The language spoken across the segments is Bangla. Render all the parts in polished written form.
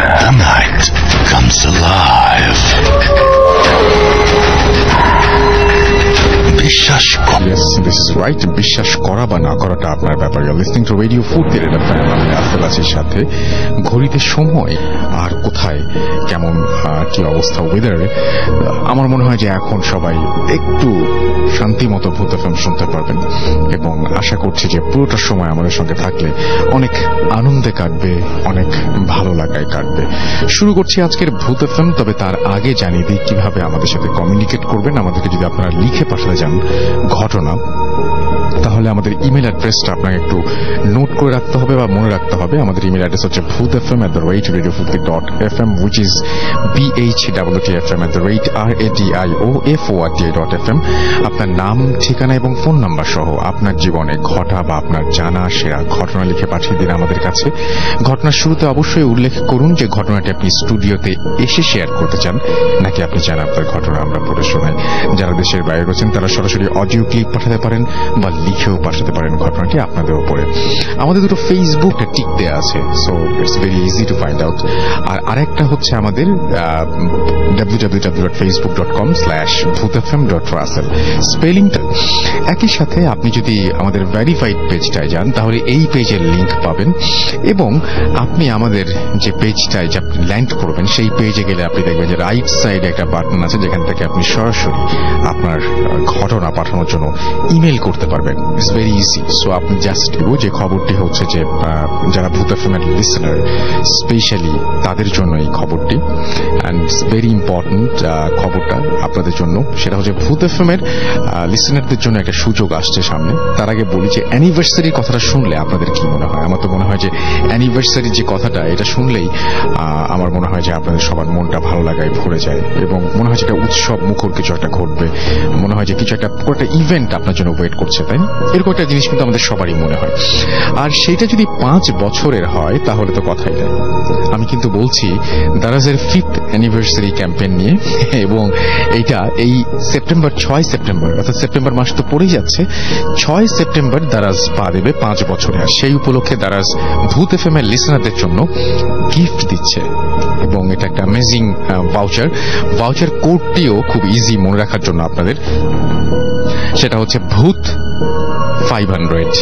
The night comes alive. বিশ্বাস Yes, this is right. বিশ্বাস করা বা না করাটা আপনার ব্যাপার। You're listening to Radio Food Theatre FM. আমি রাসেল আছি সাথে। ঘড়িতে সময় আর কোথায় কেমন কি অবস্থা ওয়েদারে, আমার মনে হয় যে এখন সবাই একটু শান্তিমতো ভূত এফএম শুনতে পারবেন এবং আশা করছি যে পুরোটা সময় আমাদের সঙ্গে থাকলে অনেক আনন্দে কাটবে, অনেক ভালো লাগায় কাটবে। শুরু করছি আজকের ভূত এফএম, তবে তার আগে জানিয়ে দিই কিভাবে আমাদের সাথে কমিউনিকেট করবেন। আমাদেরকে যদি আপনারা লিখে পাঠাতে চান ঘটনা, তাহলে আমাদের ইমেল অ্যাড্রেসটা আপনাকে একটু নোট করে রাখতে হবে বা মনে রাখতে হবে। আমাদের ইমেল অ্যাড্রেস হচ্ছে bhutfm@radiofukti.fm, which is bhwtfm@radiofukti.fm। আপনার নাম, ঠিকানা এবং ফোন নাম্বার সহ আপনার জীবনে ঘটা বা আপনার জানা সেরা ঘটনা লিখে পাঠিয়ে দিন আমাদের কাছে। ঘটনার শুরুতে অবশ্যই উল্লেখ করুন যে ঘটনাটি আপনি স্টুডিওতে এসে শেয়ার করতে চান, নাকি আপনি চান আপনার ঘটনা আমরা পড়ে শোনাই। যারা দেশের বাইরে রয়েছেন তারা সরাসরি অডিও ক্লিপ পাঠাতে পারেন বা লিখেও পাঠাতে পারেন ঘটনাটি আপনাদের উপরে। আমাদের দুটো ফেসবুকে টিক দেওয়া আছে, so it's very easy to find out. আর আরেকটা হচ্ছে আমাদের www.facebook.com/bhutfm.russell স্পেলিংটা একই সাথে। আপনি যদি আমাদের ভেরিফাইড পেজটায় যান তাহলে এই পেজের লিংক পাবেন এবং আপনি আমাদের যে পেজটায় যে আপনি ল্যান্ড করবেন সেই পেজে গেলে আপনি দেখবেন যে রাইট সাইডে একটা বাটন আছে যেখান থেকে আপনি সরাসরি আপনার ঘটনা পাঠানোর জন্য ইমেল করতে পারবেন। It's very easy. সো আপনি জাস্ট যে খবরটি হচ্ছে যে যারা ভূত এফএমের লিসেনার স্পেশালি তাদের জন্য এই খবরটি, অ্যান্ড ইটস ভেরি ইম্পর্টেন্ট খবরটা আপনাদের জন্য। সেটা হচ্ছে ভূত এফএমের লিসেনারদের জন্য একটা সুযোগ আসছে সামনে। তার আগে বলি যে অ্যানিভার্সারির কথাটা শুনলে আপনাদের কি মনে হয়? আমার তো মনে হয় যে অ্যানিভার্সারির যে কথাটা এটা শুনলেই আমার মনে হয় যে আপনাদের সবার মনটা ভালো লাগায় ভরে যায় এবং মনে হয় যে একটা উৎসব মুখর কিছু একটা ঘটবে, মনে হয় যে কিছু একটা ইভেন্ট আপনার জন্য ওয়েট করছে, তাই না? এরকম একটা জিনিস কিন্তু আমাদের সবারই মনে হয়। আর সেটা যদি 5 বছরের হয় তাহলে তো কথাই নাই। আমি কিন্তু বলছি দারাজের 5th অ্যানিভার্সারি ক্যাম্পেইন নিয়ে, এবং এইটা এই সেপ্টেম্বর 6 সেপ্টেম্বর, অর্থাৎ সেপ্টেম্বর মাস তো পড়েই যাচ্ছে, 6 সেপ্টেম্বর দারাজ পা দেবে 5 বছরে। আর সেই উপলক্ষে দারাজ ভূত এফএম এর লিসেনারদের জন্য গিফট দিচ্ছে এবং এটা একটা অ্যামেজিং ভাউচার কোডটিও খুব ইজি মনে রাখার জন্য আপনাদের। সেটা হচ্ছে ভূত 500।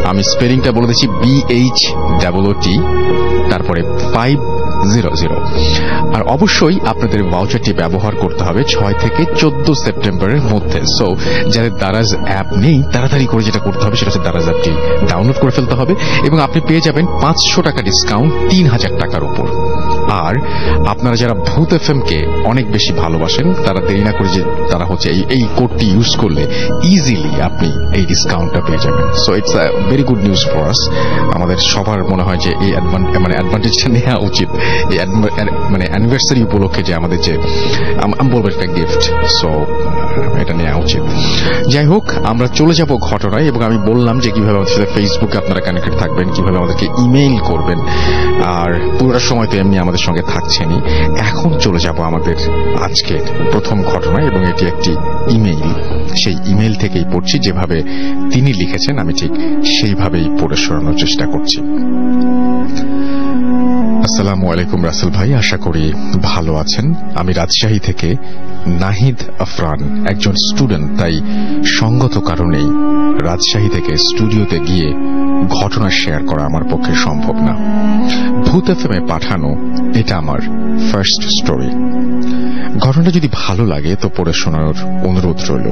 আমি স্পেলিংটা বলে দিচ্ছি BHOOT, তারপরে 500। আর অবশ্যই আপনাদের ভাউচারটি ব্যবহার করতে হবে 6 থেকে 14 সেপ্টেম্বরের মধ্যে। সো যাদের দারাজ অ্যাপ নেই তাড়াতাড়ি করে যেটা করতে হবে সেটা হচ্ছে দারাজ অ্যাপটি ডাউনলোড করে ফেলতে হবে এবং আপনি পেয়ে যাবেন 500 টাকা ডিসকাউন্ট 3000 টাকার উপর। আর আপনারা যারা ভূত এফএম কে অনেক বেশি ভালোবাসেন তারা দেরি না করে যে তারা হচ্ছে এই কোডটি ইউজ করলে ইজিলি আপনি এই ডিসকাউন্টটা পেয়ে যাবেন। So it's a very good news for us. আমাদের সবার মনে হয় যে এই অ্যাডভান্টেজটা নেওয়া উচিত এই অ্যানিভার্সারি উপলক্ষে, যে আমাদের যে আমি বলবো একটা গিফট, সো এটা নেওয়া উচিত। যাই হোক, আমরা চলে যাব ঘটনায় এবং আমি বললাম যে কিভাবে আমাদের সাথে ফেসবুকে আপনারা কানেক্টেড থাকবেন, কিভাবে আমাদেরকে ইমেইল করবেন। আর পুরোটা সময় তো এমনি আমাদের সঙ্গে থাকছেনই। এখন চলে যাব আমাদের আজকের প্রথম ঘটনায় এবং এটি একটি ইমেইল। সেই ইমেইল থেকেই পড়ছি, যেভাবে তিনি লিখেছেন আমি ঠিক সেইভাবেই পড়ে শোনানোর চেষ্টা করছি। আসসালামু আলাইকুম রাসেল ভাই, আশা করি ভালো আছেন। আমি রাজশাহী থেকে নাহিদ আফরান, একজন স্টুডেন্ট, তাই সঙ্গত কারণেই রাজশাহী থেকে স্টুডিওতে গিয়ে ঘটনা শেয়ার করা আমার পক্ষে সম্ভব না। ভূত এফএমে পাঠানো এটা আমার ফার্স্ট স্টোরি। ঘটনাটা যদি ভালো লাগে তো পড়ে শোনানোর অনুরোধ রইল।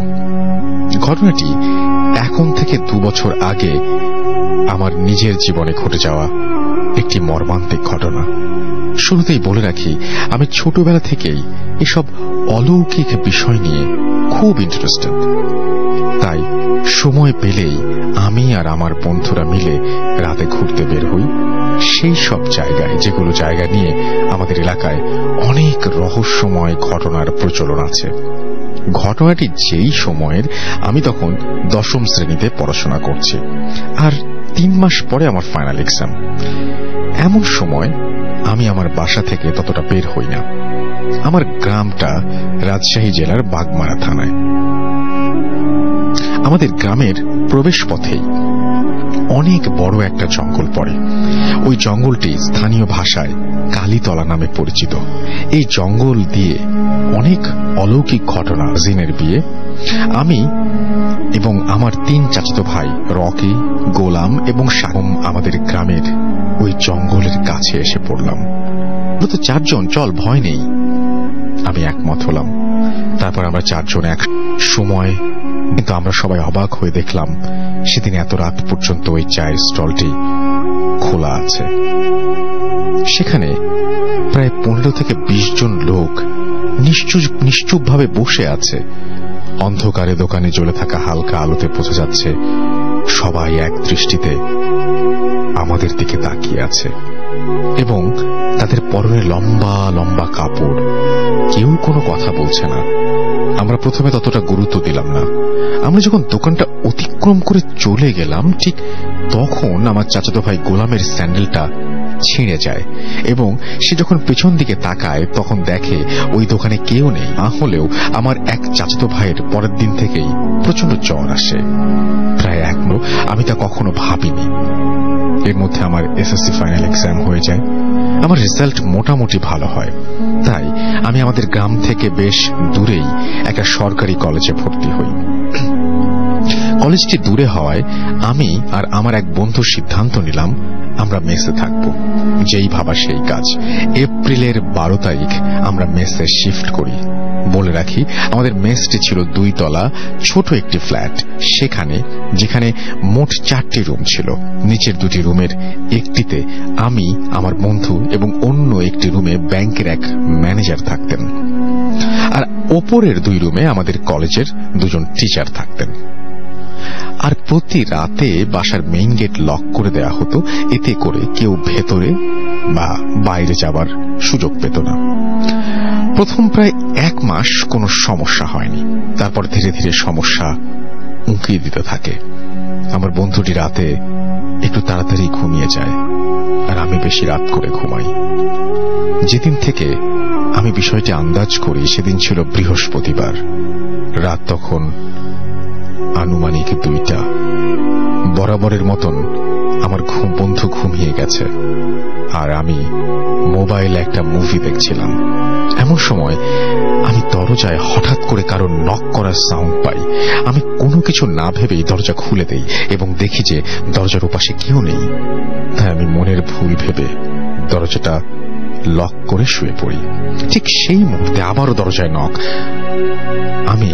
ঘটনাটি এখন থেকে 2 বছর আগে আমার নিজের জীবনে ঘটে যাওয়া একটি মর্মান্তিক ঘটনা। শুরুতেই বলে রাখি, আমি ছোটবেলা থেকেই এসব অলৌকিক বিষয় নিয়ে খুব ইন্টারেস্টেড। তাই সময় পেলেই আমি আর আমার বন্ধুরা মিলে রাতে ঘুরতে বের হই সেই সব জায়গায়, যেগুলো জায়গা নিয়ে আমাদের এলাকায় অনেক রহস্যময় ঘটনার প্রচলন আছে। ঘটনাটি যেই সময়ের, আমি তখন 10ম শ্রেণীতে পড়াশোনা করছি আর 3 মাস পরে আমার ফাইনাল এক্সাম। এমন সময় আমি আমার বাসা থেকে ততটা বের হই না। আমার গ্রামটা রাজশাহী জেলার বাগমারা থানায়। আমাদের গ্রামের প্রবেশ পথেই অনেক বড় একটা জঙ্গল পড়ে। ওই জঙ্গলটি স্থানীয় ভাষায় কালীতলা নামে পরিচিত। এই জঙ্গল দিয়ে অনেক অলৌকিক ঘটনা। জিনের বিয়ে। আমি এবং আমার 3 চাচাতো ভাই রকি, গোলাম এবং সাগম আমাদের গ্রামের ওই জঙ্গলের কাছে এসে পড়লাম। তো 4 জন, চল ভয় নেই, আমি একমত হলাম। তারপর আমরা 4 জন এক সময়, কিন্তু আমরা সবাই অবাক হয়ে দেখলাম সেদিন এত রাত পর্যন্ত ওই চায়ের স্টলটি খোলা আছে। সেখানে প্রায় 15 থেকে 20 জন লোক নিশ্চুপভাবে বসে আছে। অন্ধকারে দোকানে জ্বলে থাকা হালকা আলোতে বোঝা যাচ্ছে সবাই এক দৃষ্টিতে আমাদের দিকে তাকিয়ে আছে এবং তাদের পরনে লম্বা লম্বা কাপড়। কেউ কোনো কথা বলছে না। আমরা প্রথমে ততটা গুরুত্ব দিলাম না। আমরা যখন দোকানটা অতিক্রম করে চলে গেলাম, ঠিক তখন আমার চাচাতো ভাই গোলামের স্যান্ডেলটা ছিঁড়ে যায় এবং সে যখন পেছন দিকে তাকায় তখন দেখে ওই দোকানে কেউ নেই। না হলেও আমার এক চাচাতো ভাইয়ের পরের দিন থেকেই প্রচন্ড জ্বর আসে। প্রায় আমি তা কখনো ভাবিনি। এর মধ্যে আমার এসএসসি ফাইনাল এক্সাম হয়ে যায়। আমার রেজাল্ট মোটামুটি ভালো হয়। তাই আমি আমাদের গ্রাম থেকে বেশ দূরেই একটা সরকারি কলেজে ভর্তি হই। কলেজটি দূরে হওয়ায় আমি আর আমার এক বন্ধু সিদ্ধান্ত নিলাম আমরা মেসে থাকব। যেই ভাবা সেই কাজ। এপ্রিলের 12 তারিখ আমরা মেসে শিফট করি। বলে রাখি, আমাদের মেসটি ছিল 2 তলা ছোট একটি ফ্ল্যাট। যেখানে মোট 4টি রুম ছিল। নিচের 2টি রুমের একটিতে আমি, আমার বন্ধু এবং অন্য একটি রুমে ব্যাংকের এক ম্যানেজার থাকতেন। আর ওপরের 2 রুমে আমাদের কলেজের 2 জন টিচার থাকতেন। আর প্রতি রাতে বাসার মেইন গেট লক করে দেয়া হতো। এতে করে কেউ ভেতরে বা বাইরে যাবার সুযোগ পেত না। প্রথম প্রায় 1 মাস কোনো সমস্যা হয়নি। তারপর ধীরে ধীরে সমস্যা উঁকিয়ে দিতে থাকে। আমার বন্ধুটি রাতে একটু তাড়াতাড়ি ঘুমিয়ে যায় আর আমি বেশি রাত করে ঘুমাই। যেদিন থেকে আমি বিষয়টি আন্দাজ করি সেদিন ছিল বৃহস্পতিবার। রাত তখন আনুমানিক 2টা। বরাবরের মতন আমার বন্ধু ঘুমিয়ে গেছে আর আমি মোবাইলে একটা মুভি দেখছিলাম। এমন সময় আমি দরজায় হঠাৎ করে কারো নক করার সাউন্ড পাই। আমি কোনো কিছু না ভেবেই দরজা খুলে দেই এবং দেখি যে দরজার ওপাশে কেউ নেই। তাই আমি মনের ভুল ভেবে দরজাটা লক করে শুয়ে পড়ি। ঠিক সেই মুহূর্তে আবারও দরজায় নক। আমি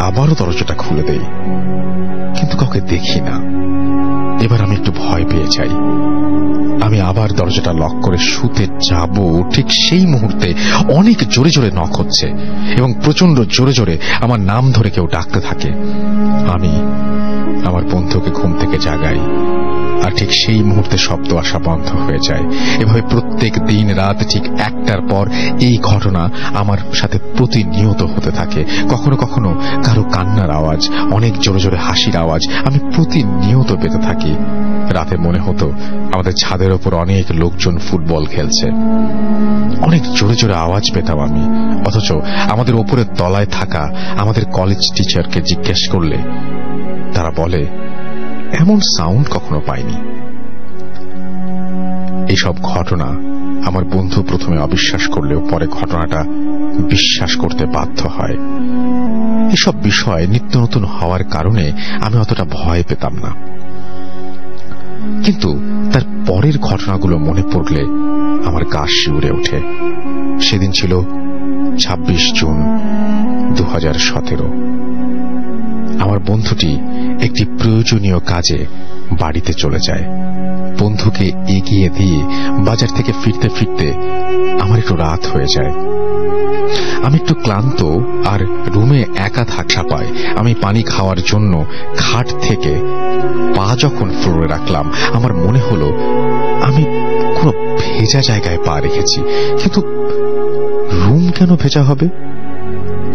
আবারও দরজাটা খুলে দেই, কিন্তু কাউকে দেখি না। এবার আমি একটু ভয় পেয়ে যাই। আমি আবার দরজাটা লক করে শুতে যাব। ঠিক সেই মুহূর্তে অনেক জোরে জোরে নক হচ্ছে এবং প্রচন্ড জোরে জোরে আমার নাম ধরে কেউ ডাকতে থাকে। আমি আমার বন্ধুকে ঘুম থেকে জাগাই আর ঠিক সেই মুহূর্তে শব্দ আসা বন্ধ হয়ে যায়। এভাবে প্রত্যেক দিন রাত ঠিক 1টার পর এই ঘটনা আমার সাথে প্রতিনিয়ত হতে থাকে। কখনো কখনো কারো কান্নার আওয়াজ, অনেক জোরে জোরে হাসির আওয়াজ আমি প্রতিনিয়ত পেতে থাকি। রাতে মনে হতো আমাদের ছাদের ওপর অনেক লোকজন ফুটবল খেলছে। অনেক জোরে জোরে আওয়াজ পেতাম আমি। অথচ আমাদের ওপরের তলায় থাকা আমাদের কলেজ টিচারকে জিজ্ঞেস করলে তারা বলে এমন সাউন্ড কখনো পাইনি। এইসব ঘটনা আমার বন্ধু প্রথমে অবিশ্বাস করলেও পরে ঘটনাটা বিশ্বাস করতে বাধ্য হয়। এসব বিষয় নিত্য নতুন হওয়ার কারণে আমি অতটা ভয় পেতাম না। কিন্তু তার পরের ঘটনাগুলো মনে পড়লে আমার গা শিউরে ওঠে। সেদিন ছিল 26 জুন 2017। আমার বন্ধুটি একটি প্রয়োজনীয় কাজে বাড়িতে চলে যায়। বন্ধুকে এগিয়ে দিয়ে বাজার থেকে ফিরতে ফিরতে আমার একটু রাত হয়ে যায়। আমি একটু ক্লান্ত আর রুমে একা থাকা পাই। আমি পানি খাওয়ার জন্য খাট থেকে পা যখন ফ্লোরে রাখলাম আমার মনে হলো আমি কোনো ভেজা জায়গায় পা রেখেছি। কিন্তু রুম কেন ভেজা হবে?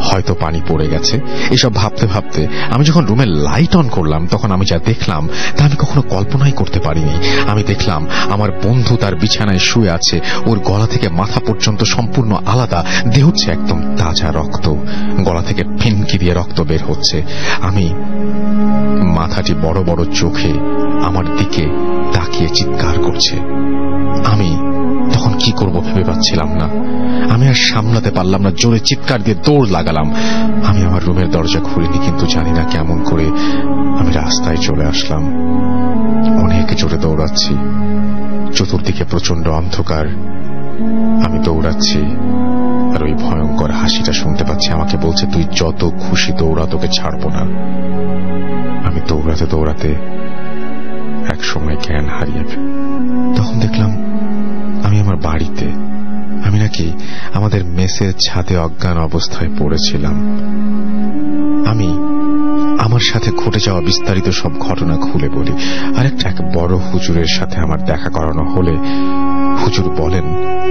হয়তো পানি পড়ে গেছে। এসব ভাবতে ভাবতে আমি যখন রুমের লাইট অন করলাম তখন আমি যা দেখলাম তা আমি কখনো কল্পনাই করতে পারিনি। আমি দেখলাম আমার বন্ধু তার বিছানায় শুয়ে আছে। ওর গলা থেকে মাথা পর্যন্ত সম্পূর্ণ আলাদা। দেহ হচ্ছে একদম তাজা রক্ত। গলা থেকে ফিনকি দিয়ে রক্ত বের হচ্ছে। আমি মাথাটি বড় বড় চোখে আমার দিকে তাকিয়ে চিৎকার করছে। আমি তখন কি করব ভেবে পাচ্ছিলাম না। আমি আর সামলাতে পারলাম না, জোরে চিৎকার দিয়ে দৌড় লাগালাম। আমি আমার রুমের দরজা খুলিনি, কিন্তু জানি না কেমন করে আমি রাস্তায় চলে আসলাম। অনেক জোরে দৌড়াচ্ছি, চতুর্দিকে প্রচন্ড অন্ধকার। আমি দৌড়াচ্ছি আর ওই ভয়ঙ্কর হাসিটা শুনতে পাচ্ছি, আমাকে বলছে, তুই যত খুশি দৌড়া, তোকে ছাড়বো না। আমি দৌড়াতে দৌড়াতে এক সময় জ্ঞান হারিয়ে তখন দেখলাম আমি আমার বাড়িতে। আমি নাকি আমাদের মেসের ছাদে অজ্ঞান অবস্থায় পড়েছিলাম। আমি আমার সাথে ঘটে যাওয়া বিস্তারিত সব ঘটনা খুলে বলি। আর এক বড় হুজুরের সাথে আমার দেখা করানো হলে হুজুর বলেন,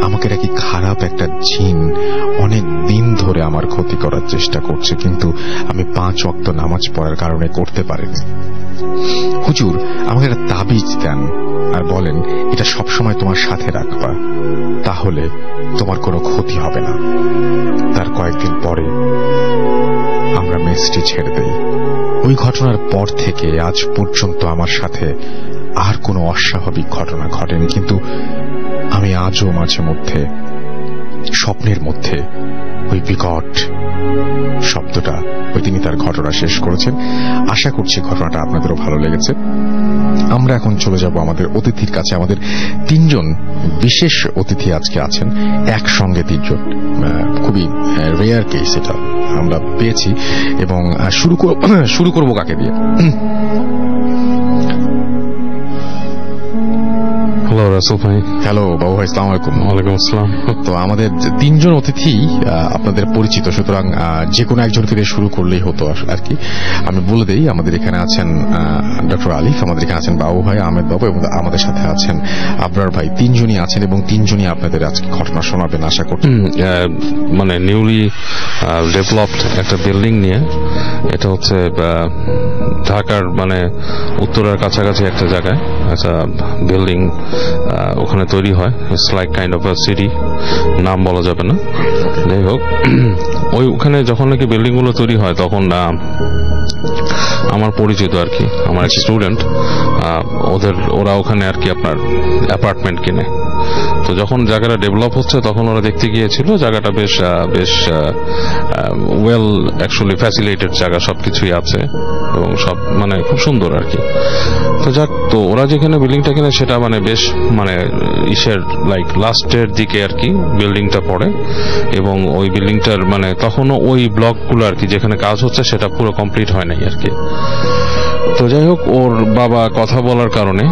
আমাকে নাকি খারাপ একটা জিন অনেক দিন ধরে আমার ক্ষতি করার চেষ্টা করছে, কিন্তু আমি 5 ওয়াক্ত নামাজ পড়ার কারণে করতে পারিনি। হুজুর আমাকে একটা তাবিজ দেন আর বলেন, এটা সবসময় তোমার সাথে রাখবা, তাহলে তোমার কোনো ক্ষতি হবে না। তার কয়েকদিন পরে আমরা মেসটি ছেড়ে দেই। ওই ঘটনার পর থেকে আজ পর্যন্ত আমার সাথে আর কোনো অস্বাভাবিক ঘটনা ঘটেনি, কিন্তু আমি আজও মাঝে মধ্যে স্বপ্নের মধ্যে ওই বিকট শব্দটা, ওই তিনি তার ঘটনা শেষ করেছেন। আশা করছি ঘটনাটা আপনাদেরও ভালো লেগেছে। আমরা এখন চলে যাব আমাদের অতিথির কাছে। আমাদের 3 জন বিশেষ অতিথি আজকে আছেন, একসঙ্গে 3 জন। খুবই রেয়ার কেস এটা আমরা পেয়েছি। এবং শুরু করব কাকে দিয়ে? হ্যালো রাসেল ভাই। হ্যালো বাবু ভাই, আসসালামু আলাইকুম। ওয়ালাইকুম আসসালাম। তো আমাদের 3 জন অতিথি আপনাদের পরিচিত, সুতরাং যে কোনো একজনকে দিয়ে শুরু করলেই হতো আর কি। আমি বলে দেই, আমাদের এখানে আছেন ডক্টর আলিফ, আমাদের এখানে আছেন বাবু ভাই, আহমেদ বাবু, এবং আমাদের সাথে আছেন আবরার ভাই। 3 জনই আছেন এবং 3 জনই আপনাদের আজকে ঘটনা শোনাবেন আশা করছি। মানে নিউলি ডেভেলপড একটা বিল্ডিং নিয়ে, এটা হচ্ছে ঢাকার মানে উত্তরার কাছাকাছি একটা জায়গায় একটা বিল্ডিং ওখানে তৈরি হয়। It's like kind of a city, নাম বলা যাবে না। যাই হোক, ওখানে যখন নাকি বিল্ডিং গুলো তৈরি হয় তখন আমার পরিচিত আর কি, আমার এক স্টুডেন্ট, ওরা ওখানে আর কি আপনার অ্যাপার্টমেন্ট কিনে। তো যখন জায়গাটা ডেভেলপ হচ্ছে তখন ওরা দেখতে গিয়েছিল জায়গাটা বেশ ওয়েল অ্যাকচুয়ালি ফ্যাসিলিটেড জায়গা, সবকিছুই আছে এবং সব মানে খুব সুন্দর আর কি। তো যাক, তো ওরা যেখানে বিল্ডিংটা কিনে সেটা মানে বেশ মানে ইসের লাইক লাস্টের দিকে আর কি বিল্ডিংটা পড়ে, এবং ওই বিল্ডিংটার মানে তখনও ওই ব্লকগুলো আর কি যেখানে কাজ হচ্ছে সেটা পুরো কমপ্লিট হয় নাই আর কি। তো যাই হোক, ওর বাবা কথা বলার কারণে,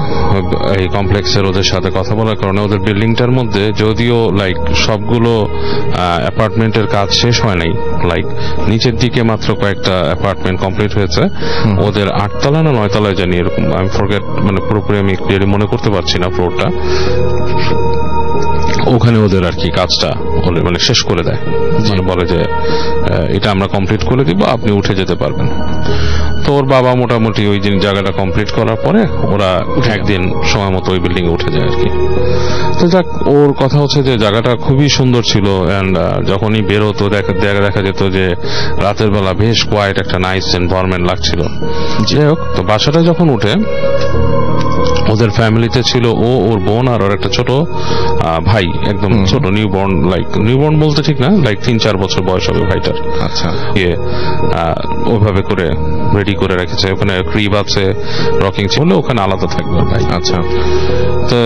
এই কমপ্লেক্সের ওদের সাথে কথা বলার কারণে ওদের বিল্ডিংটার মধ্যে যদিও লাইক সবগুলো অ্যাপার্টমেন্টের কাজ শেষ হয় নাই, লাইক নিচের দিকে মাত্র কয়েকটা অ্যাপার্টমেন্ট কমপ্লিট হয়েছে। ওদের 8 তলা না 9 তলায় জানি এরকম, আমি ফরগেট, মানে পুরোপুরি আমি ক্লিয়ারলি মনে করতে পারছি না ফ্লোরটা। ওখানে ওদের আর কি কাজটা মানে শেষ করে দেয়, মানে বলে যে এটা আমরা কমপ্লিট করে দিব, আপনি উঠে যেতে পারবেন। তো ওর বাবা মোটামুটি ওই জায়গাটা কমপ্লিট করার পরে ওরা একদিন সময় মতো ওই বিল্ডিং এ উঠে যায় আর কি। তো যাক, ওর কথা হচ্ছে যে জায়গাটা খুবই সুন্দর ছিল, এন্ড যখনই বেরোতো দেখা যেত যে রাতের বেলা বেশ কোয়াইট একটা নাইস এনভায়রনমেন্ট লাগছিল। যাই হোক, তো বাসাটা যখন উঠে ওদের ফ্যামিলিতে ছিল ওর বোন আর ওর একটা ছোট ভাই, একদম ছোট নিউবর্ন, লাইক নিউবর্ন বলতে ঠিক না, লাইক 3-4 বছর বয়স হবে ভাইটার। আচ্ছা, ওইভাবে করে রেডি করে রেখেছে। ওখানে ক্রিব আছে, রকিং ছিল, ওখানে আলাদা থাকবে ভাই। আচ্ছা, তো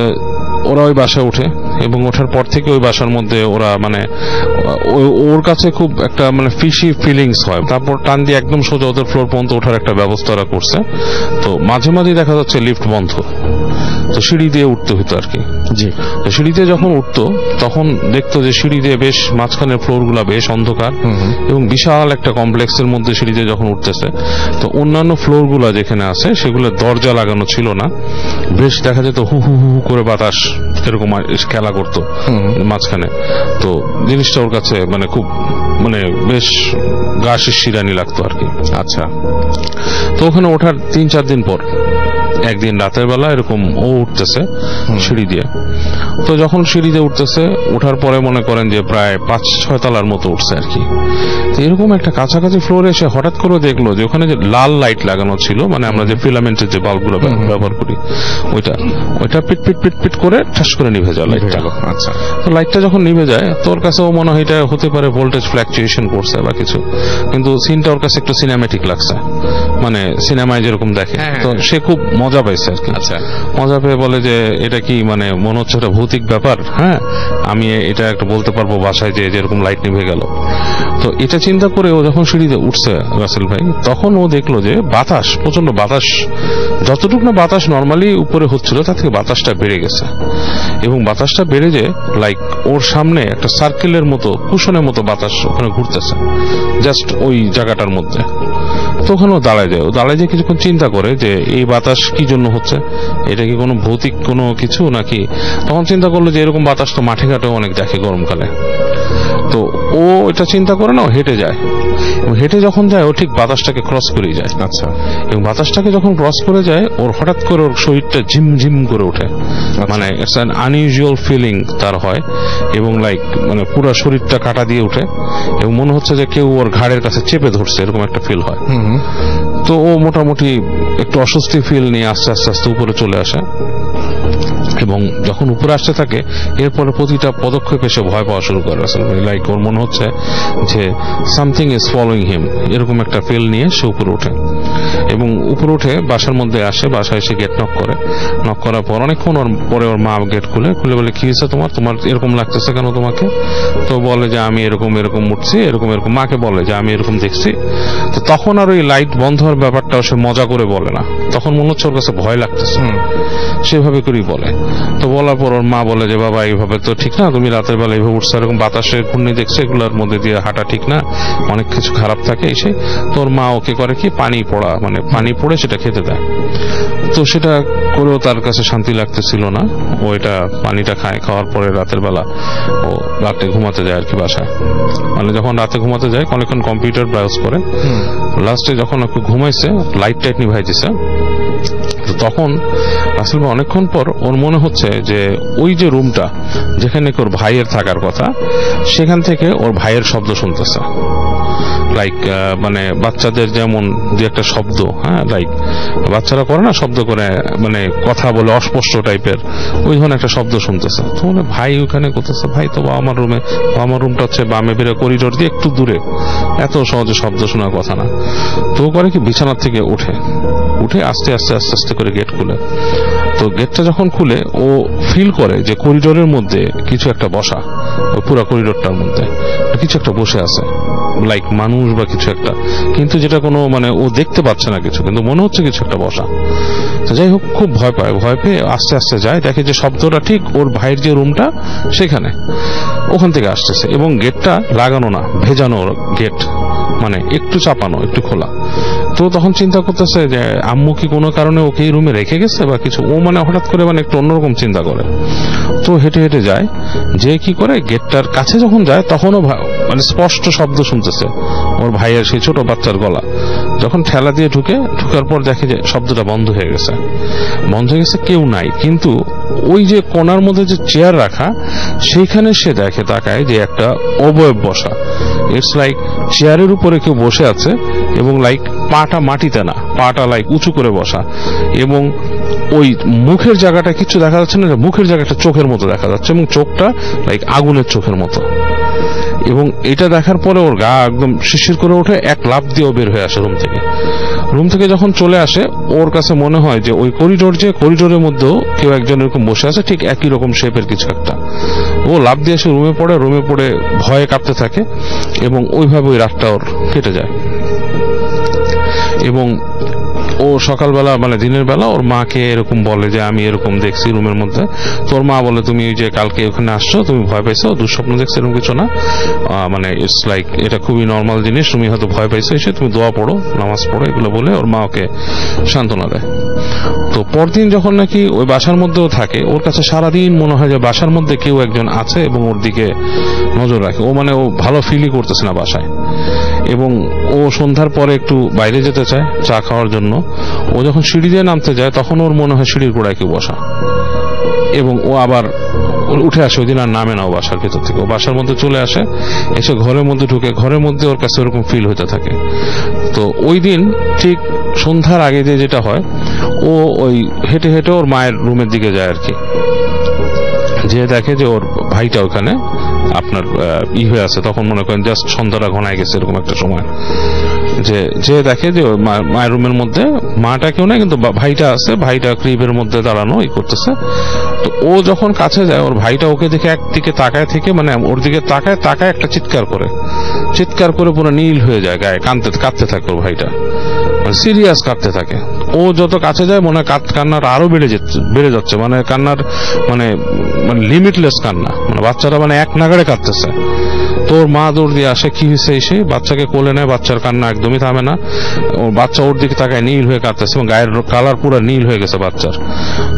ওরা ওই বাসায় ওঠে এবং ওঠার পর থেকে ওই বাসার মধ্যে ওরা মানে ওর কাছে খুব একটা মানে ফিশি ফিলিংস হয়। তারপর টান দিয়ে একদম সোজা ওদের ফ্লোর পর্যন্ত ওঠার একটা ব্যবস্থা ওরা করছে। তো মাঝে মাঝে দেখা যাচ্ছে লিফট বন্ধ, তো সিঁড়ি দিয়ে উঠতে হতো আর কি। জি, তো সিঁড়ি দিয়ে যখন উঠতো তখন দেখতো যে সিঁড়ি দিয়ে বেশ মাঝখানের ফ্লোর গুলা বেশ অন্ধকার এবং বিশাল একটা কমপ্লেক্সের মধ্যে সিঁড়ি দিয়ে যখন উঠতেছে, তো অন্যান্য ফ্লোর গুলা যেখানে আছে সেগুলো দরজা লাগানো ছিল না, বেশ দেখা যেত হু হু হু করে বাতাস এরকম খেলা করতো মাঝখানে। তো জিনিসটা ওর কাছে মানে খুব মানে বেশ গা শিরশিরানি লাগতো আর কি। আচ্ছা, তো ওখানে ওঠার 3-4 দিন পর একদিন রাতের বেলা এরকম ও উঠতেছে সিঁড়ি দিয়ে। তো যখন সিঁড়ি দিয়ে উঠতেছে, ওঠার পরে মনে করেন যে প্রায় 5-6 তলার মতো উঠছে আর কি। তো এরকম একটা কাছাকাছি ফ্লোরে এসে হঠাৎ করে দেখলো যে ওখানে যে লাল লাইট লাগানো ছিল, মানে আমরা যে ফিলামেন্টের যে বাল্বগুলো ব্যবহার করি, ওইটা পিট পিট পিট পিট করে ঠাস করে নিভে যায় লাইটটা। আচ্ছা, তো লাইটটা যখন নিভে যায়, তোর কাছেও মনে হয় এটা হতে পারে ভোল্টেজ ফ্ল্যাকচুয়েশন করছে বা কিছু, কিন্তু সিনটা ওর কাছে একটু সিনেম্যাটিক লাগছে, মানে সিনেমায় যেরকম দেখে। তো সে খুব মজা পাইছে আর কি। আচ্ছা, মজা পেয়ে বলে যে এটা কি মানে মনে হচ্ছে একটা ভৌতিক ব্যাপার, হ্যাঁ আমি এটা একটা বলতে পারবো বাসায় যে যেরকম লাইট নিভে গেল। তো এটা চিন্তা করে ও যখন সিঁড়িতে উঠছে রাসেল ভাই, তখন ও দেখলো যে বাতাস, প্রচন্ড বাতাস, যতটুকু না বাতাস নর্মালি উপরে হচ্ছিল তার থেকে বাতাসটা বেড়ে গেছে, এবং বাতাসটা বেড়ে যে লাইক ওর সামনে একটা সার্কেলের মতো, কুশনের মতো বাতাস ওখানে ঘুরতেছে জাস্ট ওই জায়গাটার মধ্যে। তো ওখানে ও দাঁড়ায় যায়, কিছুক্ষণ চিন্তা করে যে এই বাতাস কি জন্য হচ্ছে, এটা কি কোনো ভৌতিক কোনো কিছু নাকি। তখন চিন্তা করলো যে এরকম বাতাস তো মাঠে ঘাটেও অনেক দেখে গরমকালে। তো ও এটা চিন্তা করে না, হেঁটে যায়, এবং হেঁটে যখন যায় ও ঠিক বাতাসটাকে ক্রস করে যায়। আচ্ছা, এবং বাতাসটাকে যখন ক্রস করে যায়, ওর হঠাৎ করে ওর শরীরটা ঝিমঝিম করে ওঠে, মানে ইটস অ্যান আনইউজুয়াল ফিলিং তার হয়, এবং লাইক মানে পুরো শরীরটা কাটা দিয়ে ওঠে, এবং মনে হচ্ছে যে কেউ ওর ঘাড়ের কাছে চেপে ধরছে, এরকম একটা ফিল হয়। তো ও মোটামুটি একটু অস্বস্তি ফিল নিয়ে আস্তে আস্তে আস্তে উপরে চলে আসে, এবং যখন উপরে আসতে থাকে এরপরে প্রতিটা পদক্ষেপে সে ভয় পাওয়া শুরু করে। লাইক ওর মনে হচ্ছে যে সামথিং ইজ ফলোইং হিম, এরকম একটা ফিল নিয়ে সে উপরে ওঠে, এবং উপরে উঠে বাসার মধ্যে আসে। বাসায় এসে গেট নক করে, নক করার পর অনেকক্ষণ পরে ওর মা গেট খুলে বলে কি হয়েছে তোমার এরকম লাগতেছে কেন তোমাকে? তো বলে যে আমি এরকম উঠছি, এরকম মাকে বলে যে আমি এরকম দেখছি। তো তখন আর ওই লাইট বন্ধ হওয়ার ব্যাপারটাও সে মজা করে বলে না, তখন মনে হচ্ছে ওর কাছে ভয় লাগতেছে, সেভাবে করেই বলে। তো বলার পর ওর মা বলে যে বাবা এইভাবে তো ঠিক না, তুমি রাতের বেলা এইভাবে উঠছো, এরকম বাতাসে ঘূর্ণি দেখছো, এগুলোর মধ্যে দিয়ে হাঁটা ঠিক না, অনেক কিছু খারাপ থাকে এসে। তোর মা ওকে করে কি পানি পড়ে সেটা খেতে দেয়। তো সেটা করেও তার কাছে শান্তি লাগতেছিল না, ও এটা পানিটা খাওয়ার পরে রাতের বেলা ও রাতে ঘুমাতে যায় আর কি বাসায়। মানে যখন রাতে ঘুমাতে যায় অনেকক্ষণ কম্পিউটার ব্রাউজ করে, লাস্টে যখন একটু ঘুমাইছে লাইট নিভাই দিছে। তখন আসলে অনেকক্ষণ পর ওর মনে হচ্ছে যে ওই যে রুমটা যেখানে ওর ভাইয়ের থাকার কথা, সেখান থেকে ওর ভাইয়ের শব্দ শুনতেছে। লাইক মানে বাচ্চাদের যেমন যে একটা শব্দ, হ্যাঁ লাইক বাচ্চারা করে না, শব্দ করে মানে কথা বলে অস্পষ্ট টাইপের, ওই ধরনের একটা শব্দ শুনতেছে। তো মানে ভাই ওখানে করতেছে, ভাই তো আমার রুমটা হচ্ছে বামে বেরো করিডোর দিয়ে একটু দূরে, এত সহজে শব্দ শোনার কথা না। তো করে কি বিছানার থেকে উঠে আস্তে আস্তে করে গেট খুলে। তো গেটটা যখন খুলে ও ফিল করে যে করিডোরের মধ্যে কিছু একটা বসা, ওই পুরো করিডোরটার মধ্যে কিছু একটা বসে আছে, লাইক মানুষ বা কিছু একটা, কিন্তু যেটা কোনো মানে ও দেখতে পাচ্ছে না কিছু, কিন্তু মনে হচ্ছে কিছু একটা বসা। তো যাই হোক খুব ভয় পেয়ে আস্তে আস্তে যায়, দেখে যে শব্দটা ঠিক ওর ভাইয়ের যে রুমটা সেখানে, ওখান থেকে আসতেছে, এবং গেটটা লাগানো না, ভেজানো গেট, মানে একটু চাপানো, একটু খোলা। তো তখন চিন্তা করতেছে যে আম্মু কি কোনো কারণে ওকে এই রুমে রেখে গেছে বা কিছু, ও মানে হঠাৎ করে মানে একটু অন্যরকম চিন্তা করে। তো হেঁটে যায়, যে কি করে গেটটার কাছে যখন যায় তখনও মানে স্পষ্ট শব্দ শুনতেছে ওর ভাইয়ের সেই ছোট বাচ্চার গলা। যখন ঠেলা দিয়ে ঢুকার পর দেখে যে শব্দটা বন্ধ হয়ে গেছে, কেউ নাই, কিন্তু ওই যে কোণার মধ্যে যে চেয়ার রাখা সেইখানে সে তাকায় যে একটা অবয়ব বসা। ইটস লাইক চেয়ারের উপরে কেউ বসে আছে, এবং লাইক পাটা মাটিতে না, পাটা লাইক উঁচু করে বসা, এবং ওই মুখের জায়গাটা কিছু দেখা যাচ্ছে না, মুখের জায়গাটা চোখের মতো দেখা যাচ্ছে, এবং চোখটা লাইক আগুনের চোখের মতো। এবং এটা দেখার পরে ওর গা একদম শিরশির করে ওঠে, এক লাফ দিয়েও বের হয়ে আসে রুম থেকে যখন চলে আসে ওর কাছে মনে হয় যে ওই করিডোরের মধ্যেও কেউ একজন এরকম বসে আছে, ঠিক একই রকম শেপের কিছু একটা। ও লাফ দিয়ে এসে রুমে পড়ে ভয়ে কাঁপতে থাকে, এবং ওইভাবে ওই রাতটা ওর কেটে যায়। এবং ও সকালবেলা মানে দিনের বেলা ওর মাকে এরকম বলে যে আমি এরকম দেখছি রুমের মধ্যে। তোর মা বলে তুমি ওই যে কালকে ওখানে আসছো, তুমি ভয় পাইছো, দুঃস্বপ্ন দেখছো, এরকম কিছু না, মানে ইটস লাইক এটা খুবই নর্মাল জিনিস, তুমি হয়তো ভয় পাইছো, এসে তুমি দোয়া পড়ো, নামাজ পড়ো, এগুলো বলে ওর মা ওকে সান্ত্বনা দেয়। তো পরদিন যখন নাকি ওই বাসার মধ্যেও থাকে, ওর কাছে সারাদিন মনে হয় যে বাসার মধ্যে কেউ একজন আছে এবং ওর দিকে নজর রাখে। ও মানে ও ভালো ফিলই করতেছে না বাসায়, এবং ও সন্ধ্যার পরে একটু বাইরে যেতে চায় চা খাওয়ার জন্য। ও যখন সিঁড়ি দিয়ে নামতে যায় তখন ওর মনে হয় সিঁড়ির গোড়ায় কেউ বসা, এবং ও আবার উঠে আসে। ওই দিন আর নামে না ও বাসার ভেতর থেকে, ও বাসার মধ্যে চলে আসে, এসে ঘরের মধ্যে ঢুকে, ঘরের মধ্যে ওর কাছে ওরকম ফিল হতে থাকে। তো ওই দিন ঠিক সন্ধ্যার আগে যে যেটা হয়, ও ওই হেঁটে হেঁটে ওর মায়ের রুমের দিকে যায় আর কি, যে দেখে যে ওর ভাইটা ওখানে আপনার হয়ে আছে। তখন মনে করেন জাস্ট সন্ধ্যাটা ঘনায় গেছে এরকম একটা সময়, যে দেখে যে মায়ের রুমের মধ্যে মাটা কেউ নেই, কিন্তু ভাইটা আছে, ভাইটা ক্রিবের মধ্যে দাঁড়ানো করতেছে। তো ও যখন কাছে যায়, ওর ভাইটা ওকে দেখে একদিকে তাকায় থেকে, মানে ওর দিকে তাকায় একটা চিৎকার করে পুরো নীল হয়ে যায়, গায়ে কাঁদতে থাকে ওর ভাইটা, মানে সিরিয়াস কাঁদতে থাকে। ও যত কাছে যায় মনে হয় কান্নার আরো বেড়ে যাচ্ছে, মানে কান্নার মানে লিমিটলেস কান্না, মানে বাচ্চারা মানে এক নাগাড়ে কাঁদতেছে। তোর মা দৌড় দিয়ে আসে, কি হয়েছে এসে বাচ্চাকে কোলে নেয়, বাচ্চার কান্না একদমই থামে না। ওর বাচ্চা ওর দিকে তাকায়, নীল হয়ে কাঁদতেছে এবং গায়ের কালার পুরো নীল হয়ে গেছে বাচ্চার।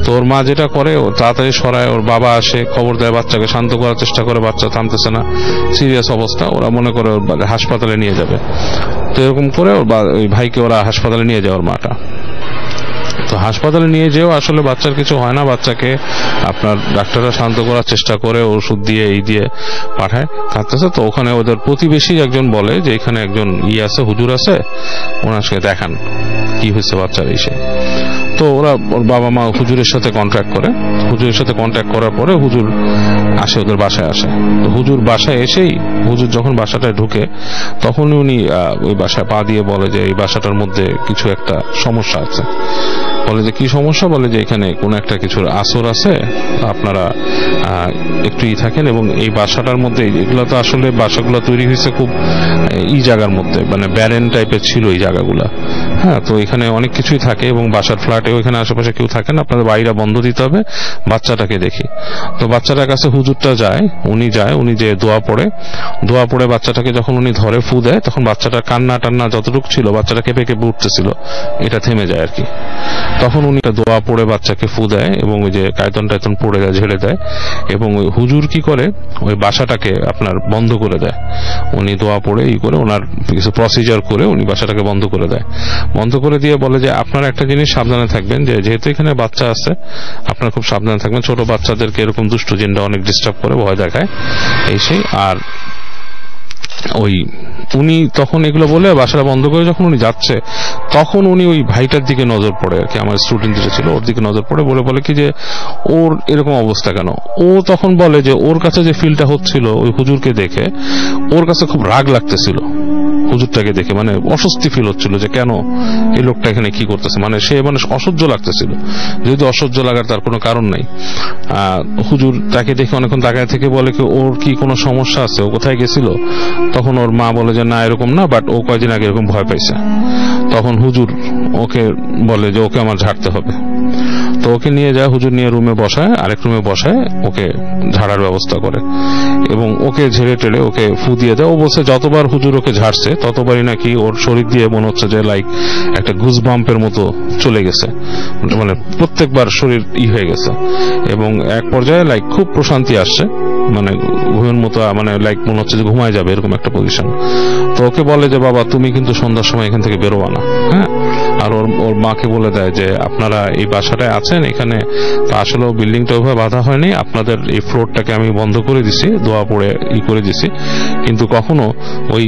তো ওর মা যেটা করে, ও তাড়াতাড়ি সরায়, ওর বাবা আসে, খবর দেয়, বাচ্চাকে শান্ত করার চেষ্টা করে, বাচ্চা থামতেছে না, সিরিয়াস অবস্থা। ওরা মনে করে হাসপাতালে নিয়ে যাবে। তো এরকম করে ওই ভাইকে ওরা হাসপাতালে নিয়ে যায় ওর মাটা। তো হাসপাতালে নিয়ে যেও আসলে বাচ্চার কিছু হয় না, বাচ্চাকে আপনার ডাক্তাররা শান্ত করার চেষ্টা করে, ওষুধ দিয়ে এই দিয়ে পাঠায়, কাঁদতেছে। তো ওখানে ওদের প্রতিবেশী একজন বলে যে এখানে একজন আছে, হুজুর আছে, ওনার সাথে দেখান কি হয়েছে বাচ্চার এসে। তো ওরা ওর বাবা মা হুজুরের সাথে কন্ট্যাক্ট করে, হুজুরের সাথে কন্ট্যাক্ট করার পরে হুজুর আসে, ওদের বাসায় আসে। তো হুজুর বাসায় এসেই, হুজুর যখন বাসাটায় ঢুকে তখন উনি ওই বাসায় পা দিয়ে বলে যে এই বাসাটার মধ্যে কিছু একটা সমস্যা আছে। বলে যে কি সমস্যা? বলে যে এখানে কোনো একটা কিছুর আসর আছে, আপনারা একটু থাকেন। এবং এই বাসাটার মধ্যে, এগুলো তো আসলে বাসাগুলো তৈরি হয়েছে খুব জায়গার মধ্যে, মানে ব্যারেন টাইপের ছিল এই জায়গাগুলা। হ্যাঁ, তো এখানে অনেক কিছুই থাকে এবং বাসার ফ্ল্যাটে ওইখানে আশেপাশে কেউ থাকেন, আপনাদের বাইরে বন্ধ দিতে হবে, বাচ্চাটাকে দেখি। তো বাচ্চাটার কাছে হুজুরটা যায়, উনি যে দোয়া পড়ে বাচ্চাটাকে যখন উনি ধরে ফু দেয়, তখন বাচ্চাটার কান্না টান্না যতটুকু ছিল, বাচ্চাটা কেঁপে উঠতেছিল, এটা থেমে যায় আর কি। তখন উনি দোয়া পড়ে বাচ্চাকে ফু দেয় এবং ওই যে কায়তন পড়ে যায়, ঝেড়ে দেয়। এবং ওই হুজুর কি করে, ওই বাসাটাকে আপনার বন্ধ করে দেয়। উনি দোয়া পড়ে করে ওনার কিছু প্রসিজার করে উনি বাসাটাকে বন্ধ করে দেয়। বন্ধ করে দিয়ে বলে যে আপনারা একটা জিনিস সাবধানে থাকবেন, যে যেহেতু এখানে বাচ্চা আছে, আপনারা খুব সাবধানে থাকবেন। ছোট বাচ্চাদেরকে এরকম দুষ্টু জিনরা অনেক ডিস্টার্ব করে, ভয় দেখায়, এই সেই। আর ওই উনি তখন এগুলো বলে বাসাটা বন্ধ করে যখন উনি যাচ্ছে, তখন উনি ওই ভাইটার দিকে নজর পড়ে আর কি, আমার স্টুডেন্ট যেটা ছিল ওর দিকে নজর পড়ে, বলে কি যে ওর এরকম অবস্থা কেন। ও তখন বলে যে ওর কাছে যে ফিলটা হচ্ছিল ওই হুজুরকে দেখে, ওর কাছে খুব রাগ লাগতেছিল হুজুরটাকে দেখে, মানে অস্বস্তি ফিল হচ্ছিল যে কেন এই লোকটা এখানে কি করতেছে, মানে সে মানে অসহ্য লাগতেছিল। যদি অসহ্য লাগার তার কোনো কারণ নাই। হুজুর তাকে দেখে অনেকক্ষণ তাকায় থেকে বলে কি ওর কি কোনো সমস্যা আছে, ও কোথায় গেছিল। তখন ওর মা বলে যে না এরকম না, বাট ও কয়েকদিন আগে এরকম ভয় পাইছে। তখন হুজুর ওকে বলে যে ওকে আমার ঝাড়তে হবে। তো ওকে নিয়ে যায়, হুজুর নিয়ে রুমে বসায়, আরেক রুমে বসায়, ওকে ঝাড়ার ব্যবস্থা করে এবং ওকে ঝেড়ে টেড়ে ওকে ফু দিয়ে দেয়। ও বলছে যতবার হুজুর ওকে ঝাড়ছে ততবারই নাকি ওর শরীর দিয়ে মনে হচ্ছে যে লাইক একটা গুজবাম্পের মতো চলে গেছে, মানে প্রত্যেকবার শরীর হয়ে গেছে। এবং এক পর্যায়ে লাইক খুব প্রশান্তি আসছে, মানে ঘুমের মতো, মানে লাইক মনে হচ্ছে যে ঘুমায় যাবে এরকম একটা পজিশন। তো ওকে বলে যে বাবা তুমি কিন্তু সন্ধ্যার সময় এখান থেকে বেরোবা না। হ্যাঁ, আর ওর মাকে বলে দেয় যে আপনারা এই বাসাটায় আছেন, এখানে তো আসলে বিল্ডিংটা ওইভাবে বাঁধা হয়নি, আপনাদের এই ফ্লোরটাকে আমি বন্ধ করে দিছি, দোয়া পড়ে করে দিছি, কিন্তু কখনো ওই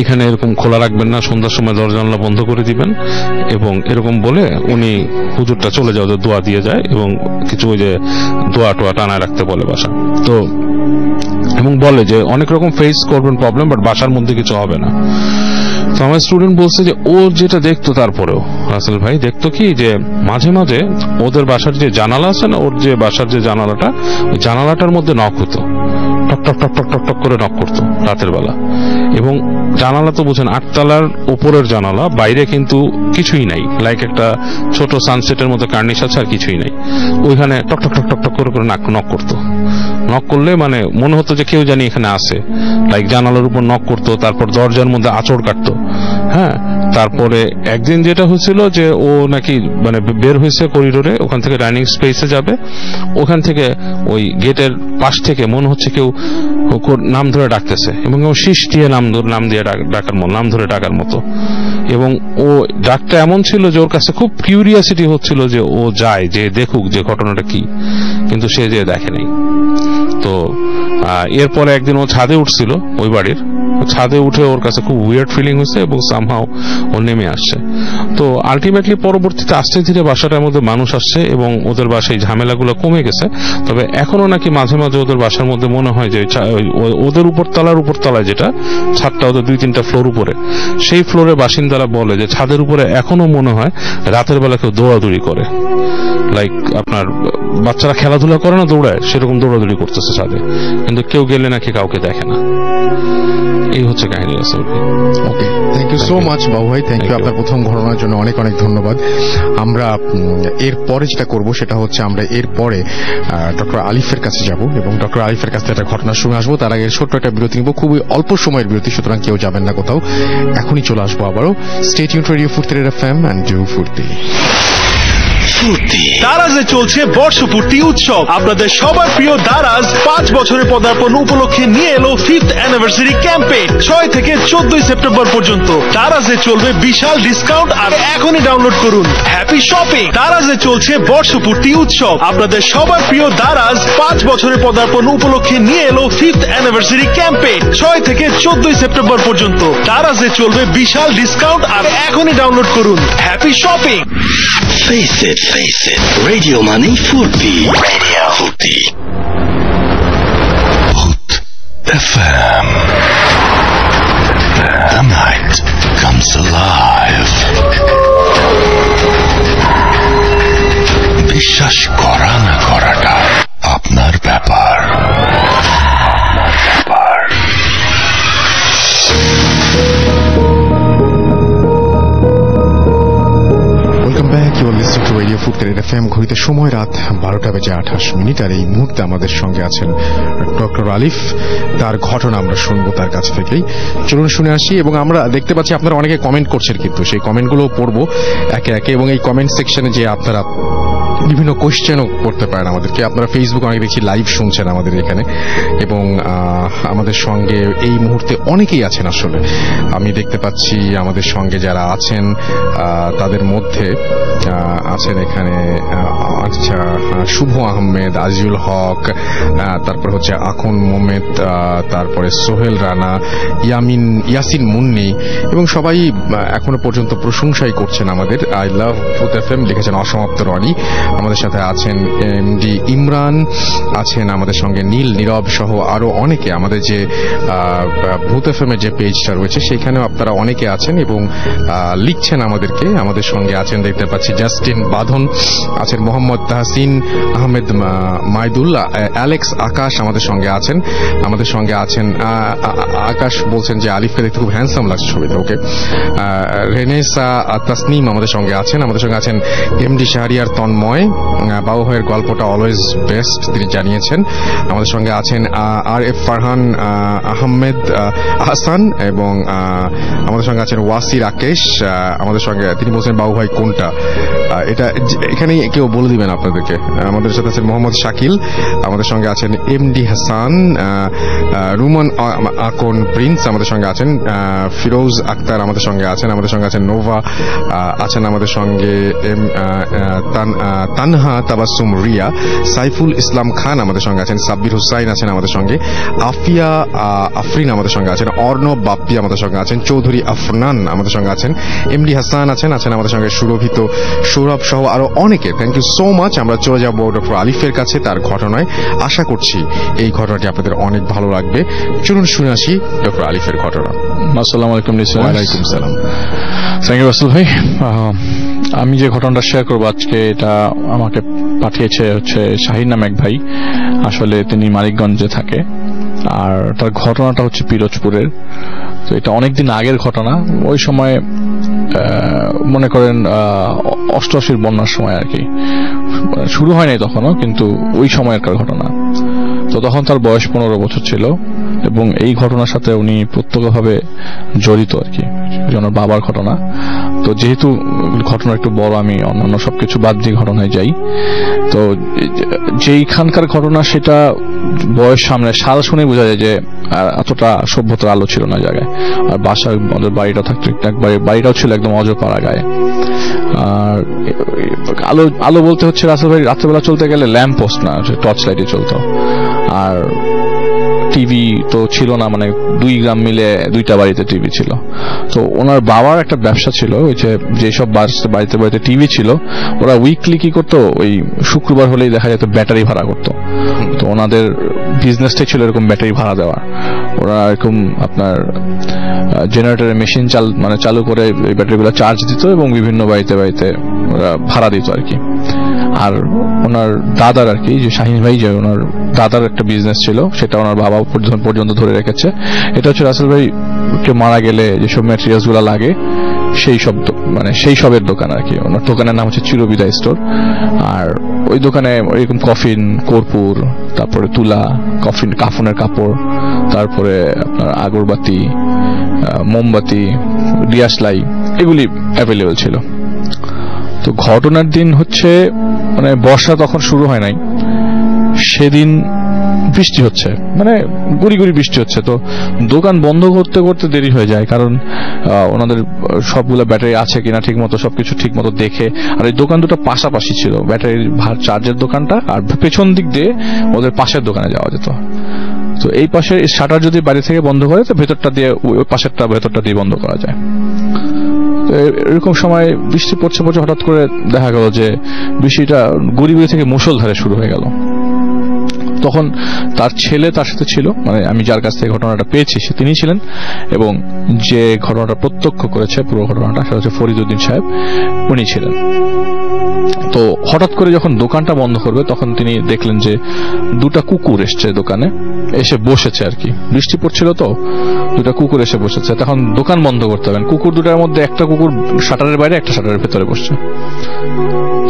এখানে এরকম খোলা রাখবেন না, সন্ধ্যার সময় দরজা জানলা বন্ধ করে দিবেন। এবং এরকম বলে উনি হুজুরটা চলে যাও, দোয়া দিয়ে যায় এবং কিছু ওই যে দোয়া টোয়া টানায় রাখতে বলে বাসা। তো এবং বলে যে অনেক রকম ফেস করবেন প্রবলেম, বাট বাসার মধ্যে কিছু হবে না। তো আমার স্টুডেন্ট বলছে যে ও যেটা দেখতো, তারপরেও রাসেল ভাই দেখতো কি যে মাঝে মাঝে ওদের বাসার যে জানালা আছে না, ওর যে বাসার যে জানালাটা, ওই জানালাটার মধ্যে নক হতো, টক টক টক টক টক টক করে নক করতো রাতের বেলা। এবং জানালা তো বুঝেন 8 তলার উপরের জানালা, বাইরে কিন্তু কিছুই নাই, লাইক একটা ছোট সানসেটের মতো কার্নিশ আছে আর কিছুই নাই। ওইখানে টক টক টক টক টক করে করে নক করতো। নক করলে মানে মনে হতো যে কেউ জানি এখানে আসে, লাইক জানালার উপর নক করতো, তারপর দরজার মধ্যে আঁচড় কাটতো। হ্যাঁ, তারপরে একদিন যেটা হয়েছিল যে ও নাকি মানে বের হয়েছে করিডোরে, ওখান থেকে ডাইনিং স্পেসে যাবে, ওখান থেকে ওই গেটের পাশ থেকে মনে হচ্ছে কেউ নাম ধরে ডাকতেছে এবং ও শীষ দিয়ে নাম ধরে ডাকার মতো। এবং ও ডাকটা এমন ছিল যে ওর কাছে খুব কিউরিয়াসিটি হচ্ছিল যে ও যায়, যে দেখুক যে ঘটনাটা কি, কিন্তু সে যে দেখে নাই। তো এরপরে একদিন ও ছাদে উঠছিল ওই বাড়ির, ছাদে উঠে ওর কাছে খুব উইয়ার্ড ফিলিং হয়েছে এবং সামহাও ও নেমে আসছে। তো আলটিমেটলি পরবর্তীতে আস্তে ধীরে বাসাটার মধ্যে মানুষ আসছে এবং ওদের বাসায় ঝামেলাগুলো কমে গেছে। তবে এখনো নাকি মাঝে মাঝে ওদের বাসার মধ্যে মনে হয় যে ওদের উপরতলায় যেটা ছাদটা, ওদের 2-3টা ফ্লোর উপরে, সেই ফ্লোরে বাসিন্দারা বলে যে ছাদের উপরে এখনো মনে হয় রাতের বেলা কেউ দৌড়াদৌড়ি করে, লাইক আপনার বাচ্চারা খেলাধুলা করে না, দৌড়ায়, সেরকম দৌড়াদৌড়ি করতেছে ছাদে, কিন্তু কেউ গেলে নাকি কাউকে দেখে না। এই হচ্ছে কাহিনী। ওকে, থ্যাংক ইউ সো মাচ বাবু ভাই, থ্যাংক ইউ। আপনার প্রথম ঘটনার জন্য অনেক অনেক ধন্যবাদ। আমরা এরপরে যেটা করব সেটা হচ্ছে আমরা এরপরে ডক্টর আলিফের কাছে যাব এবং ডক্টর আলিফের কাছে একটা ঘটনা শুনে আসবো। তার আগে ছোট্ট একটা বিরতি নিব, খুবই অল্প সময়ের বিরতি, সুতরাং কেউ যাবেন না কোথাও, এখনই চলে আসবো আবারও। স্টে টিউনড রেডিও ফুর্তি FM এন্ড ডু ফুর্তি। দারাজে চলছে বর্ষপূর্তি উৎসব। আপনাদের সবার প্রিয় দারাজ 5 বছরের পদার্পণ উপলক্ষে নিয়ে এলো 5th অ্যানিভার্সারি ক্যাম্পেইন 6 থেকে 14 সেপ্টেম্বর পর্যন্ত। দারাজে চলবে বিশাল ডিসকাউন্ট, আর এখনই ডাউনলোড করুন হ্যাপি শপিং। দারাজে চলছে বর্ষপূর্তি উৎসব। আপনাদের সবার প্রিয় দারাজ 5 বছরের পদার্পণ উপলক্ষে নিয়ে এলো 5th অ্যানিভার্সারি ক্যাম্পেইন 6 থেকে 14 সেপ্টেম্বর পর্যন্ত। দারাজে চলবে বিশাল ডিসকাউন্ট, আর এখনই ডাউনলোড করুন happy shopping. Face it, Radio Money Furti. Radio Furti. Hoot FM. The night comes alive. বিশ্বাস করা না করাটা আপনার ব্যাপার। রেডিও ফুর্তি FM, ঘড়িতে সময় রাত 12:28, আর এই মুহূর্তে আমাদের সঙ্গে আছেন ডক্টর আলিফ। তার ঘটনা আমরা শুনবো তার কাছ থেকেই। চলুন শুনে আসি। এবং আমরা দেখতে পাচ্ছি আপনারা অনেকে কমেন্ট করছেন, কিন্তু সেই কমেন্টগুলো পড়বো একে একে। এবং এই কমেন্ট সেকশনে যে আপনারা বিভিন্ন কোয়েশ্চেনও করতে পারেন আমাদেরকে। আপনারা ফেসবুকে অনেক দেখছি লাইভ শুনছেন আমাদের এখানে, এবং আমাদের সঙ্গে এই মুহূর্তে অনেকেই আছেন। আসলে আমি দেখতে পাচ্ছি আমাদের সঙ্গে যারা আছেন তাদের মধ্যে আছেন এখানে আচ্ছা শুভ আহমেদ, আজিউল হক, তারপর হচ্ছে আকুন মোমেদ, তারপরে সোহেল রানা, ইয়াসিন মুন্নি, এবং সবাই এখনো পর্যন্ত প্রশংসাই করছেন আমাদের। আই লাভ ফুট FM লিখেছেন অসমাপ্ত রনি। আমাদের সাথে আছেন MD ইমরান, আছেন আমাদের সঙ্গে নীল, নীরব সহ আরো অনেকে। আমাদের যে ভূত FM এর যে পেজটা রয়েছে সেখানেও আপনারা অনেকে আছেন এবং লিখছেন আমাদেরকে। আমাদের সঙ্গে আছেন দেখতে পাচ্ছি জাস্টিন বাঁধন, আছেন মোহাম্মদ তাহসিন আহমেদ মাইদুল, অ্যালেক্স আকাশ আমাদের সঙ্গে আছেন। আমাদের সঙ্গে আছেন আকাশ বলছেন যে আলিফকে দেখতে খুব হ্যান্ডসাম লাগছে ছবিতে। ওকে, রেনেসা তাসনিম আমাদের সঙ্গে আছেন। আমাদের সঙ্গে আছেন MD শাহরিয়ার তন্ময়, বাবু ভাইয়ের গল্পটা অলওয়েজ বেস্ট তিনি জানিয়েছেন। আমাদের সঙ্গে আছেন RF ফারহান আহমেদ হাসান, এবং আমাদের সঙ্গে আছেন ওয়াসি রাকেশ। আমাদের সঙ্গে তিনি বলছেন বাবু ভাই কোনটা, এটা এখানেই কেউ বলে দিবেন আপনাদেরকে। আমাদের সাথে আছেন মোহাম্মদ শাকিল, আমাদের সঙ্গে আছেন MD হাসান, রুমান আকন প্রিন্স আমাদের সঙ্গে আছেন, ফিরোজ আক্তার আমাদের সঙ্গে আছেন। আমাদের সঙ্গে আছেন নোভা, আছেন আমাদের সঙ্গে তানহা তাবাসুম রিয়া, সাইফুল ইসলাম খান আমাদের সঙ্গে আছেন, সাব্বির হুসাইন আছেন আমাদের সঙ্গে, আফিয়া আফরিন আমাদের সঙ্গে আছেন, অর্ণব বাপ্পি আমাদের সঙ্গে আছেন, চৌধুরী আফনান আমাদের সঙ্গে আছেন, MD হাসান আছেন আমাদের সঙ্গে, সুরভিত, সৌরভ সহ আরো অনেকে। Thank you so much. আমরা চলে যাব ডক্টর আলিফের কাছে তার ঘটনায়। আশা করছি এই ঘটনাটি আপনাদের অনেক ভালো লাগবে। চলুন শুনে আসি ডক্টর আলিফের ঘটনা। আসসালামু আলাইকুম। ওয়ালাইকুম সালাম। থ্যাংক ইউ রাসেল ভাই। আমি যে ঘটনাটা শেয়ার করবো আজকে, এটা আমাকে পাঠিয়েছে হচ্ছে শাহিন নামে এক ভাই। আসলে তিনি মানিকগঞ্জে থাকে, আর তার ঘটনাটা হচ্ছে পিরোজপুরের। তো এটা অনেকদিন আগের ঘটনা। ওই সময় মনে করেন 88 বন্যার সময় আর কি, শুরু হয়নি তখনও, কিন্তু ওই সময়কার ঘটনা। তো তখন তার বয়স 15 বছর ছিল এবং এই ঘটনার সাথে উনি প্রত্যক্ষভাবে জড়িত আর কি, ওনার বাবার ঘটনা। তো যেহেতু ঘটনা একটু বড়, আমি অন্যান্য সবকিছু বাদ দিয়ে ঘটনায় যাই। তো যেইখানকার ঘটনা সেটা বয়স সামনে সাল শুনে বোঝা যায় যে এতটা সভ্যতার আলো ছিল না জায়গায়। আর বাসায় আমাদের বাড়িটা থাকতো একবারে, বাড়িটাও ছিল একদম অজপাড়া গায়ে। আর আলো আলো বলতে হচ্ছে রাসেল ভাই রাত্রেবেলা চলতে গেলে ল্যাম্প পোস্ট না, টর্চ লাইটে চলতো। আর টিভি তো ছিল না, মানে 2 গ্রাম মিলে 2টা বাড়িতে টিভি ছিল। তো ওনার বাবার একটা ব্যবসা ছিল, ওই যেসব বাড়িতে বাড়িতে টিভি ছিল ওরা উইকলি কি করতো, ওই শুক্রবার হলেই দেখা যেত ব্যাটারি ভাড়া করতো। তো ওনাদের বিজনেসটাই ছিল এরকম ব্যাটারি ভাড়া দেওয়া। ওরা এরকম আপনার জেনারেটরের মেশিন চালু করে এই ব্যাটারিগুলো চার্জ দিত এবং বিভিন্ন বাড়িতে বাড়িতে ওরা ভাড়া দিত আর কি। আর ওনার দাদার আর কি, যে শাহিন ভাই, যে ওনার দাদার একটা বিজনেস ছিল, সেটা ওনার বাবা পর্যন্ত ধরে রেখেছে। এটা হচ্ছে রাসেল ভাই কে মারা গেলে যেসব ম্যাটেরিয়ালস গুলা লাগে সেই সবের দোকান আর কি। ওনার দোকানের নাম হচ্ছে চিরবিদায় স্টোর। আর ওই দোকানে এরকম কফিন, কর্পূর, তারপরে তুলা, কাফনের কাপড়, তারপরে আপনার আগরবাতি, মোমবাতি, ডিয়াসলাই, এগুলি অ্যাভেলেবেল ছিল। তো ঘটনার দিন হচ্ছে মানে বর্ষা তখন শুরু হয় নাই, সেদিন বৃষ্টি হচ্ছে, মানে গুড়ি গুড়ি বৃষ্টি হচ্ছে। তো দোকান বন্ধ করতে করতে দেরি হয়ে যায়, কারণ ওনাদের সবগুলো ব্যাটারি আছে কিনা ঠিক মতো সবকিছু ঠিক মতো দেখে। আর এই দোকান দুটো পাশাপাশি ছিল, ব্যাটারির চার্জের দোকানটা আর পেছন দিক দিয়ে ওদের পাশের দোকানে যাওয়া যেত। তো এই পাশে শাটার যদি বাড়ি থেকে বন্ধ করে তো ভেতরটা দিয়ে ওই পাশেরটা ভেতরটা দিয়ে বন্ধ করা যায়। এরকম সময় বৃষ্টি পড়ছে হঠাৎ করে দেখা গেল যে বৃষ্টিটা গুড়ি গুড়ি থেকে মুষলধারে শুরু হয়ে গেল। তখন তার ছেলে তার সাথে ছিল, মানে আমি যার কাছ থেকে ঘটনাটা পেয়েছি তিনি ছিলেন, এবং যে ঘটনাটা প্রত্যক্ষ করেছে পুরো ঘটনাটা সেটা হচ্ছে ফরিদউদ্দিন সাহেব, উনি ছিলেন। তো হঠাৎ করে যখন দোকানটা বন্ধ করবে তখন তিনি দেখলেন যে 2টা কুকুর এসছে দোকানে, এসে বসেছে আর কি। বৃষ্টি পড়ছিল তো 2টা কুকুর এসে বসেছে। তখন দোকান বন্ধ করতে হবে, কুকুর 2টার মধ্যে একটা কুকুর শাটারের বাইরে, একটা শাটারের ভেতরে বসছে।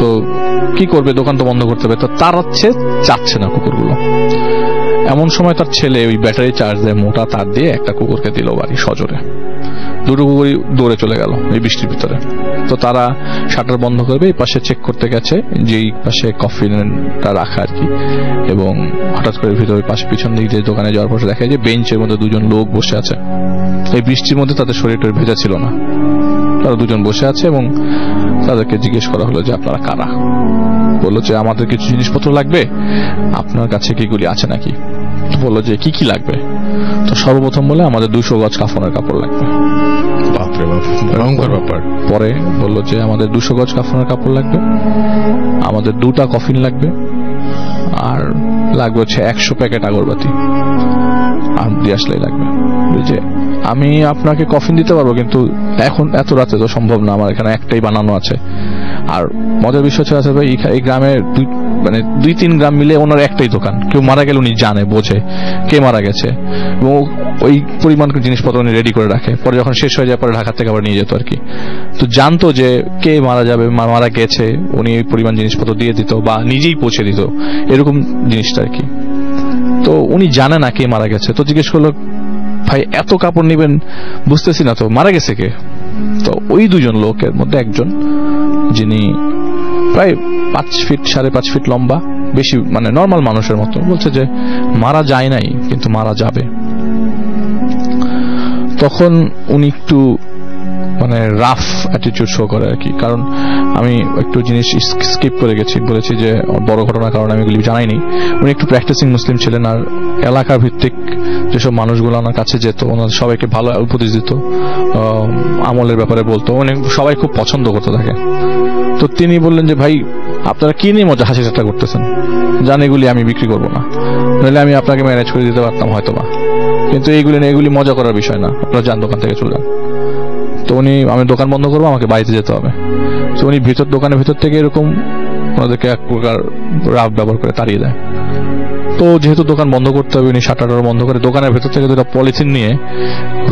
তো কি করবে, দোকান তো বন্ধ করতে হবে। তো তাড়াচ্ছে, চাচ্ছে না কুকুরগুলো। এমন সময় তার ছেলে ওই ব্যাটারি চার্জ দেয় মোটা তার দিয়ে একটা কুকুরকে দিল বাড়ি সজোরে। 2টো কুকুরই দৌড়ে চলে গেল এই বৃষ্টির ভিতরে। তো তারা শাটার বন্ধ করবে, এই পাশে চেক করতে গেছে যেই পাশে কফিনটা রাখা আর কি, এবং হঠাৎ করে ভিতরে পাশে পিছন দিক দিয়ে দোকানে যাওয়ার পর দেখা যায় বেঞ্চের মধ্যে 2জন লোক বসে আছে। এই বৃষ্টির মধ্যে তাদের শরীরটা ভেজা ছিল না, তারা 2জন বসে আছে এবং তাদেরকে জিজ্ঞেস করা হলো যে আপনারা কারা। বললো যে আমাদের কিছু জিনিসপত্র লাগবে, আপনার কাছে কিগুলি আছে নাকি। বললো যে কি কি লাগবে। তো সর্বপ্রথম বলে আমাদের 200 গজ কাফনের কাপড় লাগবে। বাপরে বাপ, ভয়ঙ্কর ব্যাপার। পরে বললো যে আমাদের 200 গজ কাফনের কাপড় লাগবে, আমাদের 2টা কফিন লাগবে, আর লাগবে হচ্ছে 100 প্যাকেট আগরবাতি, আর ডিয়াসলাই লাগবে। যে আমি আপনাকে কফিন দিতে পারবো, কিন্তু এখন এত রাতে তো সম্ভব না, আমার এখানে একটাই বানানো আছে। আর মজার বিষয় হচ্ছে ভাই এই গ্রামে 2-3 গ্রাম মিলে ওনার একটাই দোকান। কেউ মারা গেলে উনি জানে, বোঝে কে মারা গেছে, এবং ওই পরিমাণ জিনিসপত্র উনি রেডি করে রাখে। পরে যখন শেষ হয়ে যায় পরে ঢাকা থেকে আবার নিয়ে যেত আর কি। তো জানতো যে কে মারা যাবে, মারা গেছে, উনি ওই পরিমাণ জিনিসপত্র দিয়ে দিত বা নিজেই পৌঁছে দিত, এরকম জিনিসটা আর কি। তো উনি জানে না কে মারা গেছে। তো জিজ্ঞেস করলো ভাই এত কাপড় নিবেন, বুঝতেছি না তো মারা গেছে কে। তো ওই 2জন লোকের মধ্যে একজন, যিনি প্রায় 5 ফিট 5.5 ফিট লম্বা, বেশি মানে নর্মাল মানুষের মতো, বলছে যে মারা যায় নাই কিন্তু মারা যাবে। তখন উনি একটু মানে রাফ অ্যাটিটিউড শো করে আর কি, কারণ আমি একটু জিনিস স্কিপ করে গেছি, বলেছি যে বড় ঘটনার কারণে আমি এগুলি জানাইনি। উনি একটু প্র্যাকটিসিং মুসলিম ছিলেন, আর এলাকা ভিত্তিক যেসব মানুষগুলো ওনার কাছে যেত ওনার সবাইকে ভালো উপদেশ দিত, আমলের ব্যাপারে বলতো, উনি সবাই খুব পছন্দ করতে থাকে। তো তিনি বললেন যে ভাই আপনারা কি নিয়ে মজা হাসি ঠাট্টা করতেছেন, জান এগুলি আমি বিক্রি করবো না, নাহলে আমি আপনাকে ম্যানেজ করে দিতে পারতাম হয়তো বা, কিন্তু এগুলি মজা করার বিষয় না, আপনারা যান দোকান থেকে চলে যান। তো উনি আমি দোকান বন্ধ করবো, আমাকে বাড়িতে যেতে হবে। তো উনি দোকানের ভিতর থেকে এরকম ওনাদেরকে এক প্রকার রাফ ব্যবহার করে তাড়িয়ে দেয়। তো যেহেতু দোকান বন্ধ করতে হবে, উনি শাটার বন্ধ করে দোকানের ভেতর থেকে 2টা পলিথিন নিয়ে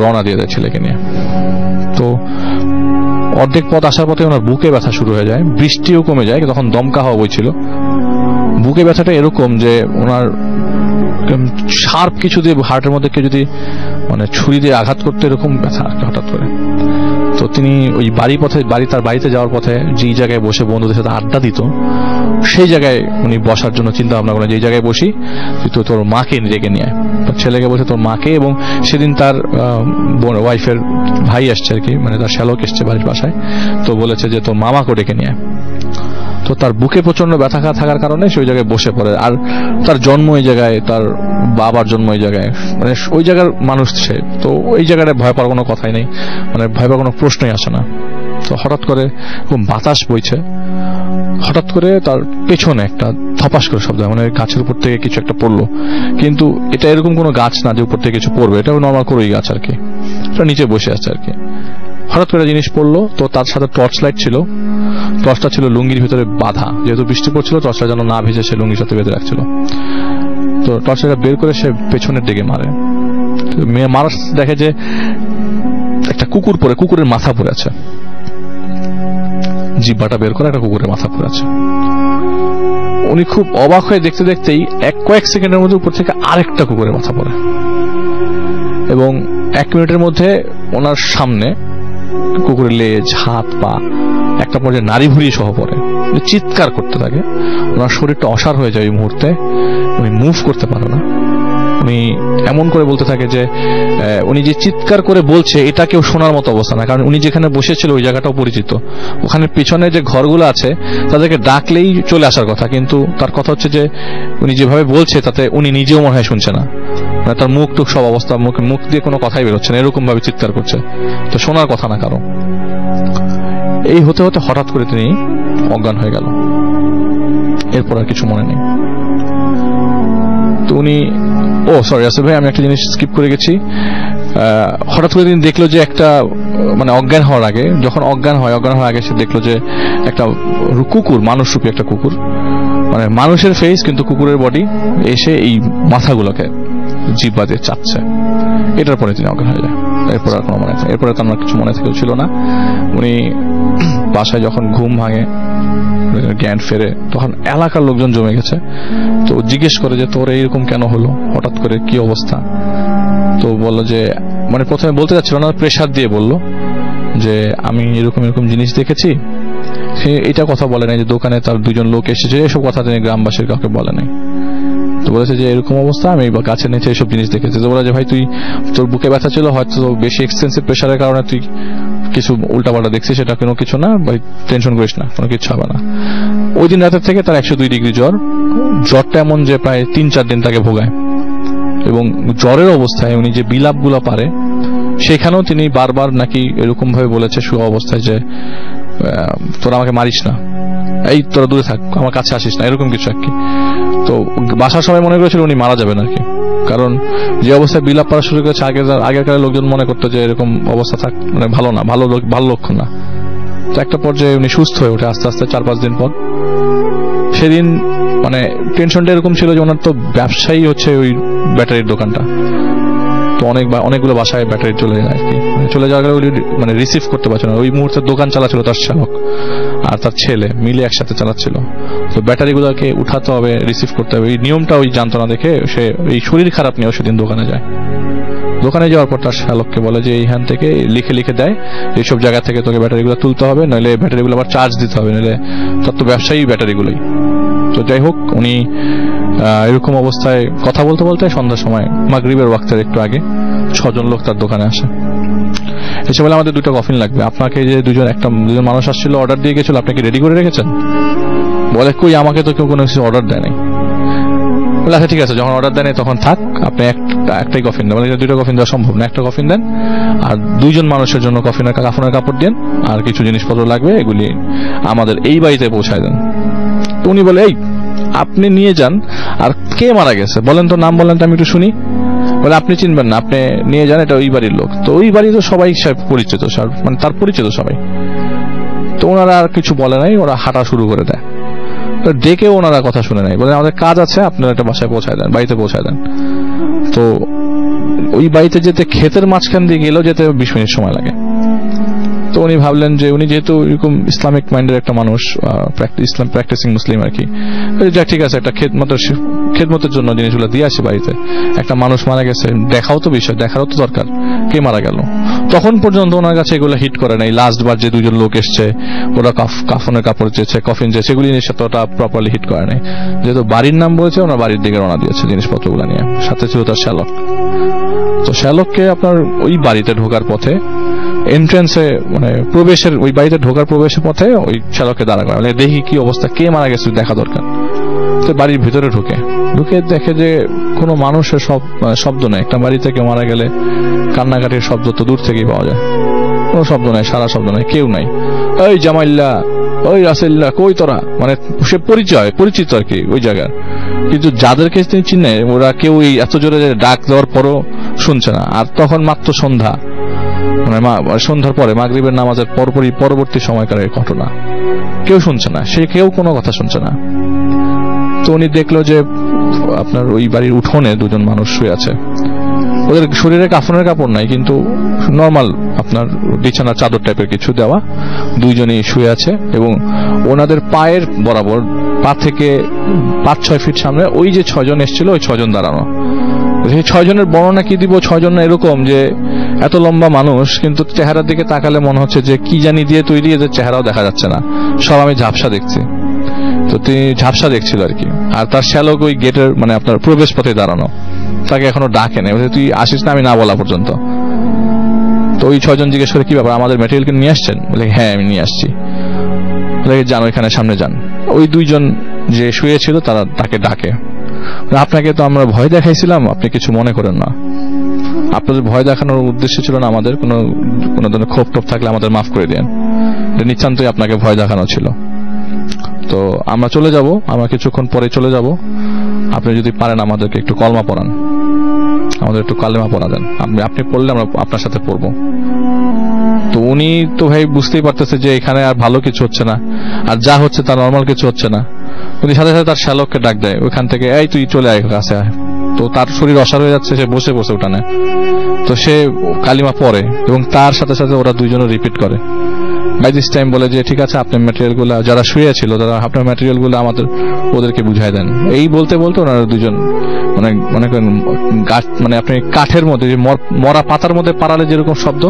রওনা দিয়ে দেয় ছেলেকে নিয়ে। তো অর্ধেক পথ আসার পথে ওনার বুকে ব্যথা শুরু হয়ে যায়, বৃষ্টিও কমে যায়, তখন দমকা হাওয়া বইছিল। বুকে ব্যথাটা এরকম যে ওনার শার্প কিছু দিয়ে হার্টের মধ্যে কেউ যদি মানে ছুরি দিয়ে আঘাত করতে, এরকম ব্যথা হঠাৎ করে। তো তিনি ওই তার বাড়িতে যাওয়ার পথে যেই জায়গায় বসে বন্ধুদের সাথে আড্ডা দিত, সেই জায়গায় উনি বসার জন্য চিন্তা ভাবনা করেন, যে জায়গায় বসি তুই তো তোর মাকে ডেকে নিয়ে আয়। ছেলেকে বসে তোর মাকে, এবং সেদিন তার ওয়াইফের ভাই আসছে আর কি, মানে তার শ্যালক এসছে বাড়ির বাসায়, তো বলেছে যে তোর মামাকে ডেকে নিয়ে আয়। তো তার বুকে প্রচন্ড ব্যথা থাকার কারণে সে ওই জায়গায় বসে পড়ে। আর তার জন্ম ওই জায়গায়, তার বাবার জন্ম ওই জায়গায়, মানে ওই জায়গার মানুষ সে, তো ওই জায়গায় ভয় পাওয়ার কোনো কথাই নেই, মানে ভয় পাওয়ার কোনো প্রশ্নই আসে না। তো হঠাৎ করে বাতাস বইছে, হঠাৎ করে তার পেছনে একটা ধপাস করে শব্দ, মানে গাছের উপর থেকে কিছু একটা পড়লো। কিন্তু এটা এরকম কোনো গাছ না যে উপর থেকে কিছু পড়বে, এটা নর্মাল করোই গাছ আর কি, এটা নিচে বসে আছে আর কি। হঠাৎ করে জিনিস পড়লো, তো তার সাথে টর্চ লাইট ছিল, টর্চটা ছিল লুঙ্গির ভিতরে বাঁধা, যেহেতু বৃষ্টি পড়ছিল টর্চটা যেন না ভিজে সে লুঙ্গির সাথে বেঁধে রাখছিল। তো টর্চটা বের করে সে পেছনের দিকে মারে, মারার দেখে যে একটা কুকুরের মাথা পড়ে আছে, জিব্বাটা বের করে একটা কুকুরের মাথা পড়ে আছে। উনি খুব অবাক হয়ে দেখতে দেখতেই কয়েক সেকেন্ডের মধ্যে উপর থেকে আরেকটা কুকুরের মাথা পড়ে, এবং 1 মিনিটের মধ্যে ওনার সামনে কুকুরের লেজ, হাত, পা, একটা পর্যায়ে নাড়ি ভুড়ি সহ পড়ে, চিৎকার করতে থাকে। ওনার শরীরটা অসাড় হয়ে যায় ওই মুহূর্তে, উনি মুভ করতে পারে না। উনি এমন করে বলতে থাকে যে উনি যে চিৎকার করে বলছে এটা কেউ শোনার মতো অবস্থা না, কারণ উনি যেখানে বসেছিল ওই জায়গাটাও পরিচিত, ওখানে পিছনে যে ঘরগুলো আছে তাদেরকে ডাকলেই চলে আসার কথা, কিন্তু তার কথা হচ্ছে যে উনি যেভাবে বলছে তাতে উনি নিজেও মনে হয় শুনছে না, তার মুখ টুক সব অবস্থা, মুখ দিয়ে কোনো কথাই বেরোচ্ছে না, এরকম ভাবে চিৎকার করছে, তো শোনার কথা না কারো। এই হতে হতে হঠাৎ করে তিনি অজ্ঞান হয়ে গেল, এরপর আর কিছু মনে নেই। তো উনি সরি আসলে ভাই, আমি একটা জিনিস স্কিপ করে গেছি। হঠাৎ করে তিনি দেখলো যে একটা, মানে অজ্ঞান হওয়ার আগে, যখন অজ্ঞান হওয়ার আগে সে দেখলো যে একটা কুকুর, মানুষরূপী একটা কুকুর, মানে মানুষের ফেস কিন্তু কুকুরের বডি, এসে এই মাথাগুলোকে জিহ্বা দিয়ে চাচ্ছে। এটার পরে তিনি অজ্ঞান হয়ে যায়। এরপর আর কোনো এরপরে তো আমার কিছু মনে থেকেও ছিল না। উনি বাসায় যখন ঘুম ভাঙে, জ্ঞান ফেরে, তখন এলাকার লোকজন জমে গেছে। তো জিজ্ঞেস করে যে তোর এইরকম কেন হলো, হঠাৎ করে কি অবস্থা? তো বললো যে, মানে প্রথমে বলতে যাচ্ছিল না, প্রেসার দিয়ে বলল যে আমি এরকম জিনিস দেখেছি। সে এটা কথা বলে নাই যে দোকানে তার 2জন লোক এসেছে, এসব কথা তিনি গ্রামবাসীর কাউকে বলে নাই। তো বলেছে যে এরকম অবস্থা, আমি গাছের নিচে এইসব জিনিস দেখেছি। তো বলে যে ভাই তুই, তোর বুকে ব্যথা ছিল, হয়তো বেশি এক্সটেন্সিভ প্রেসারের কারণে তুই কিছু উল্টাপাল্টা দেখছিস, সেটা কোনো কিছু না ভাই, টেনশন করিস না, কোনো কিছু হবে না। ওই দিন রাতের থেকে তার 102 ডিগ্রি জ্বর, জ্বরটা এমন যে প্রায় 3-4 দিন তাকে ভোগায়, এবং জ্বরের অবস্থায় উনি যে বিলাপগুলো পারে, সেখানেও তিনি বারবার নাকি এরকম ভাবে বলেছে শুয়ে অবস্থায় যে তোরা আমাকে মারিস না, এই তোরা দূরে থাক, আমার কাছে আসিস না, এরকম কিছু আর কি। তো বাসার সবাই মনে করেছিল উনি মারা যাবেন আর কি, কারণ যে অবস্থায় বিলাপ পাওয়া শুরু করেছে, আগেকার লোকজন মনে করতো যে এরকম অবস্থা থাক মানে ভালো না, ভালো লক্ষণ না। তো একটা পর্যায়ে উনি সুস্থ হয়ে ওঠে আস্তে আস্তে 4-5 দিন পর। সেদিন মানে টেনশনটা এরকম ছিল যে ওনার তো ব্যবসায়ী হচ্ছে ওই ব্যাটারির দোকানটা, তো অনেকগুলো বাসায় ব্যাটারি চলে যায় আর কি, চলে যাওয়ার কারণে মানে রিসিভ করতে পারছে না। ওই মুহূর্তে দোকান চালাচ্ছিল তার শ্যালক আর তার ছেলে মিলে একসাথে চালাচ্ছিল। তো ব্যাটারিগুলোকে উঠাতে হবে, রিসিভ করতে হবে, এই নিয়মটা ওই জানতো না দেখে সে এই শরীর খারাপ নিয়েও সেদিন দোকানে যায়। দোকানে যাওয়ার পর তার শ্যালককে বলে যে এইখান থেকে লিখে দেয় এইসব জায়গা থেকে তোকে ব্যাটারিগুলো তুলতে হবে, নইলে ব্যাটারিগুলো আবার চার্জ দিতে হবে, নইলে তার তো ব্যবসায়ী ব্যাটারিগুলোই। তো যাই হোক, উনি এরকম অবস্থায় কথা বলতে বলতে সন্ধ্যার সময় মাগরিবের ওয়াক্তের একটু আগে 6জন লোক তার দোকানে আসে। এসে বলে আমাদের 2টা কফিন লাগবে। আপনাকে যে দুজন মানুষ আসছিল অর্ডার দিয়ে গেছিল, আপনি কি রেডি করে রেখেছেন? বলে কই, আমাকে তো কেউ কোনো কিছু অর্ডার দেয় নাই। বলে আচ্ছা ঠিক আছে, যখন অর্ডার দেয় নাই তখন থাক, আপনি একটাই কফিন দেন। মানে 2টা কফিন দেওয়া সম্ভব না, একটা কফিন দেন, আর 2জন মানুষের জন্য কাফনের কাপড় দেন, আর কিছু জিনিসপত্র লাগবে, এগুলি আমাদের এই বাড়িতে পৌঁছায় দেন। তো উনি বলে এই আপনি নিয়ে যান, আর কে মারা গেছে বলেন তো, নাম বলেন তো আমি একটু শুনি। বলে আপনি চিনবেন না, আপনি নিয়ে যান, এটা ওই বাড়ির লোক। তো ওই বাড়ি তো সবাই পরিচিত, মানে তার পরিচিত সবাই। তো ওনারা আর কিছু বলে নাই, ওরা হাঁটা শুরু করে দেয়। তো ডেকে ওনারা কথা শুনে নাই, বলে আমাদের কাজ আছে, আপনারা একটা বাসায় পৌঁছায় দেন, বাড়িতে পৌঁছায় দেন। তো ওই বাড়িতে যেতে ক্ষেতের মাঝখান দিয়ে গেলেও যেতে 20 মিনিট সময় লাগে। তো উনি ভাবলেন যে উনি যেহেতু এরকম ইসলামিক মাইন্ডের একটা মানুষ, ইসলাম প্র্যাকটিসিং মুসলিম আর কি, ঠিক আছে একটা ক্ষেত মাত্র খেদমতের জন্য জিনিসগুলো দিয়ে আসি বাড়িতে। একটা মানুষ মারা গেছে, দেখাও তো বিষয়, দেখারও তো দরকার কে মারা গেল। তখন পর্যন্ত ওনার কাছে এগুলো হিট করে নাই। লাস্ট বার যে দুজন লোক এসছে, ওরা কাফনের কাপড় চেয়েছে, কফিন চেয়েছে, সেগুলি জিনিস অতটা প্রপারলি হিট করে নাই। যেহেতু বাড়ির নাম বলেছে, ওনার বাড়ির দিকে রওনা দিয়েছে জিনিসপত্রগুলো নিয়ে। সাথে ছিল তার শ্যালক। তো শ্যালককে আপনার ওই বাড়িতে ঢোকার পথে এন্ট্রান্সে, মানে প্রবেশের, ওই বাড়িতে ঢোকার প্রবেশের পথে ওই শ্যালককে দাঁড়া করে, মানে দেখি কি অবস্থা, কে মারা গেছে দেখা দরকার। তো বাড়ির ভিতরে ঢুকে দেখে যে কোনো মানুষের শব্দ নেই। একটা বাড়ি থেকে মারা গেলে কান্নাকাটির শব্দ তো দূর থেকেই পাওয়া যায়, কোনো শব্দ নাই, সারা শব্দ নাই, কেউ নাই। ওই জামাইল্লা, ওই রাসেল্লা, কই তোরা, মানে সে পরিচিত আর কি ওই জায়গার। কিন্তু যাদেরকে তিনি চিনে, ওরা কেউ এত জোরে ডাক দেওয়ার পরও শুনছে না। আর তখন মাত্র সন্ধ্যা, মানে সন্ধ্যার পরে মাগরিবের নামাজের পরবর্তী সময়কার এই ঘটনা, কেউ শুনছে না, সে কেউ কোনো কথা শুনছে না। তো উনি দেখলো যে আপনার ওই বাড়ির উঠোনে দুজন মানুষ শুয়ে আছে। ওদের শরীরে কাফনের কাপড় নাই, কিন্তু নর্মাল আপনার বিছানার চাদর টাইপের কিছু দেওয়া, দুইজনই শুয়ে আছে। এবং ওনাদের পায়ের বরাবর, পা থেকে 5-6 ফিট সামনে ওই যে 6 জন এসেছিল, ওই 6 জন দাঁড়ানো। সেই 6 জনের বর্ণনা কি দিব? 6 জন এরকম যে এত লম্বা মানুষ, কিন্তু চেহারার দিকে তাকালে মনে হচ্ছে যে কি জানি দিয়ে তৈরি, এদের চেহারাও দেখা যাচ্ছে না, সব আমি ঝাপসা দেখছি। তো তিনি ঝাপসা দেখছিল আর কি। আর তার শ্যালক ওই গেটের, মানে আপনার প্রবেশ পথে দাঁড়ানো, তাকে এখনো ডাকে নেই, তুই আসিস না আমি না বলা পর্যন্ত। তো ওই 6 জন জিজ্ঞেস করে, কি ব্যাপার, আমাদের ম্যাটেরিয়ালকে নিয়ে আসছেন? বলে হ্যাঁ আমি নিয়ে আসছি। যান ওইখানে সামনে যান। ওই 2 জন যে শুয়েছিল তারা তাকে ডাকে, আপনাকে তো আমরা ভয় দেখাইছিলাম, আপনি কিছু মনে করেন না। আপনাদের ভয় দেখানোর উদ্দেশ্য ছিল না আমাদের, কোনো ধরনের ক্ষোভ টোপ থাকলে আমাদের মাফ করে দেন, নিশ্চান্তই আপনাকে ভয় দেখানো ছিল। তো আমরা চলে যাব, আমরা কিছুক্ষণ পরে চলে যাব। আপনি যদি পারেন আমাদেরকে একটু কলমা পড়ান, আমাদের একটু কালেমা পড়া দেন, আপনি পড়লে আমরা আপনার সাথে পড়বো। তো উনি তো ভাই বুঝতেই পারতেছে যে এখানে আর ভালো কিছু হচ্ছে না, আর যা হচ্ছে তা নর্মাল কিছু হচ্ছে না। উনি সাথে সাথে তার শ্যালককে ডাক দেয় ওইখান থেকে, এই তুই চলে আয় কাছে আয়। তো তার শরীর অসাড় হয়ে যাচ্ছে, সে বসে উঠানে। তো সে কালিমা পড়ে এবং তার সাথে সাথে ওরা 2 জনও রিপিট করে। বাই দিস টাইম বলে যে ঠিক আছে, আপনার ম্যাটেরিয়ালগুলো, যারা শুয়েছিল তারা আপনার ম্যাটেরিয়ালগুলো ওদেরকে বুঝাই দেন। এই বলতে ওনারা 2 জন মনে করেন মানে আপনি কাঠের মধ্যে, যে মরা পাতার মধ্যে পাড়ালে যেরকম শব্দ,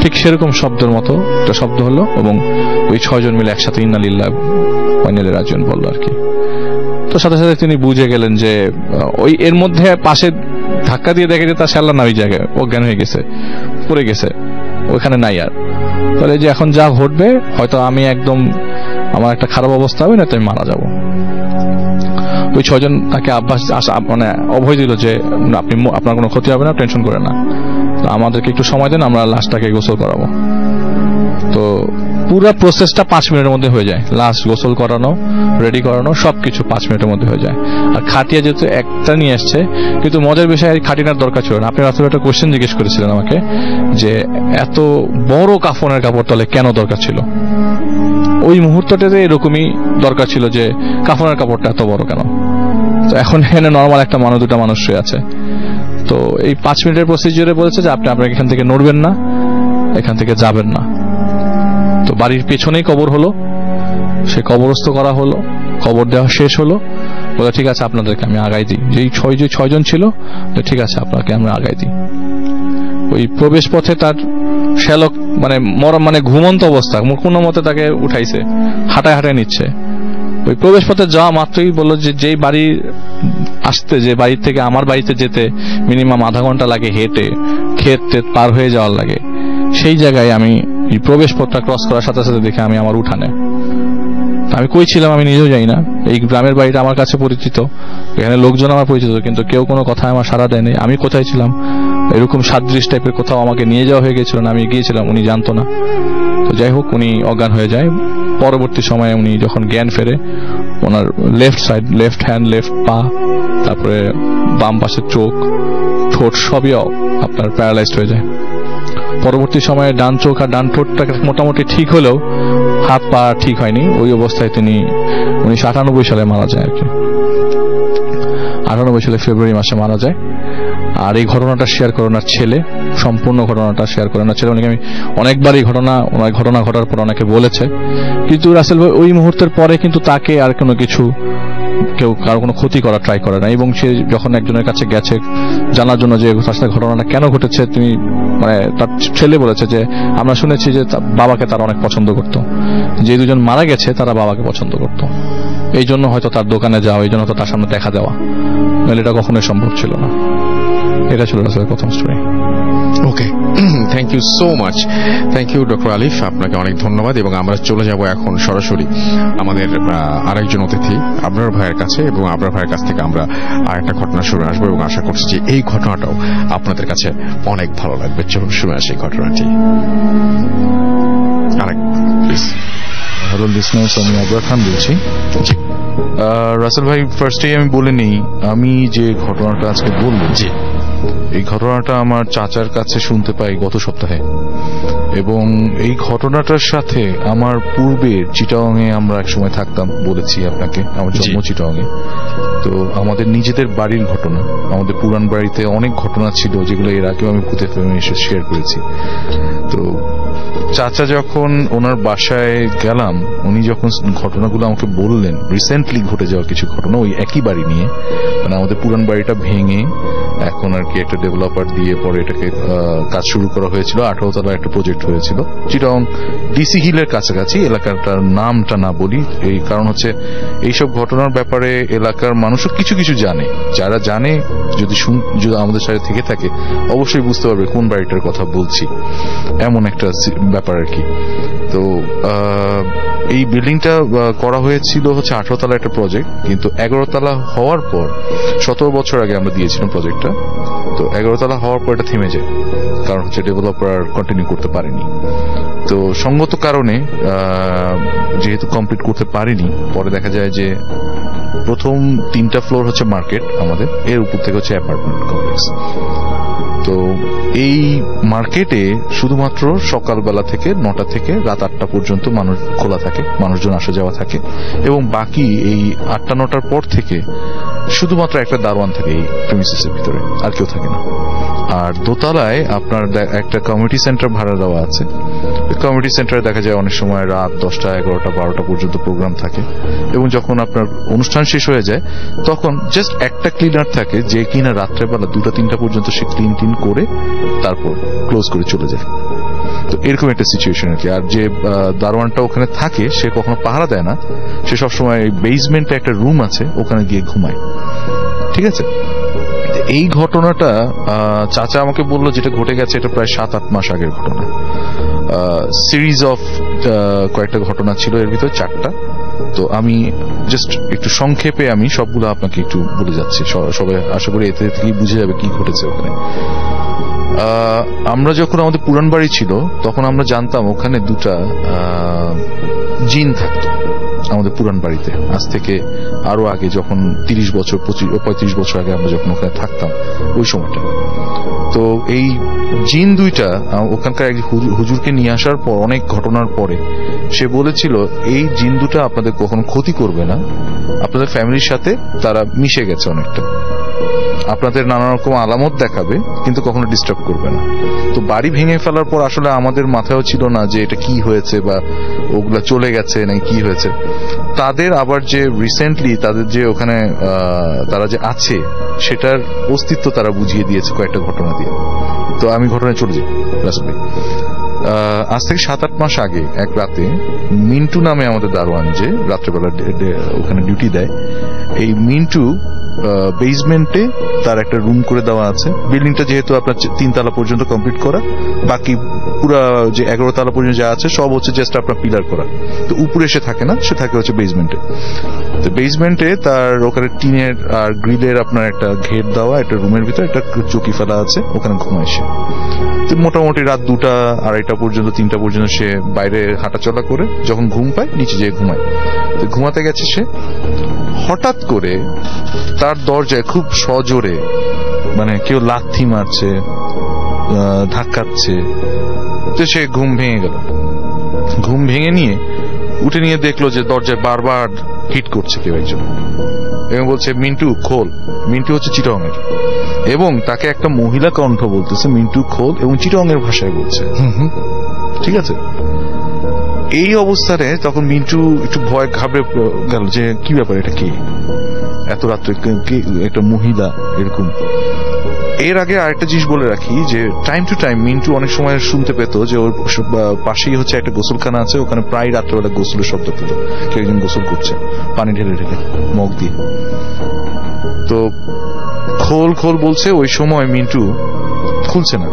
ঠিক সেরকম শব্দের মতো একটা শব্দ হলো। এবং ওই 6 জন মিলে একসাথে ইন্না লিল্লাহি ওয়া ইন্না ইলাইহি রাজিউন বললো আর কি। তো সাথে সাথে তিনি বুঝে গেলেন যে ওই এর মধ্যে পাশে ধাক্কা দিয়ে দেখে যে তার শ্যালা না ওই জায়গায় অজ্ঞান হয়ে গেছে, পড়ে গেছে, ওইখানে নাই আর। তাহলে যে এখন যা ঘটবে, হয়তো আমি একদম, আমার একটা খারাপ অবস্থা হবে, না তো আমি মারা যাব। ওই 6 জন তাকে মানে অভয় দিল যে আপনার কোনো ক্ষতি হবে না, টেনশন করে না, আমাদেরকে একটু সময় দেন, আমরা লাশটাকে গোসল করাবো। তো পুরো প্রসেসটা 5 মিনিটের মধ্যে হয়ে যায়। লাশ গোসল করানো, রেডি করানো, সবকিছু 5 মিনিটের মধ্যে হয়ে যায়। আর খাটিয়া যেহেতু একটা নিয়ে আসছে, কিন্তু মজার বিষয় খাটিনার দরকার ছিল না। আপনি রাত্রে একটা কোয়েশ্চেন জিজ্ঞেস করেছিলেন আমাকে যে এত বড় কাফনের কাপড় তাহলে কেন দরকার ছিল। ওই মুহূর্তটাতে এরকমই দরকার ছিল যে কাফনের কাপড়টা এত বড় কেন। তো এখন এখানে নর্মাল একটা মানুষ, 2টা মানুষ শুয়ে আছে। তো এই 5 মিনিটের প্রসিডিউরে বলেছে যে আপনি এখান থেকে নড়বেন না, এখান থেকে যাবেন না। তো বাড়ির পেছনেই কবর হলো, সে কবরস্থ করা হলো, কবর দেওয়া শেষ হলো। বলে ঠিক আছে, আপনাদেরকে আমি আগাই দিই। যেই 6 জন ছিল, ঠিক আছে আপনাকে আমরা আগাই দিই। ওই প্রবেশ পথে তার শ্যালক মানে ঘুমন্ত অবস্থা, কোনো মতে তাকে উঠাইছে, হাঁটায় নিচ্ছে। ওই প্রবেশ পথে যাওয়া মাত্রই বললো যে যেই বাড়ি আসতে, যে বাড়ি থেকে আমার বাড়িতে যেতে মিনিমাম আধা ঘন্টা লাগে হেঁটে, ক্ষেত পার হয়ে যাওয়ার লাগে, সেই জায়গায় আমি এই প্রবেশ পথটা ক্রস করার সাথে সাথে দেখে আমি আমার উঠানে। আমি কই ছিলাম আমি নিজেও জানি না। এই গ্রামের বাড়িটা আমার কাছে পরিচিত, এখানে লোকজন আমার পরিচিত, কিন্তু কেউ কোনো কথায় আমার সাড়া দেয়নি। আমি কোথায় ছিলাম, এরকম সাদৃশ টাইপের কোথাও আমাকে নিয়ে যাওয়া হয়ে গেছিল না, আমি গিয়েছিলাম, উনি জানতো না। তো যাই হোক, উনি অজ্ঞান হয়ে যায়। পরবর্তী সময়ে উনি যখন জ্ঞান ফেরে, ওনার left side, left hand, left পা, তারপরে বাম পাশের চোখ, ঠোঁট সবই আপনার প্যারালাইজড হয়ে যায়। পরবর্তী সময়ে ডান চোখ আর ডান ঠোঁটটা মোটামুটি ঠিক হলেও হাত পা ঠিক হয়নি। ওই অবস্থায় তিনি 1998 সালে মারা যায় আর কি। 98 সালে ফেব্রুয়ারি মাসে মারা যায়। আর এই ঘটনাটা শেয়ার করে ওনার ছেলে, সম্পূর্ণ ঘটনাটা শেয়ার করে ওনার ছেলে। আমি অনেকবার এই ঘটনা ঘটার পর অনেকে বলেছে, কিন্তু রাসেল ভাই ওই মুহূর্তের পরে কিন্তু তাকে আর কোনো কিছু কেউ কারো কোনো ক্ষতি করা ট্রাই করে না। এবং সে যখন একজনের কাছে গেছে জানার জন্য যে তার সাথে ঘটনাটা কেন ঘটেছে, তিনি মানে তার ছেলে বলেছে যে আমরা শুনেছি যে বাবাকে তারা অনেক পছন্দ করত, যে দুজন মারা গেছে তারা বাবাকে পছন্দ করত, এই জন্য হয়তো তার দোকানে যাওয়া, এই জন্য হয়তো তার সামনে দেখা দেওয়া, নাহলে এটা কখনোই সম্ভব ছিল না। এটা ছিল রাসেলের প্রথম story. Okay, thank you so much. Thank you doctor Alif, আপনাকে অনেক ধন্যবাদ। এবং আমরা চলে যাব এখন সরাসরি আমাদের আরেকজন অতিথি আবরার ভাইয়ের কাছে, এবং আবরার ভাইয়ের কাছ থেকে আমরা আরেকটা ঘটনা শুনে আসবো, এবং আশা করছি যে এই ঘটনাটাও আপনাদের কাছে অনেক ভালো লাগবে। চলুন শুনে আসি ঘটনাটি। হ্যালো লিসনার্স, আমি আবরার খান বলছি। রাসেল ভাই, ফার্স্টেই আমি বলে নেই, আমি যে ঘটনাটা আজকে বলবো, এই ঘটনাটা আমার চাচার কাছে শুনতে পাই গত সপ্তাহে, এবং এই ঘটনাটার সাথে আমার পূর্বের চিটাগাংয়ে আমরা একসময় থাকতাম, বলেছি আপনাকে, আমার জন্ম চিটাগাংয়ে। তো আমাদের নিজেদের বাড়ির ঘটনা, আমাদের পুরান বাড়িতে অনেক ঘটনা ছিল যেগুলো এর আগেও আমি ভূতে ফিল্মে এসে শেয়ার করেছি। তো চাচা যখন ওনার বাসায় গেলাম, উনি যখন ঘটনাগুলো আমাকে বললেন, রিসেন্টলি ঘটে যাওয়া কিছু ঘটনা ওই একই বাড়ি নিয়ে, মানে আমাদের পুরান বাড়িটা ভেঙে এখন আর কি একটা ডেভেলপার দিয়ে পরে এটাকে কাজ শুরু করা হয়েছিল, 18 তলা একটা প্রজেক্ট হয়েছিল চিটাগাং ডিসি হিলের কাছাকাছি। এলাকাটার নামটা না বলি, এই কারণ হচ্ছে এইসব ঘটনার ব্যাপারে এলাকার মানুষও কিছু কিছু জানে, যারা জানে যদি আমাদের সাথে থেকে থাকে অবশ্যই বুঝতে পারবে কোন বাড়িটার কথা বলছি, এমন একটা ব্যাপার আর কি। তো এই বিল্ডিংটা করা হয়েছিল হচ্ছে 18 তলা একটা প্রজেক্ট, কিন্তু 11 তলা হওয়ার পর 17 বছর আগে আমরা দিয়েছিলাম প্রজেক্টটা। তো 11 তলা হওয়ার পর এটা থেমে যায়, কারণ হচ্ছে ডেভেলপার কন্টিনিউ করতে পারেনি। তো সঙ্গত কারণে যেহেতু কমপ্লিট করতে পারেনি, পরে দেখা যায় যে প্রথম 3টা ফ্লোর হচ্ছে মার্কেট আমাদের, এর উপর থেকে হচ্ছে অ্যাপার্টমেন্ট কমপ্লেক্স। তো এই মার্কেটে শুধুমাত্র সকালবেলা থেকে 9টা থেকে রাত 8টা পর্যন্ত মানুষ খোলা থাকে, মানুষজন আসা যাওয়া থাকে, এবং বাকি এই 8টা-9টার পর থেকে শুধুমাত্র একটা দারোয়ান থাকে এই প্রিমিসেসের ভিতরে, আর কেউ থাকে না। আর দোতলায় আপনার একটা কমিউনিটি সেন্টার ভাড়া দেওয়া আছে। কমিউনিটি সেন্টারে দেখা যায় অনেক সময় রাত 10টা, 11টা, 12টা পর্যন্ত প্রোগ্রাম থাকে, এবং যখন আপনার অনুষ্ঠান শেষ হয়ে যায় তখন জাস্ট একটা ক্লিনার থাকে, যে কিনা রাত্রেবেলা 2টা-3টা পর্যন্ত সে ক্লিন করে তারপর ক্লোজ করে চলে যায়। তো এরকম একটা সিচুয়েশন আর কি। আর যে দারোয়ানটা ওখানে থাকে সে কখনো পাহারা দেয় না, সে সবসময় বেসমেন্টে একটা রুম আছে, ওখানে গিয়ে ঘুমায়। ঠিক আছে, এই ঘটনাটা চাচা আমাকে বললো যেটা ঘটে গেছে, এটা প্রায় 7-8 মাস আগের ঘটনা। সিরিজ অফ কয়েকটা ঘটনা ছিল, এর ভিতরে 4টা। তো আমি জাস্ট একটু সংক্ষেপে আমি সবগুলো আপনাকে একটু বলে যাচ্ছি, সবাই আশা করি এতে থেকেই বুঝে যাবে কি ঘটেছে ওখানে। আমরা যখন আমাদের পুরান বাড়ি ছিল তখন আমরা জানতাম ওখানে 2টা জিন থাকতো আমাদের পুরান বাড়িতে, আজ থেকে আরো আগে, যখন 30 বছর 35 বছর আগে আমরা যখন ওখানে থাকতাম ওই সময়টা। তো এই জিন 2টা ওখানকার এক হুজুরকে নিয়ে আসার পর অনেক ঘটনার পরে সে বলেছিল এই জিন 2টা আপনাদের কখনো ক্ষতি করবে না, আপনাদের ফ্যামিলির সাথে তারা মিশে গেছে অনেকটা, আপনাদের নানা রকম আলামত দেখাবে কিন্তু কখনো ডিস্টার্ব করবে না। তো বাড়ি ভেঙে ফেলার পর আসলে আমাদের মাথায়ও ছিল না যে এটা কি হয়েছে বা ওগুলা চলে গেছে না কি হয়েছে। তাদের আবার যে রিসেন্টলি তাদের যে ওখানে তারা যে আছে সেটার অস্তিত্ব তারা বুঝিয়ে দিয়েছে কয়েকটা ঘটনা দিয়ে। তো আমি ঘটনায় চলে যাই। আজ থেকে 7-8 মাস আগে এক রাতে মিন্টু নামে আমাদের দারোয়ান যে রাত্রেবেলা ওখানে ডিউটি দেয়, এই মিন্টু বেসমেন্টে তার একটা রুম করে দেওয়া আছে। বিল্ডিংটা যেহেতু আপনার 3 তলা পর্যন্ত কমপ্লিট করা, বাকি পুরা যে 11 তলা পর্যন্ত যা আছে সব হচ্ছে জাস্ট আপনার পিলার করা। তো উপরে সে থাকে না, সে থাকে হচ্ছে বেসমেন্টে। তো বেসমেন্টে তার ওখানে টিনের আর গ্রিলের আপনার একটা ঘের দেওয়া একটা রুমের ভিতরে একটা চৌকি ফেলা আছে, ওখানে ঘুমায় সে। তো মোটামুটি রাত 2টা, 2:30 পর্যন্ত 3টা পর্যন্ত সে বাইরে হাঁটাচলা করে যখন ঘুম পায় নিচে যেয়ে ঘুমায়। তো ঘুমাতে গেছে সে, হঠাৎ করে তার দরজায় খুব সজোরে মানে কেউ লাথি মারছে, ধাক্কাচ্ছে। তো সে ঘুম ভেঙে গেল। ঘুম ভেঙে নিয়ে উঠে নিয়ে দেখলো যে দরজায় বারবার হিট করছে কেউ একজন, এবং বলছে মিন্টু খোল। মিন্টু হচ্ছে চিটাগাংয়ের। এবং তাকে একটা মহিলা কণ্ঠ বলতেছে মিন্টু খোল, এবং চিটং এর ভাষায় বলছে। ঠিক আছে, এই অবস্থানে তখন মিন্টু একটু ভয় ঘাবড়ে গেল যে কি ব্যাপার, এটা কি এত রাত্রে একটা মহিলা এরকম। এর আগে আরেকটা জিনিস বলে রাখি যে টাইম টু টাইম মিন্টু অনেক সময় শুনতে পেত যে ওর পাশেই হচ্ছে একটা গোসলখানা আছে, ওখানে প্রায় রাত্রেবেলা গোসলের শব্দ পেত, কেউ একজন গোসল করছে পানি ঢেলে ঢেলে মগ দিয়ে। তো খোল খোল বলছে, ওই সময় মিন্টু খুলছে না।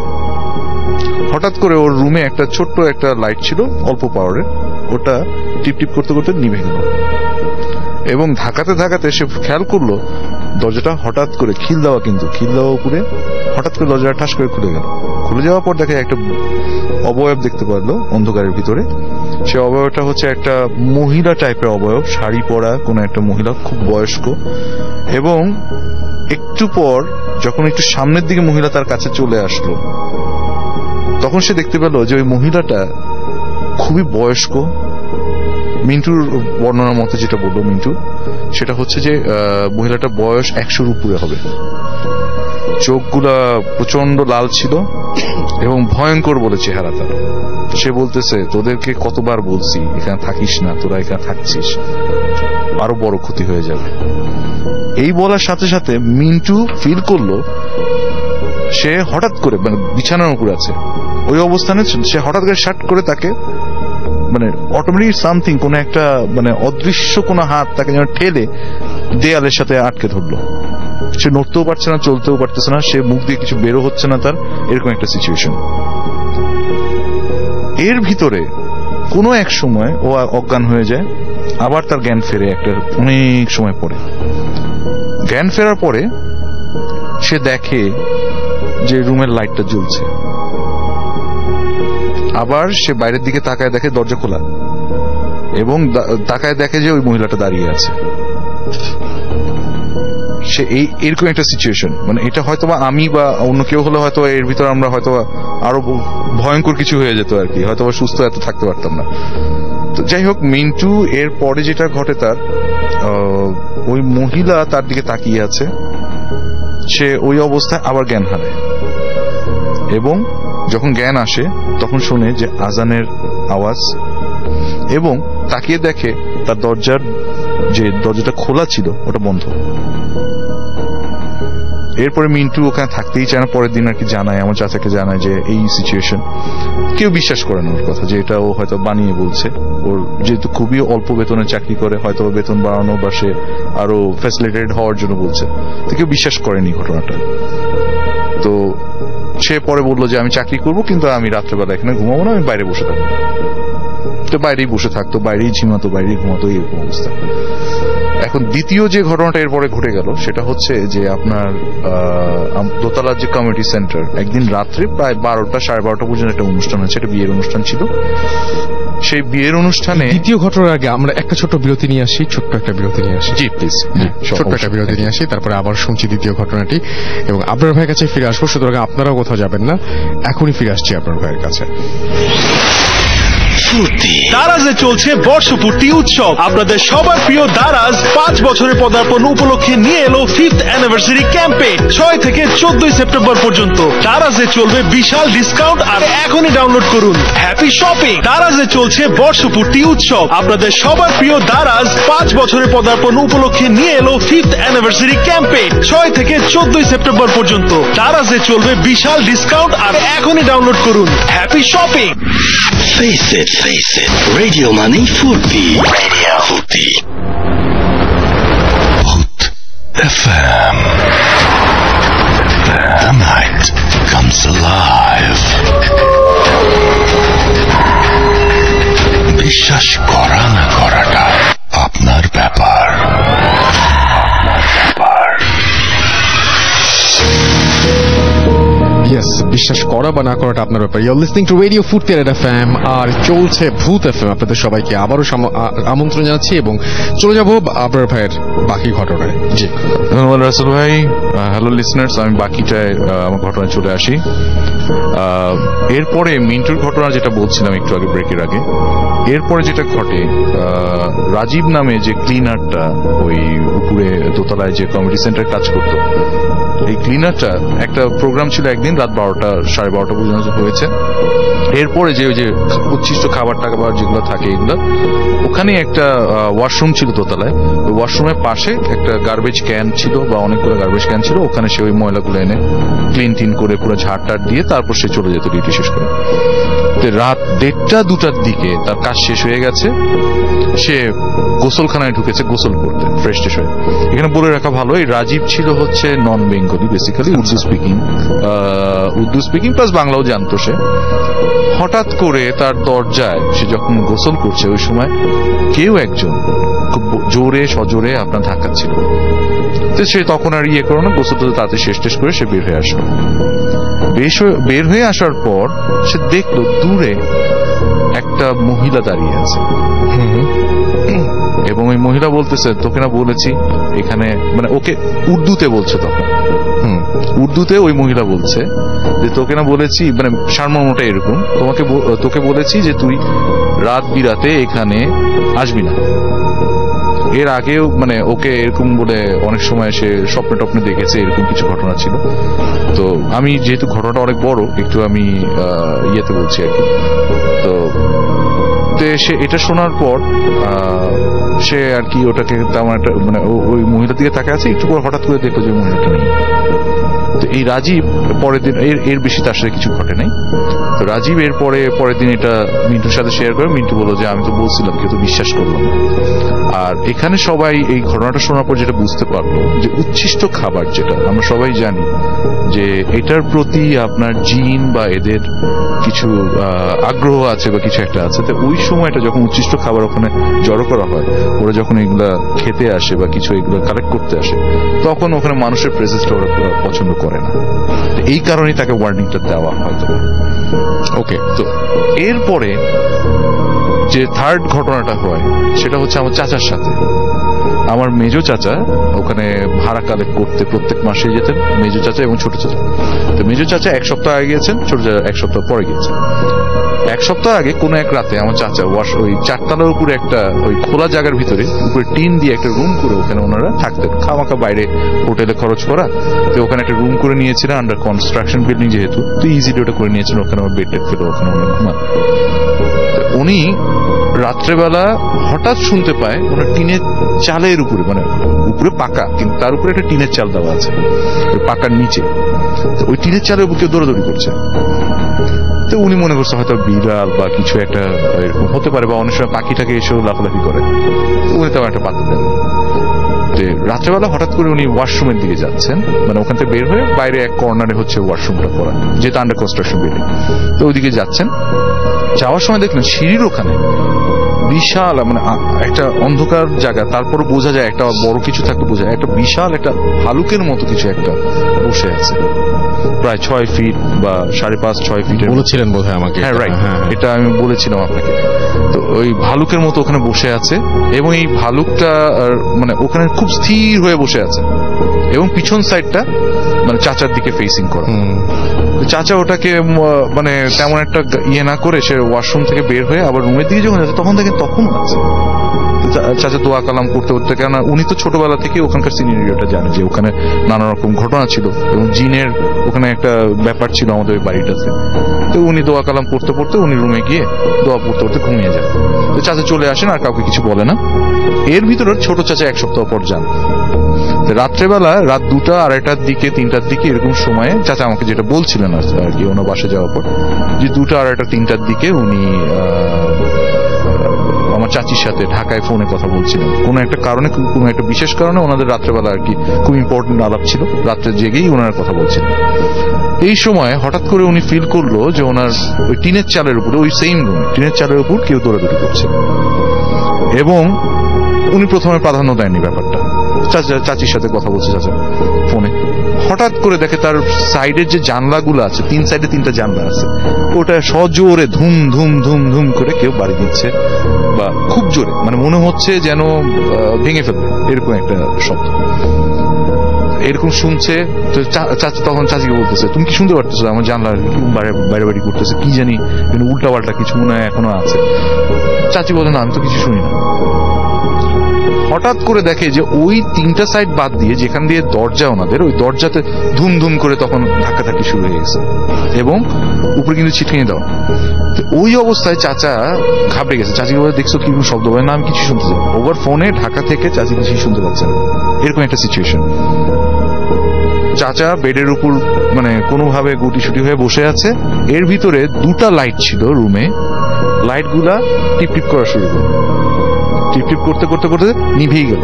হঠাৎ করে ওর রুমে একটা ছোট্ট একটা লাইট ছিল অল্প পাওয়ারের, ওটা টিপ টিপ করতে করতে নিভে গেল, এবং ধাকাতে ধাকাতে সে খেয়াল করলো দরজাটা হঠাৎ করে খিল দেওয়া, কিন্তু খিল দেওয়া উপরে হঠাৎ করে দরজাটা ঠাস করে খুলে গেল। খুলে যাওয়ার পর দেখে একটা অবয়ব দেখতে পারলো অন্ধকারের ভিতরে। সে অবয়বটা হচ্ছে একটা মহিলা টাইপের অবয়ব, শাড়ি পরা কোনো একটা মহিলা, খুব বয়স্ক। এবং একটু পর যখন একটু সামনের দিকে মহিলা তার কাছে চলে আসলো, তখন সে দেখতে পেল যে ওই মহিলাটা খুবই বয়স্ক। মিন্টুর বর্ণনার মতে যেটা বললো মিন্টু, সেটা হচ্ছে যে মহিলাটা বয়স 100-র উপরে হবে। চোখগুলা প্রচন্ড লাল ছিল এবং ভয়ঙ্কর বলে চেহারা তার। সে বলতেছে, তোদেরকে কতবার বলছি এখানে থাকিস না, তোরা এখানে থাকছিস, আরো বড় ক্ষতি হয়ে যাবে। এই বলার সাথে সাথে মিন্টু ফিল করলো সে হঠাৎ করে, মানে বিছানার উপর আছে ওই অবস্থানে, সে হঠাৎ করে শার্ট করে তাকে মানে অটোমেটিক সামথিং, কোন একটা মানে অদৃশ্য কোন হাত তাকে যেন ঠেলে দেয়ালের সাথে আটকে ধরলো। সে নড়তেও পারছে না, চলতেও পারতেছে না, সে মুখ দিয়ে কিছু বেরো হচ্ছে না তার, এরকম একটা সিচুয়েশন। এর ভিতরে কোনো এক সময় ও অজ্ঞান হয়ে যায়, আবার তার জ্ঞান ফেরে একটা অনেক সময় পরে। জ্ঞান ফেরার পরে সে দেখে যে রুমের লাইটটা জ্বলছে। আবার সে বাইরের দিকে তাকায়, দেখে দরজা খোলা, এবং তাকায় দেখে যে ওই মহিলাটা দাঁড়িয়ে আছে। সে এরকম একটা সিচুয়েশন, মানে এটা হয়তো বা আমি বা অন্য কেউ হলে হয়তো এর ভিতরে আমরা হয়তো আরো ভয়ঙ্কর কিছু হয়ে যেত আর কি, হয়তো সুস্থ এত থাকতে পারতাম না। তো যাই হোক, মিন্টু এর পরে যেটা ঘটে তার, ওই মহিলা তার দিকে তাকিয়ে আছে, সে ওই অবস্থায় আবার জ্ঞান হারায়, এবং যখন জ্ঞান আসে তখন শোনে যে আজানের আওয়াজ, এবং তাকিয়ে দেখে তার দরজাটা খোলা ছিল ওটা বন্ধ। এরপরে মিন্টু ওখানে থাকতেই চায় না। পরের দিন আর কি জানায়, আমার চাচাকে জানায় যে এই সিচুয়েশন। কেউ বিশ্বাস করে না ওর কথা, যে এটা ও হয়তো বানিয়ে বলছে। ওর যেহেতু খুবই অল্প বেতনে চাকরি করে, হয়তো বেতন বাড়ানো বা সে আরো ফ্যাসিলিটেটেড হওয়ার জন্য বলছে, তো কেউ বিশ্বাস করেনি ঘটনাটা। তো সে পরে বললো যে আমি চাকরি করবো, কিন্তু আমি রাত্রেবেলা এখানে ঘুমাবো না, আমি বাইরে বসে থাকবো। তো বাইরেই বসে থাকতো, বাইরেই ঝিমাতো, বাইরেই ঘুমাতো, এরকম অবস্থা। এখন দ্বিতীয় যে ঘটনাটা এরপরে ঘটে গেল সেটা হচ্ছে যে আপনার দোতলার যে কমিউনিটি সেন্টার, একদিন রাত্রে প্রায় 12টা 12:30 পর্যন্ত একটা অনুষ্ঠান হচ্ছে, একটা বিয়ের অনুষ্ঠান ছিল। সেই বিয়ের অনুষ্ঠানে দ্বিতীয় ঘটনার আগে আমরা একটা ছোট্ট বিরতি নিয়ে আসি, ছোট্ট একটা বিরতি নিয়ে আসি। জি প্লিজ, ছোট্ট একটা বিরতি নিয়ে আসি, তারপরে আবার শুনছি দ্বিতীয় ঘটনাটি, এবং আপনার ভাইয়ের কাছে ফিরে আসবো। সুতরাং আপনারাও কোথাও যাবেন না, এখনই ফিরে আসছি আপনার ভাইয়ের কাছে। দারাজে চলছে বর্ষপূর্তি উৎসব। আপনাদের সবার প্রিয় দারাজ 5 বছরের পদার্পণ উপলক্ষে নিয়ে এলো 5th অ্যানিভার্সারি ক্যাম্পেইন। 6 থেকে 14 সেপ্টেম্বর পর্যন্ত দারাজে চলবে বিশাল ডিসকাউন্ট, আর এখনই ডাউনলোড করুন হ্যাপি শপিং। দারাজে চলছে বর্ষপূর্তি উৎসব। আপনাদের সবার প্রিয় দারাজ 5 বছরের পদার্পণ উপলক্ষে নিয়ে এলো 5th অ্যানিভার্সারি ক্যাম্পেইন। 6 থেকে 14 সেপ্টেম্বর পর্যন্ত দারাজে চলবে বিশাল ডিসকাউন্ট, আর এখনই ডাউনলোড করুন happy shopping. Face it, Radio Money Furby. Radio Furby. Hoot FM. The night comes alive. বিশ্বাস করা না করাটা আপনার ব্যাপার। ইয়েস, বিশ্বাস করা বা না করাটা আপনার ব্যাপার। You are listening to radio Foorti red FM, আর চলছে ভূত এফএম। আপনাদের সবাইকে আবারও আমন্ত্রণ জানাচ্ছি এবং চলে যাব আপনার ভাইয়ের বাকি ঘটনায়। জি ধন্যবাদ রাসেল ভাই। হ্যালো লিসনার্স, আমি বাকিটায় আমার ঘটনায় চলে আসি। এরপরে মিন্টুর ঘটনা যেটা বলছিলাম একটু আগে, ব্রেকের আগে, এরপরে যেটা ঘটে, রাজীব নামে যে ক্লিনারটা ওই উপরে দোতলায় যে কমিউনিটি সেন্টার কাজ করতো, এই ক্লিনারটা একটা প্রোগ্রাম ছিল একদিন রাত 12টা 12:30 পর্যন্ত হয়েছে। এরপরে যে ওই যে উচ্ছিষ্ট খাবার টাবার যেগুলো থাকে এগুলো, ওখানে একটা ওয়াশরুম ছিল দোতলায়। ওই ওয়াশরুমের পাশে একটা গার্বেজ ক্যান ছিল বা অনেকগুলো গার্বেজ ক্যান ছিল, ওখানে সে ওই ময়লাগুলো এনে ক্লিন টিন করে পুরো ঝাড় টাড় দিয়ে তারপর সে চলে যেত ডিউটি শেষ করে। রাত 1:30-2টার দিকে তার কাজ শেষ হয়ে গেছে, সে গোসলখানায় ঢুকেছে গোসল করতে ফ্রেশ ট্রেশ হয়ে। এখানে বলে রাখা ভালো, এই রাজীব ছিল হচ্ছে non Bengali, basically Urdu speaking plus বাংলাও জানতো সে। হঠাৎ করে তার দরজায় সে যখন গোসল করছে ওই সময় কেউ একজন খুব জোরে সজোরে আপনার ধাক্কাচ্ছিল। তো সে তখন আর ইয়ে করো না, গোসল তো তাতে শেষ টেস করে সে বের হয়ে আসলো। বের হয়ে আসার পর সে দেখলো দূরে একটা মহিলা দাঁড়িয়ে আছে এবং ওই মহিলা বলতেছে, তোকে না বলেছি এখানে, মানে ওকে উর্দুতে বলছে তখন, উর্দুতে ওই মহিলা বলছে যে তোকে না বলেছি, মানে সারমর্মটা এরকম, তোকে বলেছি যে তুই রাত বিরাতে এখানে আসবি না। এর আগেও মানে ওকে এরকম বলে অনেক সময় সে স্বপ্নে টপ্নে দেখেছে, এরকম কিছু ঘটনা ছিল। তো আমি যেহেতু ঘটনাটা অনেক বড়, একটু আমি ইয়েতে বলছি আর কি। তো সে এটা শোনার পর সে আর কি ওটাকে তেমন একটা, মানে ওই মহিলার দিকে তাকে আছে, একটু পর হঠাৎ করে দেখলো যে মহিলাটা নেই। তো এই রাজীব পরের দিন, এর বেশি তার সাথে কিছু ঘটে নাই। তো রাজীব পরের দিন এটা মিন্টুর সাথে শেয়ার করে। মিন্টু বললো যে আমি তো বলছিলাম, কেউ তো বিশ্বাস করলো না। আর এখানে সবাই এই ঘটনাটা শোনার পর যেটা বুঝতে পারলো যে উচ্ছিষ্ট খাবার, যেটা আমরা সবাই জানি যে এটার প্রতি আপনার জিন বা এদের কিছু আগ্রহ আছে বা কিছু একটা আছে। তো ওই সময়টা যখন উচ্ছিষ্ট খাবার ওখানে জড়ো করা হয়, ওরা যখন এগুলা খেতে আসে বা কিছু এগুলো কালেক্ট করতে আসে, তখন ওখানে মানুষের প্রেজেন্সটা ওরা পছন্দ করে না। এই কারণেই তাকে ওয়ার্নিংটা দেওয়া হয়তো। ওকে, তো এরপরে যে থার্ড ঘটনাটা হয় সেটা হচ্ছে আমার চাচার সাথে। আমার মেজো চাচা ওখানে ভাড়া কালেক্ট করতে প্রত্যেক মাসে যেতেন, মেজো চাচা এবং ছোট চাচা। তো মেজো চাচা 1 সপ্তাহ আগে গিয়েছেন, ছোট চাচা 1 সপ্তাহ পরে গিয়েছেন। 1 সপ্তাহ আগে কোনো এক রাতে আমার চাচা ওই 4 তলার উপরে একটা ওই খোলা জায়গার ভিতরে উপরে টিন দিয়ে একটা রুম করে ওখানে ওনারা থাকতেন, খামাখা বাইরে হোটেলে খরচ করা। তো ওখানে একটা রুম করে নিয়েছিলেন, আন্ডার কনস্ট্রাকশন বিল্ডিং যেহেতু, তো ইজিলি ওটা করে নিয়েছিলেন। ওখানে আমার বেড টেড ফেলে ওখানে ওনারা ঘুমান। উনি রাত্রেবেলা হঠাৎ শুনতে পায় ওনার টিনের চালের উপরে, মানে উপরে পাকা কিন্তু তার উপরে একটা টিনের চাল দেওয়া আছে, ওই পাকার নিচে। তো ওই টিনের চালের উপর কেউ দৌড়াদৌড়ি করছে। তো উনি মনে করছে হয়তো বিড়াল বা কিছু একটা এরকম হতে পারে, বা অনেক সময় পাখিটাকে এসেও লাফালাফি করে। উনি তেমন একটা পাত্তা দেন। রাত্রেবেলা হঠাৎ করে উনি ওয়াশরুমের দিকে যাচ্ছেন, মানে ওখান থেকে বের হয়ে বাইরে এক কর্নারে হচ্ছে ওয়াশরুমটা করা, যেটা আন্ডার কনস্ট্রাকশন বিল্ডিং। তো ওইদিকে যাচ্ছেন, যাওয়ার সময় দেখলেন সিঁড়ির ওখানে বিশাল, মানে একটা অন্ধকার জায়গা, তারপর বোঝা যায় একটা বড় কিছু থাকতে বোঝা যায়, একটা বিশাল একটা ভালুকের মতো কিছু একটা বসে আছে, প্রায় 6 ফিট বা 5.5-6 ফিটের বলেছিলেন বোধহয় আমাকে। হ্যাঁ রাইট, এটা আমি বলেছিলাম আপনাকে। তো ওই ভালুকের মতো ওখানে বসে আছে এবং এই ভালুকটা মানে ওখানে খুব স্থির হয়ে বসে আছে এবং পিছন সাইডটা মানে চাচার দিকে ফেসিং করা। চাচা ওটাকে মানে তেমন একটা ইয়ে না করে সে ওয়াশরুম থেকে বের হয়ে আবার রুমের দিকে যখন যাচ্ছে তখন দেখেন তখনও আছে। চাচা দোয়া কালাম করতে করতে, কেননা উনি তো ছোটবেলা থেকে ওখানকার সিনারিওটা জানে যে ওখানে নানা রকম ঘটনা ছিল এবং জিনের ওখানে একটা ব্যাপার ছিল আমাদের ওই বাড়িটাতে। তো উনি দোয়া কালাম পড়তে পড়তে উনি রুমে গিয়ে দোয়া পড়তে পড়তে ঘুমিয়ে যান। তো চাচা চলে আসেন, আর কাউকে কিছু বলে না। এর ভিতরে ছোট চাচা 1 সপ্তাহ পর যান। রাত্রেবেলা রাত 2টা, 2:30টার দিকে, 3টার দিকে এরকম সময়ে চাচা আমাকে যেটা বলছিলেন আর কি, ওনার বাসে যাওয়ার পর যে 2টা, 2:30টা, 3টার দিকে উনি আমার চাচির সাথে ঢাকায় ফোনে কথা বলছিলেন। কোনো একটা কারণে, কোনো একটা বিশেষ কারণে ওনাদের রাত্রেবেলা আর কি খুব ইম্পর্টেন্ট আলাপ ছিল, রাত্রে জেগেই ওনারা কথা বলছিলেন। এই সময় হঠাৎ করে উনি ফিল করলো যে ওনার ওই টিনের চালের উপরে, ওই সেম রুমে টিনের চালের উপর কেউ দৌড়াদৌড়ি করছে এবং উনি প্রথমে প্রাধান্য দেননি ব্যাপারটা। চাচির সাথে কথা বলছে চাচা ফোনে, হঠাৎ করে দেখে তার সাইডের যে জানলাগুলো আছে, 3 সাইডে 3টা জানলা আছে, ওটা সজোরে ধুম ধুম ধুম ধুম করে কেউ বাড়ি দিচ্ছে, বা খুব জোরে, মানে মনে হচ্ছে যেন ভেঙে ফেলবে, এরকম একটা শব্দ এরকম শুনছে। তো তখন চাচিকে বলতেছে, তুমি কি শুনতে পারতেছো আমার জানলা বাইরে বাড়ি করতেছে, কি জানি উল্টা পাল্টা কিছু মনে হয় এখনো আছে। চাচি বলে, না আমি তো কিছু শুনি না। হঠাৎ করে দেখে যে ওই 3টা সাইড বাদ দিয়ে যেখান দিয়ে দরজা ওনাদের, ওই দরজাতে ধুম ধুম করে তখন ধাক্কাধাক্কি শুরু হয়ে গেছে, এবং উপরে কিন্তু ছিটকিনি দাও। ওই অবস্থায় চাচা ঘাবড়ে গেছে। চাচিকে বলে, দেখছো কি শব্দ হয়? না আমি কিছু শুনতে চাই। ওভার ফোনে ঢাকা থেকে চাচি কিছু শুনতে পাচ্ছে না, এরকম একটা সিচুয়েশন। চাচা বেডের উপর মানে কোনোভাবে গুটিসুটি হয়ে বসে আছে, এর ভিতরে 2টা লাইট ছিল রুমে, লাইটগুলা টিপ টিপ করা শুরু করলো, টিপ টিপ করতে করতে করতে নিভেই গেল,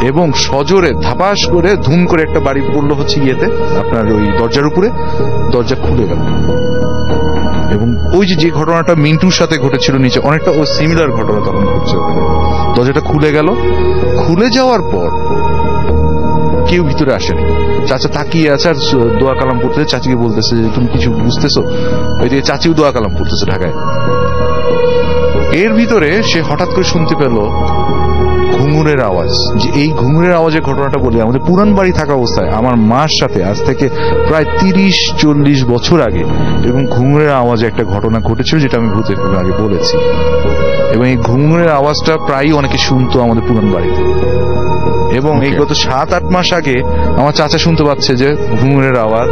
এবং সজোরে ধাপাস করে ধুম করে একটা বাড়ি পড়লো হচ্ছে ইয়েতে, আপনার ওই দরজার উপরে, দরজা খুলে গেল। এবং ওই যে ঘটনাটা মিন্টুর সাথে ঘটেছিল নিচে, অনেকটা ওই সিমিলার ঘটনা তখন ঘটছে ওখানে। দরজাটা খুলে গেল, খুলে যাওয়ার পর কেউ ভিতরে আসেনি। চাচা তাকিয়ে আছে আর দোয়া কালাম পড়তেছে। চাচিকে বলতেছে যে তুমি কিছু বুঝতেছো? ওইদিকে চাচিও দোয়া কালাম পড়তেছে ঢাকায়। এর ভিতরে সে হঠাৎ করে শুনতে পেল ঘুঙুরের আওয়াজ। যে এই ঘুঙুরের আওয়াজের ঘটনাটা বলি, আমাদের পুরান বাড়ি থাকা অবস্থায় আমার মার সাথে আজ থেকে প্রায় 30-40 বছর আগে এবং ঘুঙুরের আওয়াজে একটা ঘটনা ঘটেছিল, যেটা আমি ভূতের আগে বলেছি। এবং এই ঘুঙুরের আওয়াজটা প্রায়ই অনেকে শুনতো আমাদের পুরান বাড়িতে। এবং এই গত 7-8 মাস আগে আমার চাচা শুনতে পাচ্ছে যে ঘুঙুরের আওয়াজ,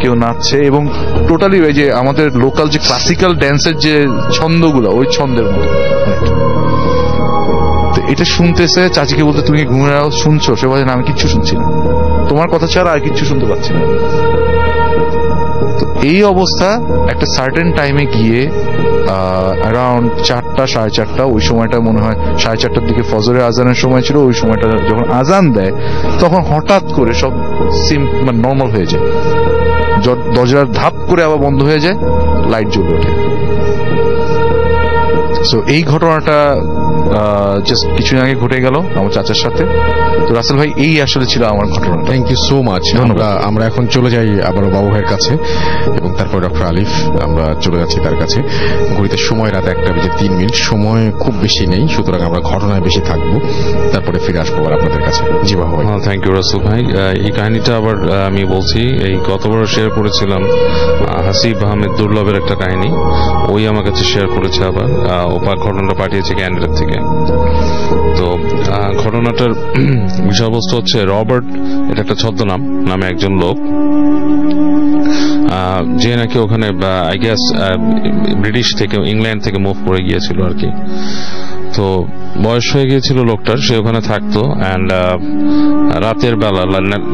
কেউ নাচছে, এবং টোটালি ওই যে আমাদের লোকাল যে ক্লাসিক্যাল ড্যান্সের যে ছন্দগুলো, ওই ছন্দের মতো। তো এটা শুনতেছে, চাচিকে বলতে, তুমি ঘুঙুরের আওয়াজ শুনছো? সে বলে, না আমি কিচ্ছু শুনছি না, তোমার কথা ছাড়া আর কিচ্ছু শুনতে পাচ্ছি না। তো এই অবস্থা একটা সার্টেন টাইমে গিয়ে অ্যারাউন্ড 4টা 4:30, ওই সময়টা মনে হয় 4:30টার দিকে ফজরের আজানের সময় ছিল। ওই সময়টা যখন আজান দেয় তখন হঠাৎ করে সব মানে নর্মাল হয়ে যায়, দরজার ধাপ করে আবার বন্ধ হয়ে যায়, লাইট জ্বলে ওঠে। সো এই ঘটনাটা জাস্ট কিছুদিন আগে ঘটে গেল আমার চাচার সাথে। তো রাসেল ভাই, এই আসলে ছিল আমার ঘটনা। Thank you so much. আমরা এখন চলে যাই আবারও বাবু ভাইয়ের কাছে, এবং তারপর ডক্টর আলিফ, আমরা চলে যাচ্ছি তার কাছে। ঘড়িতে সময় রাত 1:03, সময় খুব বেশি নেই, সুতরাং আমরা ঘটনায় বেশি থাকবো, তারপরে ফিরে আসবো আবার আপনাদের কাছে। জি বাবু ভাই। থ্যাংক ইউ রাসেল ভাই। এই কাহিনীটা আবার আমি বলছি, এই গতবার শেয়ার করেছিলাম হাসিব আহমেদ দুর্লভের একটা কাহিনী, ওই আমার কাছে শেয়ার করেছে আবার। ঘটনাটা পাঠিয়েছে ক্যান্ডেলের থেকে। তো ঘটনাটার বিষয়বস্তু হচ্ছে, রবার্ট, এটা একটা ছদ্মনাম, নামে একজন লোক, যে নাকি ওখানে আই গেস ব্রিটিশ থেকে, ইংল্যান্ড থেকে মুভ করে গিয়েছিল আর কি। তো বয়স হয়ে গিয়েছিল লোকটার, সে ওখানে থাকতো, অ্যান্ড রাতের বেলা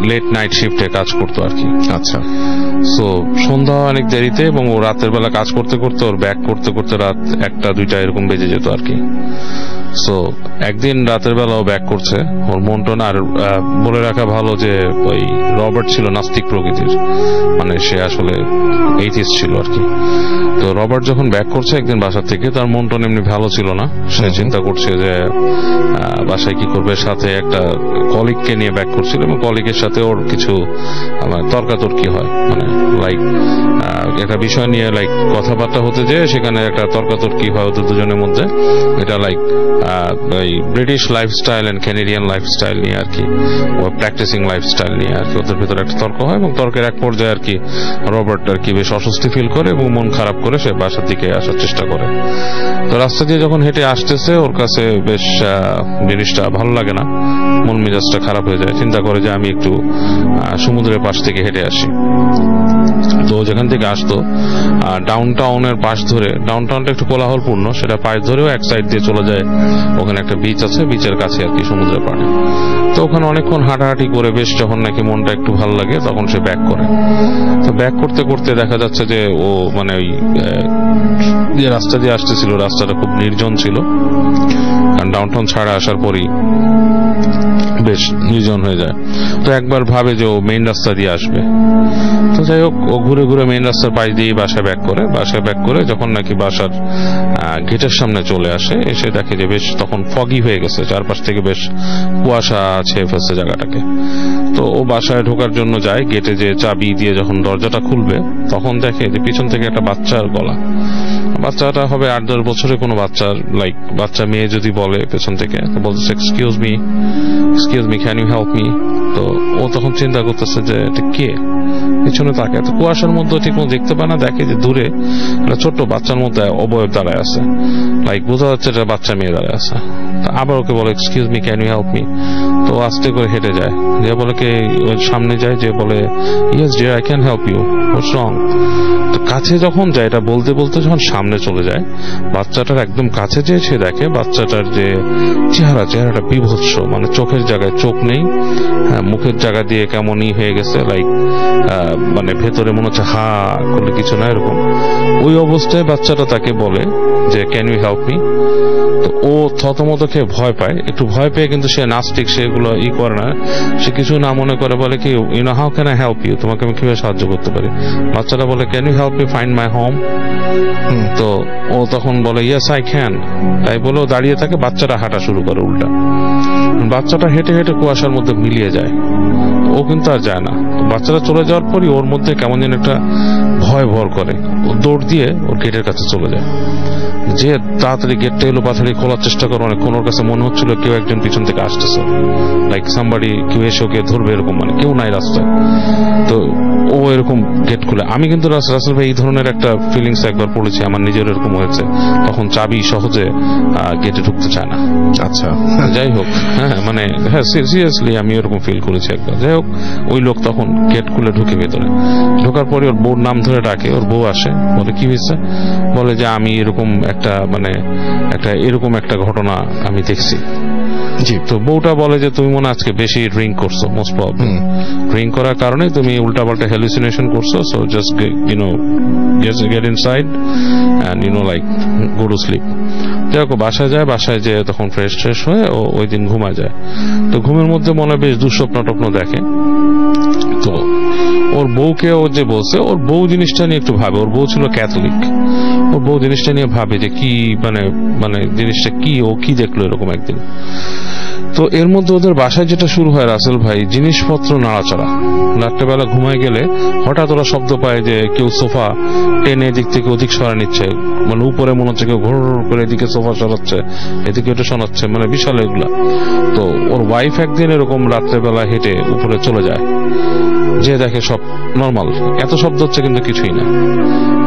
লেট নাইট শিফটে কাজ করতো আর কি। আচ্ছা। সো সন্ধ্যা অনেক দেরিতে, এবং ও রাতের বেলা কাজ করতে করতে, ওর ব্যাক করতে করতে রাত 1টা-2টা এরকম বেজে যেত আর কি। সো একদিন রাতের বেলা ও ব্যাক করছে, ওর মনটা না, আর বলে রাখা ভালো যে ওই রবার্ট ছিল নাস্তিক প্রকৃতির, মানে সে আসলে এইথিস্ট ছিল আর কি। তো রবার্ট যখন ব্যাক করছে একদিন বাসা থেকে, তার মনটা এমনি ভালো ছিল না। সে চিন্তা করছে যে বাসায় কি করবে, সাথে একটা কলিগকে নিয়ে ব্যাক করছিল, এবং কলিগের সাথে ওর কিছু তর্কাতর্কি হয়, মানে লাইক একটা বিষয় নিয়ে লাইক কথাবার্তা হতে যেয়ে সেখানে একটা তর্কাতর্কি হয় ওদের দুজনের মধ্যে। এটা লাইক এই British lifestyle and Canadian lifestyle নিয়ে আর কি, প্র্যাকটিসিং লাইফস্টাইল নিয়ে আর কি ওদের ভিতরে একটা তর্ক হয়, এবং তর্কের এক পর্যায়ে আর কি রবার্ট আর কি বেশ অস্বস্তি ফিল করে এবং মন খারাপ করে সে বাসার দিকে আসার চেষ্টা করে। তো রাস্তা দিয়ে যখন হেঁটে আসতেছে, ওর কাছে বেশ জিনিসটা ভালো লাগে না, মন মেজাজটা খারাপ হয়ে যায়। চিন্তা করে যে আমি একটু সমুদ্রের পাশ থেকে হেঁটে আসি। তো যেখান থেকে আসতো ডাউন টাউনের পাশ ধরে, ডাউন টাউনটা একটু কোলাহলপূর্ণ, সেটা পাশ ধরেও এক সাইড দিয়ে চলে যায়, ওখানে একটা বিচ আছে, বিচের কাছে আর কি সমুদ্রের পাড়ে। তো ওখানে অনেকক্ষণ হাঁটাহাঁটি করে বেশ যখন নাকি মনটা একটু ভালো লাগে তখন সে ব্যাক করে। তো ব্যাক করতে করতে দেখা যাচ্ছে যে ও মানে ওই যে রাস্তা দিয়ে আসতেছিল, রাস্তাটা খুব নির্জন ছিল, কারণ ডাউনটাউন ছাড়া আসার পরই বেশ নির্জন হয়ে যায়। তো একবার ভাবে যে ও মেইন রাস্তা দিয়ে আসবে, তো যাই হোক, ও ঘুরে ঘুরে মেইন রাস্তার পাশ দিয়ে বাসায় ব্যাক করে যখন নাকি বাসার গেটের সামনে চলে আসে, এসে দেখে যে বেশ তখন ফগি হয়ে গেছে, চারপাশ থেকে বেশ কুয়াশা ছেয়ে ফেলছে জায়গাটাকে। তো ও বাসায় ঢোকার জন্য যায়, গেটে যে চাবি দিয়ে যখন দরজাটা খুলবে তখন দেখে যে পিছন থেকে একটা বাচ্চার গলা। বাচ্চাটা হবে 8-10 বছরের কোনো বাচ্চা মেয়ে যদি বলে পেছন থেকে, বলতেছে excuse me can you help me. তো ও তখন চিন্তা করতেছে যে এটা কে, পিছনে তাকে, তো কুয়াশার মধ্যে ঠিক মতো দেখতে পায় না, দেখে যে দূরে একটা ছোট্ট বাচ্চার মধ্যে অবয়ব দাঁড়ায় আছে, বোঝা যাচ্ছে এটা বাচ্চা মেয়ে দাঁড়ায় আছে। আবার ওকে বলে excuse me can you help me. তো আস্তে করে হেঁটে যায়, যে বলে কে সামনে যায়, যে বলে yes dear I can help you, what's wrong. তো কাছে যখন যায়, এটা বলতে বলতে যখন সামনে চলে যায়, বাচ্চাটার একদম কাছে যেয়ে সে দেখে বাচ্চাটার যে চেহারাটা বিভৎস, মানে চোখের জায়গায় চোখ নেই, মুখের জায়গা দিয়ে কেমনই হয়ে গেছে, মানে ভেতরে মনে হচ্ছে হা করলে কিছু না, এরকম। ওই অবস্থায় বাচ্চাটা তাকে বলে যে ক্যান ইউ হেল্প মি। তো ও থতমত খেয়ে ভয় পায়, একটু ভয় পেয়ে কিন্তু সে নাস্তিক, সেগুলো করে না, সে কিছু না মনে করে বলে কি you know how can I help you, তোমাকে আমি কিভাবে সাহায্য করতে পারি। বাচ্চাটা বলে can you help me find my home. তো ও তখন বলে ইয়েস আই ক্যান। তাই বলে ও দাঁড়িয়ে থাকে, বাচ্চাটা হাঁটা শুরু করে উল্টা। বাচ্চাটা হেঁটে হেঁটে কুয়াশার মধ্যে মিলিয়ে যায়, ও কিন্তু আর যায় না। বাচ্চাটা চলে যাওয়ার পরই ওর মধ্যে কেমন যেন একটা ভয় ভর করে, ও দৌড় দিয়ে ওর গেটের কাছে চলে যায়, যে তাড়াতাড়ি গেটটা এলো পাথাড়ি খোলার চেষ্টা করে। অনেকক্ষণ ওর কাছে মনে হচ্ছিল কেউ একজন পিছন থেকে আসতেছে, সামবাডি, কেউ এসে ওকে ধরবে এরকম, মানে কেউ নাই রাস্তায়। তো ও এরকম গেট খুলে, আমি কিন্তু রাসেল ভাই এই ধরনের একটা ফিলিংস একবার পড়েছি, আমার নিজের এরকম হয়েছে, তখন চাবি সহজে গেটে ঢুকতে চায় না। আচ্ছা, যাই হোক, মানে সিরিয়াসলি আমি এরকম ফিল করেছি একবার। যাই হোক, ওই লোক তখন গেট খুলে ঢুকে ভেতরে, ঢোকার পরে ওর বউর নাম ধরে ডাকে, ওর বউ আসে, বলে কি হয়েছে, বলে যে আমি এরকম একটা ঘটনা আমি দেখছি। জি। তো বউটা বলে যে তুমি মনে আজকে বেশি ড্রিঙ্ক করছো, মোস্ট প্রবাবলি ড্রিঙ্ক করার কারণে তুমি উল্টাপাল্টা হ্যালুসিনেশন করছো, so just get inside and go to sleep. যাই হোক, বাসায় যেয়ে তখন ফ্রেশ হয়ে ও ওই দিন ঘুমায় যায়। তো ঘুমের মধ্যে মনে বেশ দুঃস্বপ্ন টপ্ন দেখে। তো ওর বউকে ও যে বলছে, ওর বউ জিনিসটা নিয়ে একটু ভাবে, ওর বউ ছিল ক্যাথলিক, ওর বউ জিনিসটা নিয়ে ভাবে যে কি মানে জিনিসটা কি, ও কি দেখলো এরকম একদিন। তো এর মধ্যে ওদের বাসায় যেটা শুরু হয় রাসেল ভাই, জিনিসপত্র নাড়াচাড়া। রাত্রেবেলা ঘুমায় গেলে হঠাৎ ওরা শব্দ পায় যে কেউ সোফা টেনে এদিক থেকে ওদিক সরা নিচ্ছে, মানে উপরে মনে হচ্ছে কেউ ঘোর করে এদিকে সোফা সরাচ্ছে, এদিকে ওটা শোনাচ্ছে, মানে বিশাল এগুলা। তো ওর ওয়াইফ একদিন এরকম রাত্রেবেলা হেঁটে উপরে চলে যায়, যে দেখে সব নর্মাল, এত শব্দ হচ্ছে কিন্তু কিছুই না।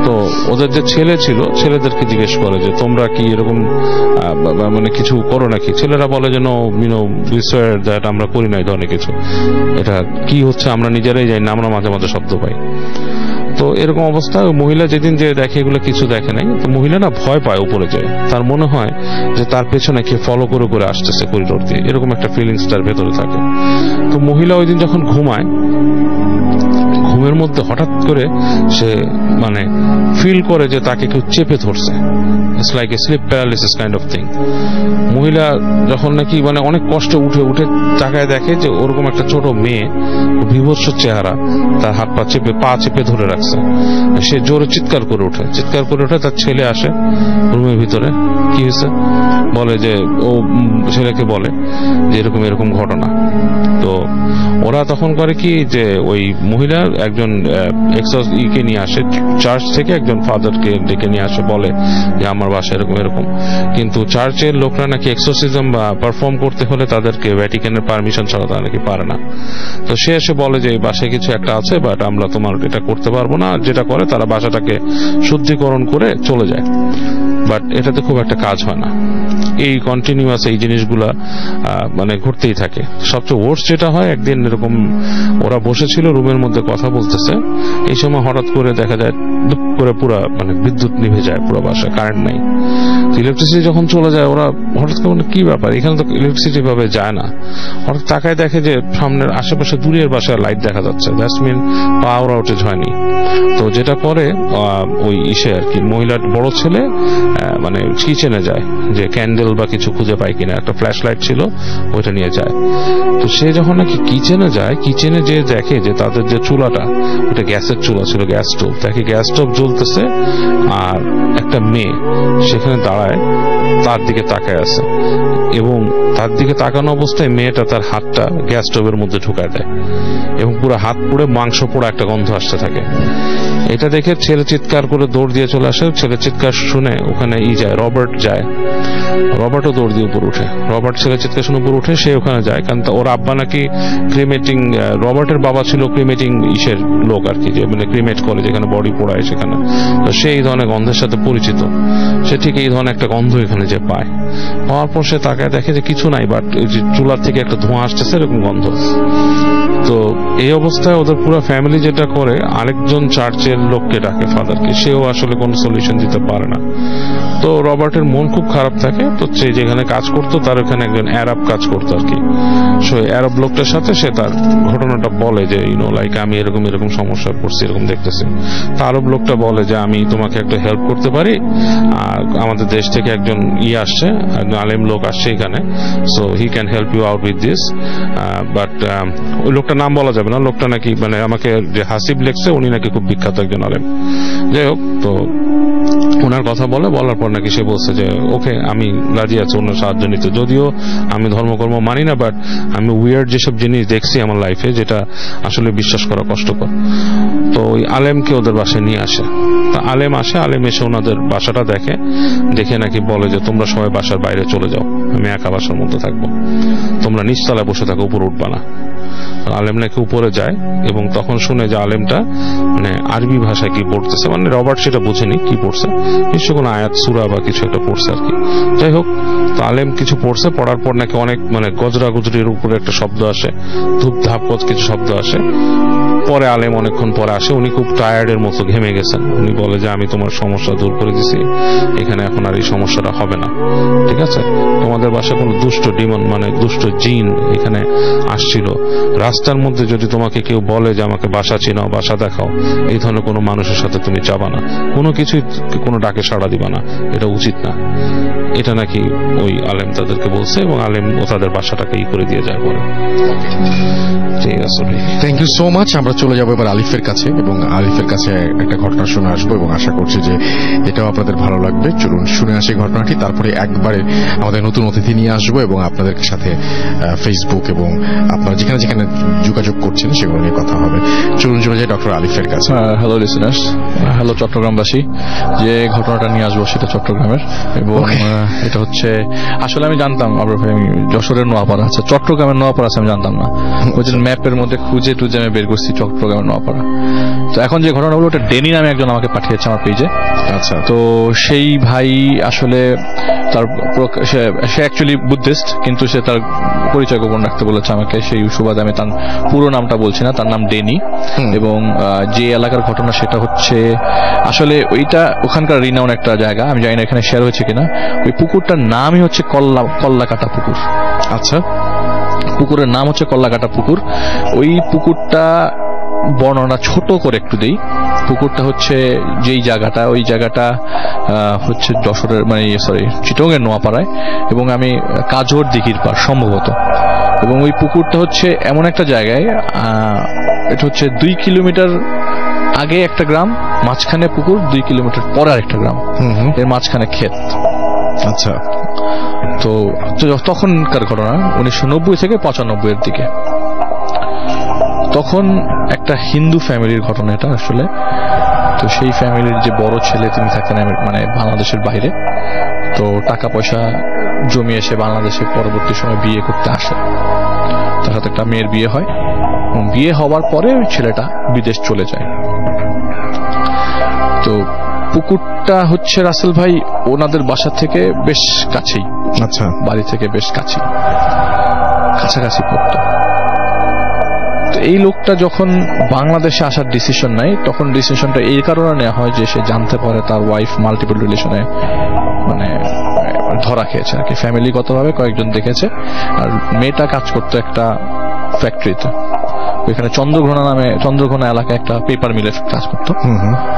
তো ওদের যে ছেলে ছিল, ছেলেদেরকে জিজ্ঞেস করে যে তোমরা কি এরকম মানে কিছু করো নাকি। ছেলেরা বলে যে আমরা করি না এই ধরনের কিছু, এটা কি হচ্ছে আমরা নিজেরাই জানি না, আমরা মাঝে মাঝে শব্দ পাই। তো এরকম অবস্থা, মহিলা যেদিন যে দেখে এগুলো কিছু দেখে নাই, তো মহিলা না ভয় পায় উপরে যায়, তার মনে হয় যে তার পেছনে কে ফলো করে করে আসতেছে করিডোর দিয়ে, এরকম একটা ফিলিংস তার ভেতরে থাকে। তো মহিলা ওই দিন যখন ঘুমায়, ঘুমের মধ্যে হঠাৎ করে সে মানে ফিল করে যে তাকে কেউ চেপে ধরছে, it's like a sleep paralysis kind of thing. মহিলা যখন নাকি মানে অনেক কষ্টে উঠে তাকায় দেখে যে ওরকম একটা ছোট মেয়ে, বিভৎস চেহারা, তার হাত পা চেপে ধরে রাখছে। সে জোরে চিৎকার করে ওঠে, তার ছেলে আসে রুমের ভিতরে, কি হয়েছে বলে যে ও ছেলেকে বলে যে এরকম ঘটনা। তো ওরা তখন করে কি যে ওই মহিলা একজন কে নিয়ে আসে, চার্চ থেকে একজন ফাদারকে ডেকে নিয়ে আসে, বলে যে আমার বাসায় এরকম। কিন্তু চার্চের লোকরা নাকি এক্সোরসিজম বা পারফর্ম করতে হলে তাদেরকে ভ্যাটিকানের পারমিশন ছাড়া তারা নাকি পারে না। তো সে এসে বলে যে বাসায় কিছু একটা আছে, বাট আমরা তোমার এটা করতে পারবো না। যেটা করে তারা বাসাটাকে শুদ্ধিকরণ করে চলে যায়, বাট এটাতে খুব একটা কাজ হয় না। এই কন্টিনিউয়াস এই জিনিসগুলা মানে ঘটতেই থাকে। সবচেয়ে ওয়ার্স্ট যেটা হয়, একদিন এরকম ওরা বসেছিল রুমের মধ্যে কথা বলতেছে, এই সময় হঠাৎ করে দেখা যায় দুপ করে পুরো মানে বিদ্যুৎ নিভে যায়, পুরো বাসা, কারেন্ট নাই। ইলেকট্রিসিটি যখন চলে যায় ওরা হঠাৎ করে কি ব্যাপার, এখানে তো ইলেকট্রিসিটি ভাবে যায় না। হঠাৎ তাকায় দেখে যে সামনের আশেপাশে দূরের বাসায় লাইট দেখা যাচ্ছে, দ্যাটস মিন পাওয়ার আউটেজ হয়নি। তো যেটা করে ওই ইসে আর কি মহিলার বড় ছেলে মানে কিচেনে যায় যে ক্যান্ডেল বা কিছু খুঁজে পায় কিনা, একটা ফ্ল্যাশ লাইট ছিল ওইটা নিয়ে যায়। তো সে যখন নাকি কিচেনে যায়, কিচেনে যে দেখে যে তাদের যে চুলাটা ওটা গ্যাসের চুলা ছিল, গ্যাস স্টোভ, দেখে গ্যাস স্টোভ জ্বলতেছে আর একটা মেয়ে সেখানে দাঁড়ায় তার দিকে তাকায় আছে, এবং তার দিকে তাকানো অবস্থায় মেয়েটা তার হাতটা গ্যাস স্টোভের মধ্যে ঢুকায় দেয় এবং পুরো হাত পুড়ে মাংস পোড়া একটা গন্ধ আসতে থাকে। এটা দেখে ছেলে চিৎকার করে দৌড় দিয়ে চলে আসে। ছেলে চিৎকার শুনে ওখানে যায়, রবার্ট যায়, রবার্টও দৌড় দিয়ে উপর উঠে। রবার্ট ছেলে চিৎকার শুনে উপর উঠে, সে ওখানে যায়, কারণ ওর আব্বা নাকি ক্রিমেটিং, রবার্টের বাবা ছিল ক্রিমেটিং ইসের লোক আর কি, যে মানে ক্রিমেট করে যেখানে বডি পোড়ায় সেখানে। তো সে এই ধরনের গন্ধের সাথে পরিচিত, সে ঠিক এই ধরনের একটা গন্ধ এখানে যে পায়। পাওয়ার পর সে তাকায় দেখে যে কিছু নাই, বাট চুলার থেকে একটা ধোঁয়া আসতেছে এরকম গন্ধ। তো এই অবস্থায় ওদের পুরো ফ্যামিলি যেটা করে, আরেকজন চার্চের লোককে ডাকে, ফাদারকে, সেও আসলে কোনো সলিউশন দিতে পারে না। তো রবার্টের মন খুব খারাপ থাকে। তো সে যেখানে কাজ করতো তার ওখানে একজন অ্যারাব কাজ করতো আর কি। সো অ্যারাব লোকটার সাথে সে তার ঘটনাটা বলে যে লাইক আমি এরকম এরকম সমস্যায় পড়ছি, এরকম দেখতেছি। তা আরব লোকটা বলে যে আমি তোমাকে একটা হেল্প করতে পারি, আমাদের দেশ থেকে একজন আসছে, একজন আলেম লোক আসছে এখানে, so he can help you out with this. But ওই লোকটার নাম বলা যাবে না, লোকটা নাকি মানে আমাকে যে হাসিব লেখছে উনি নাকি খুব বিখ্যাত একজন আলেম। যাই হোক, তো ওনার কথা বলার পর নাকি সে বলছে যে ওকে আমি রাজি আছি ওনার সাহায্য নিতে, যদিও আমি ধর্মকর্ম মানি না, বাট আমি উইয়ার্ড যেসব জিনিস দেখছি আমার লাইফে যেটা আসলে বিশ্বাস করা কষ্টকর। তো ওই আলেমকে ওদের বাসায় নিয়ে আসে। তা আলেম আসে, আলেম এসে ওনাদের বাসাটা দেখে নাকি বলে যে তোমরা সবাই বাসার বাইরে চলে যাও, আমি একা বাসার মধ্যে থাকবো, তোমরা নিচতলায় বসে থাকো, উপরে উঠবা না। আলেম নাকি উপরে যায় এবং তখন শুনে যে আলেমটা মানে আরবি ভাষায় কি পড়তেছে, মানে রবার্ট সেটা বুঝেনি কি পড়ছে, নিশ্চয় কোনো আয়াত সূরা বা কিছু একটা পড়ছে আর কি। যাই হোক, তো আলেম কিছু পড়ছে, পড়ার পর নাকি অনেক মানে গজরা গজরির উপরে একটা শব্দ আসে, ধূপ ধাপ কিছু শব্দ আসে। পরে আলেম অনেকক্ষণ পরে আসে, উনি খুব টায়ার্ডের মতো ঘেমে গেছেন। উনি বলে যে আমি তোমার সমস্যা দূর করে দিছি, এখানে এখন আর এই সমস্যাটা হবে না, ঠিক আছে? তোমাদের বাসায় কোনো দুষ্ট ডিমন মানে দুষ্ট জিন এখানে আসছিল, রাস্তার মধ্যে যদি তোমাকে কেউ বলে যে আমাকে বাসা চিনাও, বাসা দেখাও, এই ধরনের কোনো মানুষের সাথে তুমি যাবা না, কোনো কিছুই কোনো ডাকে সাড়া দিবা না, এটা উচিত না। এটা নাকি ওই আলেম তাদেরকে বলছে এবং আলেম ও তাদের বাসাটাকে করে দিয়ে যায় পরে। ঠিক আছে, থ্যাংক ইউ সো মাচ। আমরা চলে যাবো এবার আলিফের কাছে এবং আলিফের কাছে একটা ঘটনা শুনে আসবো এবং আশা করছি যে এটাও আপনাদের ভালো লাগবে। চলুন শুনে আসি ঘটনাটি, তারপরে একবারে আমাদের নতুন অতিথি নিয়ে আসবো এবং আপনাদের সাথে ফেসবুক এবং আপনারা যেখানে যেখানে যোগাযোগ করছেন সেগুলো নিয়ে কথা হবে। চলুন চলে যাই ডক্টর আলিফের কাছে। হ্যালো লিসেনার্স, হ্যালো চট্টগ্রামবাসী। যে ঘটনাটা নিয়ে আসবো সেটা চট্টগ্রামের এবং এটা হচ্ছে আসলে আমি জানতাম যশোরের নোয়াপাড়া আছে, চট্টগ্রামের নোয়াপাড়া আছে আমি জানতাম না। ওই যে ম্যাপের মধ্যে খুঁজে টুজে আমি বের করছি চট্টগ্রামের নোয়াপাড়া। তো এখন যে ঘটনা হলো ওটা ডেনি নামে একজন আমাকে পাঠিয়েছে আমার পেজে। আচ্ছা, তো সেই ভাই আসলে তার সে অ্যাকচুয়ালি বুদ্ধিস্ট, কিন্তু সে তার পরিচয় গোপন রাখতে বলেছে আমাকে। সেই সুবাদে আমি তার পুরো নামটা বলছি না, তার নাম ডেনি। এবং যে এলাকার ঘটনা সেটা হচ্ছে আসলে ওইটা ওখানকার রিনাউন একটা জায়গা, আমি জানি না এখানে শেয়ার হয়েছে কিনা। ওই পুকুরটার নামই হচ্ছে কল্লাকাটা পুকুর। আচ্ছা, পুকুরের নাম হচ্ছে কল্লাকাটা পুকুর। ওই পুকুরটা বর্ণনা ছোট করে একটু দেই। পুকুরটা হচ্ছে যেই জায়গাটা, ওই জায়গাটা হচ্ছে যশোরের মানে চিটংয়ের নোয়াপাড়ায় এবং আমি কাজর দিঘির পার সম্ভবত। এবং ওই পুকুরটা হচ্ছে এমন একটা জায়গায়, এটা হচ্ছে 2 কিলোমিটার আগে একটা গ্রাম, মাঝখানে পুকুর, 2 কিলোমিটার পরে আরেকটা গ্রাম, এর মাঝখানে ক্ষেত। আচ্ছা, তো তখনকার ঘটনা 1990 থেকে 95 এর দিকে। তখন একটা হিন্দু ফ্যামিলির ঘটনা এটা আসলে। তো সেই ফ্যামিলির যে বড় ছেলে তিনি থাকতেন মানে বাংলাদেশের বাইরে, তো টাকা পয়সা জমিয়ে এসে বাংলাদেশে পরবর্তী সময় বিয়ে করতে আসে। তার সাথে একটা মেয়ের বিয়ে হয়, বিয়ে হওয়ার পরে ওই ছেলেটা বিদেশ চলে যায়। তো পুকুরটা হচ্ছে রাসেল ভাই ওনাদের বাসা থেকে বেশ কাছেই। আচ্ছা, বাড়ি থেকে বেশ কাছেই, কাছাকাছি পড়তো। এই লোকটা যখন বাংলাদেশে আসার ডিসিশন নেয়, তখন ডিসিশনটা এই কারণে নেওয়া হয় যে সে জানতে পারে তার ওয়াইফ মাল্টিপল রিলেশনে মানে ধরা খেয়েছে আর কি, ফ্যামিলিগতভাবে কয়েকজন দেখেছে। আর মেয়েটা কাজ করতো একটা ফ্যাক্টরিতে, ওইখানে চন্দ্রঘোনা এলাকায় একটা পেপার মিলের কাজ করতো,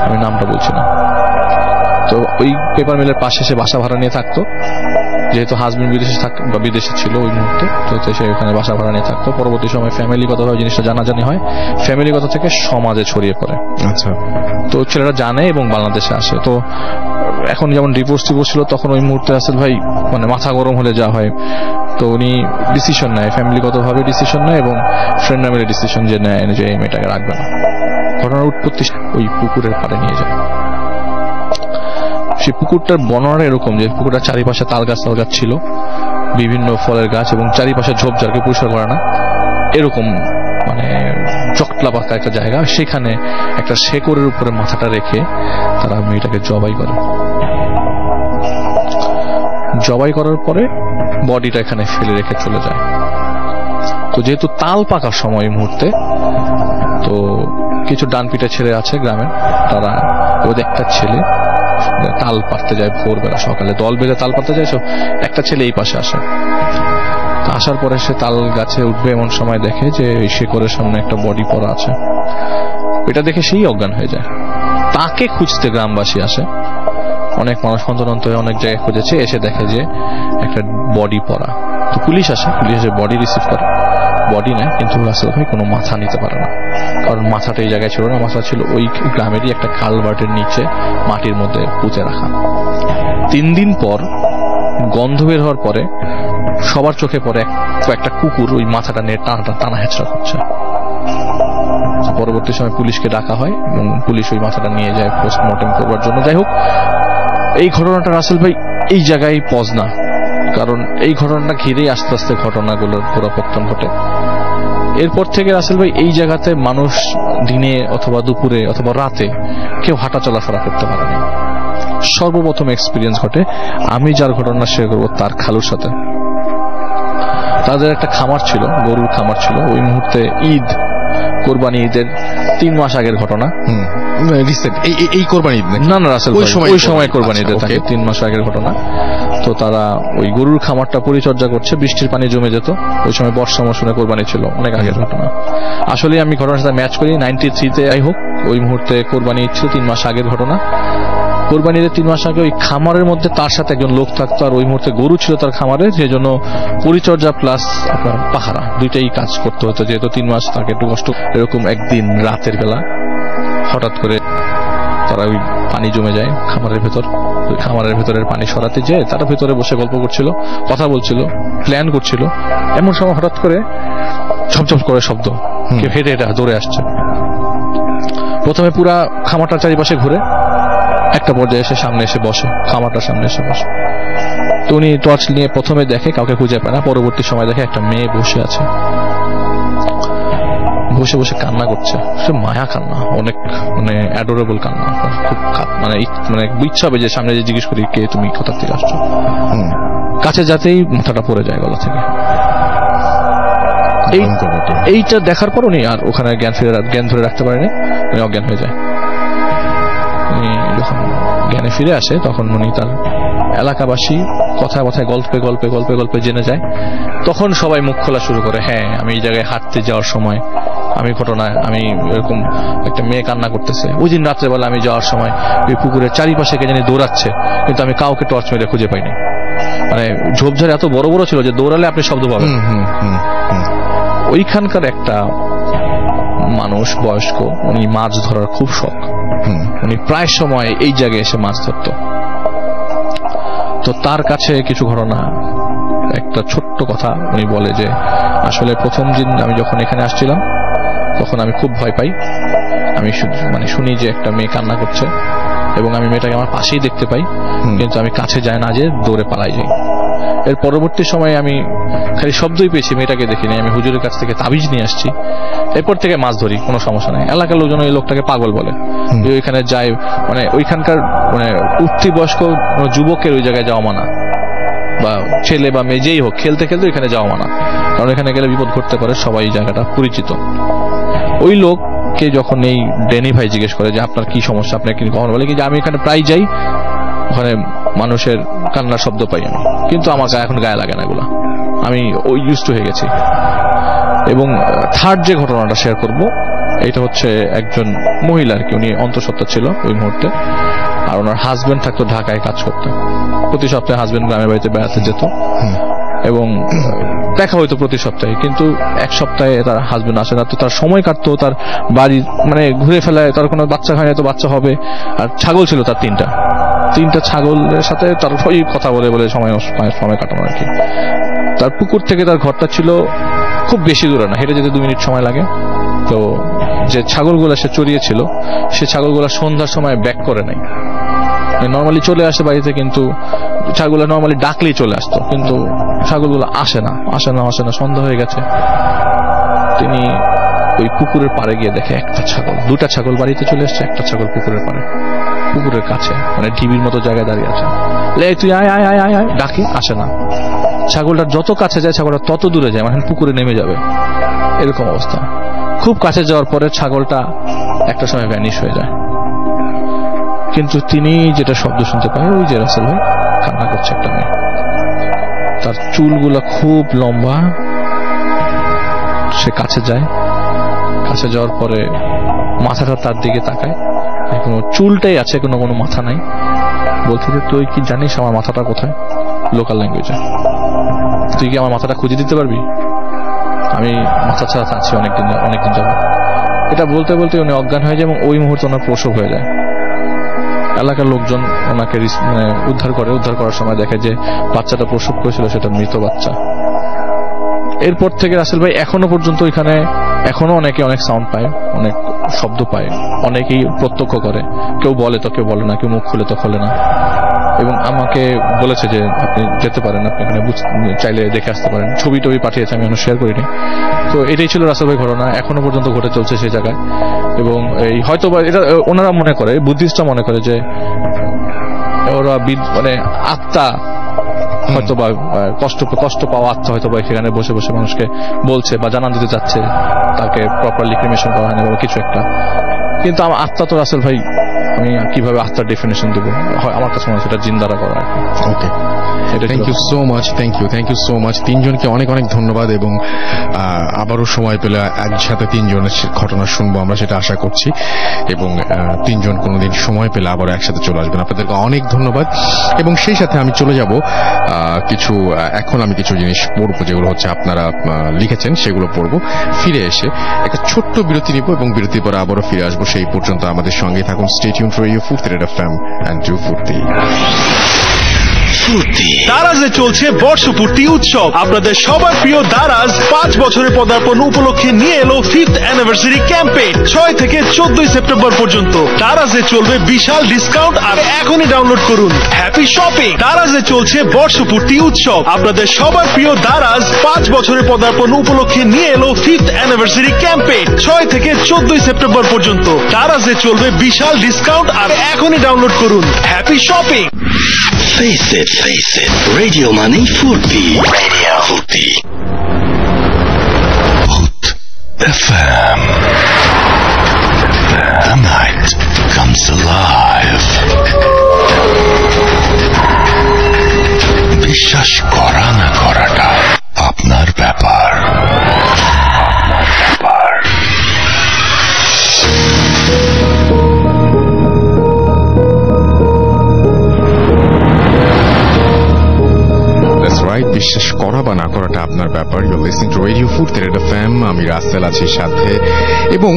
আমি নামটা বলছি না। তো ওই পেপার মিলের পাশে সে বাসা ভাড়া নিয়ে থাকতো, যেহেতু হাজবেন্ড বিদেশে ছিল ওই মুহূর্তে, তো সে ওখানে বাসা ভাড়া নিয়ে থাকতো। পরবর্তী সময় ফ্যামিলিগতভাবে জিনিসটা জানাজানি হয়, ফ্যামিলিগত থেকে সমাজে ছড়িয়ে পড়ে। আচ্ছা, তো ছেলেরা জানে এবং বাংলাদেশে আসে। তো এখন যেমন ডিভোর্স ছিল, তখন ওই মুহূর্তে রাসেল ভাই মানে মাথা গরম হলে যা হয়, তো উনি ডিসিশন নেয়, ফ্যামিলিগতভাবে ডিসিশন নেয় এবং ফ্রেন্ডরা মিলে ডিসিশন যে নেয় যে এই মেয়েটাকে রাখবে না। ঘটনার উৎপত্তি ওই পুকুরের পাড়ে নিয়ে যায়। সেই পুকুরটার বর্ণনা এরকম যে পুকুরটার চারিপাশে তাল গাছ ছিল, বিভিন্ন ফলের গাছ, এবং চারিপাশে ঝোপঝাড়কে পরিষ্কার করে না, এরকম মানে চকলা পাকা একটা জায়গা। সেখানে একটা শেকড়ের উপরে মাথাটা রেখে তারা মেয়েটাকে জবাই করে। জবাই করার পরে বডিটা এখানে ফেলে রেখে চলে যায়। তো যেহেতু তাল পাকার সময় মুহূর্তে, তো কিছু ডানপিটা ছেলে আছে গ্রামের, তারা ওদের একটা ছেলে তাল পাড়তে যায় ভোরবেলা সকালে, দল বেঁধে তাল পাড়তে যায়। একটা ছেলে এই পাশে আসে, আসার পরে সে তাল গাছে উঠবে এমন সময় দেখে যে এই শেকড়ের সামনে একটা বডি পড়া আছে। এটা দেখে সেই অজ্ঞান হয়ে যায়। তাকে খুঁজতে গ্রামবাসী আসে, অনেক মানুষ হন্তদন্ত হয়ে অনেক জায়গায় খুঁজেছে, এসে দেখে যে একটা বডি পড়া। তো পুলিশ আসে, পুলিশ এসে বডি রিসিভ করে, বডি নেয়, কিন্তু রাসেল ভাই কোনো মাথা নিতে পারে না, কারণ মাথাটা এই জায়গায় ছিল না, মাথা ছিল ওই গ্রামেরই একটা কালভার্টের নিচে মাটির মধ্যে পুঁতে রাখা। 3 দিন পর গন্ধ বের হওয়ার পরে সবার চোখে পড়ে একটা কুকুর ওই মাথাটা নিয়ে টানা হেঁচড়া করছে। পরবর্তী সময় পুলিশকে ডাকা হয় এবং পুলিশ ওই মাথাটা নিয়ে যায় পোস্টমর্টেম করবার জন্য। যাই হোক, এই ঘটনাটা রাসেল ভাই এই জায়গায় পজ না, কারণ এই ঘটনাটা ঘিরেই আস্তে আস্তে ঘটনাগুলোর পুনরাবর্তন ঘটে। এরপর থেকে রাসেল ভাই এই জায়গাতে মানুষ দিনে অথবা দুপুরে অথবা রাতে কেউ হাঁটা চলাফেরা করতে পারেনি। সর্বপ্রথম এক্সপিরিয়েন্স ঘটে আমি যার ঘটনা শেয়ার করবো তার খালুর সাথে। তাদের একটা খামার ছিল, গরুর খামার ছিল। ওই মুহূর্তে ঈদ, কোরবানি ঈদের 3 মাস আগের ঘটনা। এই কোরবানি ঈদ না রাসেল, ওই সময় কোরবানি ঈদের থাকে 3 মাস আগের ঘটনা। তো তারা ওই গরুর খামারটা পরিচর্যা করছে, বৃষ্টির পানি জমে যেত। ওই সময় বর্ষা মৌসুমে কোরবানি ছিল, অনেক আগের ঘটনা। আসলে আমি ঘটনার সাথে ম্যাচ করি 93-তে। যাই হোক, ওই মুহূর্তে কোরবানি ঈদ ছিল 3 মাস আগের ঘটনা। কোরবানির 3 মাস আগে ওই খামারের মধ্যে তার সাথে একজন লোক থাকতো, আর ওই মুহূর্তে গরু ছিল তার খামারে, সেই জন্য পরিচর্যা প্লাস আপনার পাহারা দুইটাই কাজ করতে হতো, যেহেতু 3 মাস তাকে একটু কষ্ট। এরকম একদিন রাতের বেলা হঠাৎ করে তারা ওই পানি জমে যায় খামারের ভেতর। ওই খামারের ভেতরের পানি সরাতে যেয়ে তারা ভেতরে বসে গল্প করছিল, কথা বলছিল, প্ল্যান করছিল। এমন সময় হঠাৎ করে ঝপঝপ করে শব্দ, কেউ হেঁটে হেঁটে দৌড়ে আসছে। প্রথমে পুরা খামারটার চারিপাশে ঘুরে একটা পর্যায়ে এসে সামনে এসে বসে, খামারটার সামনে এসে বসে। তো উনি টর্চ নিয়ে প্রথমে দেখে, কাউকে খুঁজে পায় না। পরবর্তী সময় দেখে একটা মেয়ে বসে আছে, বসে বসে কান্না করছে। সে মায়া কান্না, অনেক মানে অ্যাডোরেবল কান্না, খুব মানে ইচ্ছা হবে যে সামনে যে জিজ্ঞেস করি কে তুমি, কোথা থেকে আসছো। কাছে যাতেই মাথাটা পড়ে যায় গলা থেকে। এইটা দেখার পর উনি আর ওখানে জ্ঞান ধরে রাখতে পারেনি, উনি অজ্ঞান হয়ে যায়। উনি যখন জ্ঞানে ফিরে আসে তখন উনি তার এলাকাবাসী কথায় কথায় গল্পে গল্পে গল্পে গল্পে জেনে যায়। তখন সবাই মুখ খোলা শুরু করে, হ্যাঁ আমি এই জায়গায় হাঁটতে যাওয়ার সময় আমি এরকম একটা মেয়ে কান্না করতেছে। ওই দিন রাত্রেবেলা আমি যাওয়ার সময় ওই পুকুরের চারিপাশে কে জানি দৌড়াচ্ছে, কিন্তু আমি কাউকে টর্চ মেরে খুঁজে পাইনি। মানে ঝোপঝাড় এত বড় বড় ছিল যে দৌড়ালে আপনি শব্দ পাবেন। ওইখানকার একটা মানুষ বয়স্ক, উনি মাছ ধরার খুব শখ, উনি প্রায় সময় এই জায়গায় এসে মাছ ধরত। তো তার কাছে কিছু ঘটনা, একটা ছোট্ট কথা উনি বলে যে আসলে প্রথম দিন আমি যখন এখানে আসছিলাম তখন আমি খুব ভয় পাই। আমি শুনি যে একটা মেয়ে কান্না করছে এবং আমি মেয়েটাকে আমার পাশেই দেখতে পাই, কিন্তু আমি কাছে যাই না, যে দৌড়ে পালাই যাই। এর পরবর্তী সময়ে আমি খালি শব্দই পেয়েছি, মেয়েটাকে দেখিনি। আমি হুজুরের কাছ থেকে তাবিজ নিয়ে আসছি, এরপর থেকে মাছ ধরি, কোনো সমস্যা নেই। এলাকার লোকজন ওই লোকটাকে পাগল বলে, ওইখানে যায়, মানে ওইখানকার মানে উঠতি বয়স্ক যুবকের ওই জায়গায় যাওয়া মানা, বা ছেলে বা মেয়ে যেই হোক, খেলতে খেলতে ওইখানে যাওয়া মানা, কারণ এখানে গেলে বিপদ ঘটতে পারে। সবাই এই জায়গাটা পরিচিত। ওই লোককে যখন এই ড্যানি ভাই জিজ্ঞেস করে যে আপনার কি সমস্যা, আপনার কি, কখন বলে কি যে আমি এখানে প্রায় যাই, ওখানে মানুষের কান্নার শব্দ পাই আমি, কিন্তু আমার এখন গায়ে লাগে না এগুলা, আমি ওই ইউজ টু হয়ে গেছি। এবং থার্ড যে ঘটনাটা শেয়ার করব, এটা হচ্ছে একজন মহিলা আর কি, উনি অন্তঃসত্ত্বা ছিল ওই মুহূর্তে, আর ওনার হাজবেন্ড থাকতো ঢাকায় কাজ করতে। প্রতি সপ্তাহে হাজবেন্ড গ্রামের বাড়িতে বেড়াতে যেত এবং দেখা হইতো প্রতি সপ্তাহে, কিন্তু এক সপ্তাহে তার হাজবেন্ড আসে না, তো তার সময় কাটতো তার বাড়ি মানে ঘুরে ফেলায়, তার কোনো বাচ্চা হয় না, তো বাচ্চা হবে, আর ছাগল ছিল তার তিনটা ছাগলের সাথে তার ওই কথা বলে বলে সময় কাটানো আর কি। তার পুকুর থেকে তার ঘরটা ছিল খুব বেশি দূরে না, হেঁটে যেতে 2 মিনিট সময় লাগে। তো যে ছাগলগুলা সে চড়িয়েছিল, সে ছাগলগুলা সন্ধ্যার সময় ব্যাক করে নাই, নর্মালি চলে আসে বাড়িতে, কিন্তু ছাগলগুলা নর্মালি ডাকলেই চলে আসতো, কিন্তু ছাগলগুলো আসে না, সন্ধ্যা হয়ে গেছে। তিনি ওই পুকুরের পাড়ে গিয়ে দেখে একটা ছাগল, 2টা ছাগল বাড়িতে চলে এসছে, একটা ছাগল পুকুরের পাড়ে, পুকুরের কাছে মানে ঢিবির মতো জায়গায় দাঁড়িয়ে আছে। তুই আয় আয় আয় আয় আয় ডাকে, আসে না। ছাগলটা যত কাছে যায় ছাগলটা তত দূরে যায়, মানে পুকুরে নেমে যাবে, এরকম অবস্থা। খুব কাছে যাওয়ার পরে ছাগলটা একটা সময় ভ্যানিশ হয়ে যায়, কিন্তু তিনি যেটা শব্দ শুনতে পায়, ওই যে রাসেল ভাই কান্না করছে একটা মেয়ে, তার চুলগুলা খুব লম্বা। সে কাছে যায়, কাছে যাওয়ার পরে মাথাটা তার দিকে তাকায়, কোনো চুলটাই আছে, কোনো মাথা নাই। বলছে যে তুই কি জানিস আমার মাথাটা কোথায়, লোকাল ল্যাঙ্গুয়েজে, তুই কি আমার মাথাটা খুঁজে দিতে পারবি, আমি মাথা ছাড়া আছি অনেকদিন যাবো। এটা বলতে বলতে উনি অজ্ঞান হয়ে যায় এবং ওই মুহূর্তে ওনার প্রসব হয়ে যায়। এলাকার লোকজন ওনাকে উদ্ধার করার সময় দেখে যে বাচ্চাটা প্রসব করেছিল সেটা মৃত বাচ্চা। এরপর থেকে রাসেল ভাই এখনো পর্যন্ত এখানে এখনো অনেকে অনেক সাউন্ড পায়, অনেক শব্দ পায়, অনেকেই প্রত্যক্ষ করে, কেউ বলে তো কেউ বলে না, কেউ মুখ খুলে তো খোলে না। এবং আমাকে বলেছে যে আপনি যেতে পারেন, আপনি এখানে চাইলে দেখে আসতে পারেন, ছবি টবি পাঠিয়েছে, আমি এখনো শেয়ার করিনি। তো এটাই ছিল রাসেল ভাই ঘটনা, এখনো পর্যন্ত ঘটে চলছে সেই জায়গায়। এবং এই হয়তো বা এটা ওনারা মনে করে, বুদ্ধিস্টরা মনে করে যে ওরা মানে আত্মা হয়তো বা কষ্ট পাওয়া আত্মা হয়তো বা সেখানে বসে বসে মানুষকে বলছে বা জানান দিতে যাচ্ছে, তাকে প্রপারলি ক্রিমেশন করা হয় না বা কিছু একটা। কিন্তু আমার আত্মা তো রাসেল ভাই, আমি কিভাবে আত্মার ডেফিনেশন দেবো, আমার কাছে মনে হচ্ছে এটা জিন্দারা করা। Okay, thank you so much, thank you so much. তিনজনকে অনেক ধন্যবাদ, এবং আবারও সময় পেলে একসাথে তিনজনের ঘটনা শুনবো আমরা, সেটা আশা করছি। এবং তিনজন কোনোদিন সময় পেলে আবারও একসাথে চলে আসবেন। আপনাদেরকে অনেক ধন্যবাদ। এবং সেই সাথে আমি চলে যাব এখন আমি কিছু জিনিস পড়বো, যেগুলো হচ্ছে আপনারা লিখেছেন, সেগুলো পড়বো। ফিরে এসে একটা ছোট্ট বিরতি নিব এবং বিরতির পরে আবারও ফিরে আসবো। সেই পর্যন্ত আমাদের সঙ্গে থাকুন। Stay tuned for radio Foorti red FM and do ফুর্তি। দারাজে চলছে বর্ষপূর্তি উৎসব। আপনাদের সবার প্রিয় দারাজ 5 বছরের পদার্পণ উপলক্ষে নিয়ে এলো 5th অ্যানিভার্সারি ক্যাম্পেইন। 6 থেকে 14 সেপ্টেম্বর পর্যন্ত দারাজে চলবে বিশাল ডিসকাউন্ট। আর এখনই ডাউনলোড করুন হ্যাপি শপিং। দারাজে চলছে বর্ষপূর্তি উৎসব। আপনাদের সবার প্রিয় দারাজ 5 বছরের পদার্পণ উপলক্ষে নিয়ে এলো 5th অ্যানিভার্সারি ক্যাম্পেইন। 6 থেকে 14 সেপ্টেম্বর পর্যন্ত দারাজে চলবে বিশাল ডিসকাউন্ট। আর এখনই ডাউনলোড করুন happy shopping. Face it, Radio Money Furti. Radio Furti. Hot FM. The night comes alive. বিশ্বাস করা না করাটা আপনার ব্যাপার। বিশ্বাস করা বা না করাটা আপনার ব্যাপার। You listening to radio Foorti red FM. আমি রাসেল আছি সাথে, এবং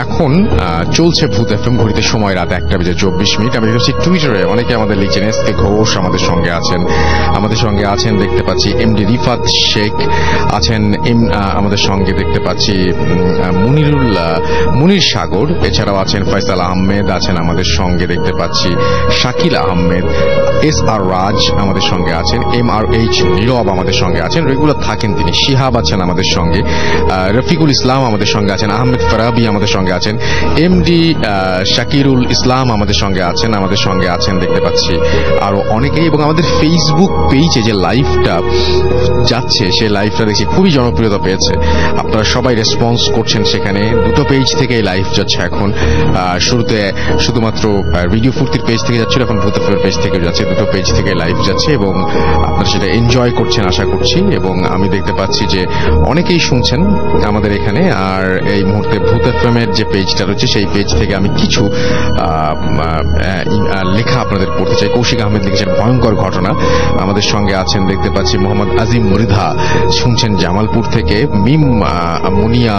এখন চলছে ভূত এফএম। ঘড়িতে সময় রাত 1:24। আমি দেখছি টুইটারে অনেকে আমাদের লিখছেন। এসকে ঘোষ আমাদের সঙ্গে আছেন দেখতে পাচ্ছি। এমডি রিফাত শেখ আছেন আমাদের সঙ্গে দেখতে পাচ্ছি। মুনির সাগর, এছাড়াও আছেন ফয়সাল আহমেদ আছেন আমাদের সঙ্গে দেখতে পাচ্ছি। শাকিল আহমেদ, এস আর রাজ আমাদের সঙ্গে আছেন। MRH নীরব আমাদের সঙ্গে আছেন। রেগুলার থাকেন তিনি। শিহাব আছেন আমাদের সঙ্গে, রফিকুল ইসলাম আমাদের সঙ্গে আছেন, আহমেদ ফারাবি আমাদের সঙ্গে আছেন, এমডি শাকিরুল ইসলাম আমাদের সঙ্গে আছেন দেখতে পাচ্ছি আরো অনেকেই। এবং আমাদের ফেসবুক পেজে যে লাইভটা যাচ্ছে সেই লাইভটা দেখছি খুবই জনপ্রিয়তা পেয়েছে, আপনারা সবাই রেসপন্স করছেন সেখানে। দুটো পেজ থেকে লাইভ যাচ্ছে এখন, শুরুতে শুধুমাত্র ভিডিও ফুর্তির পেজ থেকে যাচ্ছিল, এখন ভূত এফএম পেজ থেকে যাচ্ছে, দুটো পেজ থেকে লাইভ যাচ্ছে এবং আপনারা সেটা এনজয় করছেন আশা করছি। এবং আমি দেখতে পাচ্ছি যে অনেকেই শুনছেন আমাদের এখানে। আর এই মুহূর্তে ভূত এফএম এর যে পেজটা রয়েছে সেই পেজ থেকে আমি কিছু লেখা আপনাদের পড়তে চাই। কৌশিক আহমেদ লিখেছেন ভয়ঙ্কর ঘটনা, আমাদের সঙ্গে আছেন দেখতে পাচ্ছি মোহাম্মদ আজিম মৃধা, শুনছেন জামালপুর থেকে। মিম মুনিয়া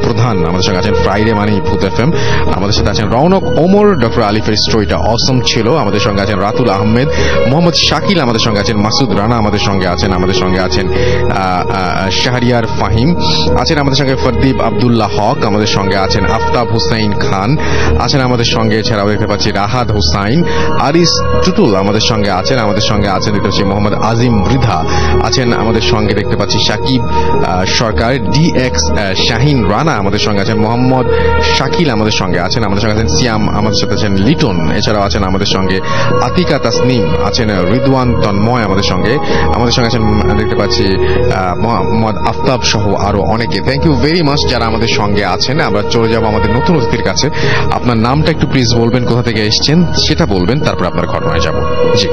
প্রধান আমাদের সঙ্গে আছেন, ফ্রাইডে মানেই ভূত এফএম। আমাদের সাথে আছেন রৌনক ওমর, ডক্টর আলিফের স্টোরিটা অসম ছিল, আমাদের সঙ্গে আছেন রাতুল আহমেদ, মোহাম্মদ শাকিল আমাদের সঙ্গে আছেন, মাসুদ রানা আমাদের সঙ্গে আছেন শাহরিয়ার ফাহিম আছেন আমাদের সঙ্গে, ফরদীপ আব্দুল্লাহ হক আমাদের সঙ্গে আছেন, আফতাব হুসাইন খান আছেন আমাদের সঙ্গে, এছাড়াও দেখতে পাচ্ছি রাহাত হুসাইন, আরিস টুটুল আমাদের সঙ্গে আছেন দেখতে পাচ্ছি মোহাম্মদ আজিম মৃধা আছেন আমাদের সঙ্গে, দেখতে পাচ্ছি সাকিব সরকার, ডিএক্স শাহিন রানা আমাদের সঙ্গে আছেন, মোহাম্মদ শাকিল আমাদের সঙ্গে আছেন সিয়াম আমাদের সাথে আছেন, লিটন এছাড়াও আছেন আমাদের সঙ্গে, আতিকা তাসনিম আছেন, রিদওয়ান তন্ময় আমাদের সঙ্গে আছেন দেখতে পাচ্ছি, মোহাম্মদ আফতাব সহ আরো অনেকে। থ্যাংক ইউ ভেরি মাচ যারা আমাদের সঙ্গে আছেন। আমরা চলে যাব আমাদের নতুন অতিথির কাছে। আপনার নামটা একটু প্লিজ বলবেন, কোথা থেকে এসেছেন সেটা বলবেন, তারপর আপনার ঘটনায় যাব। জি,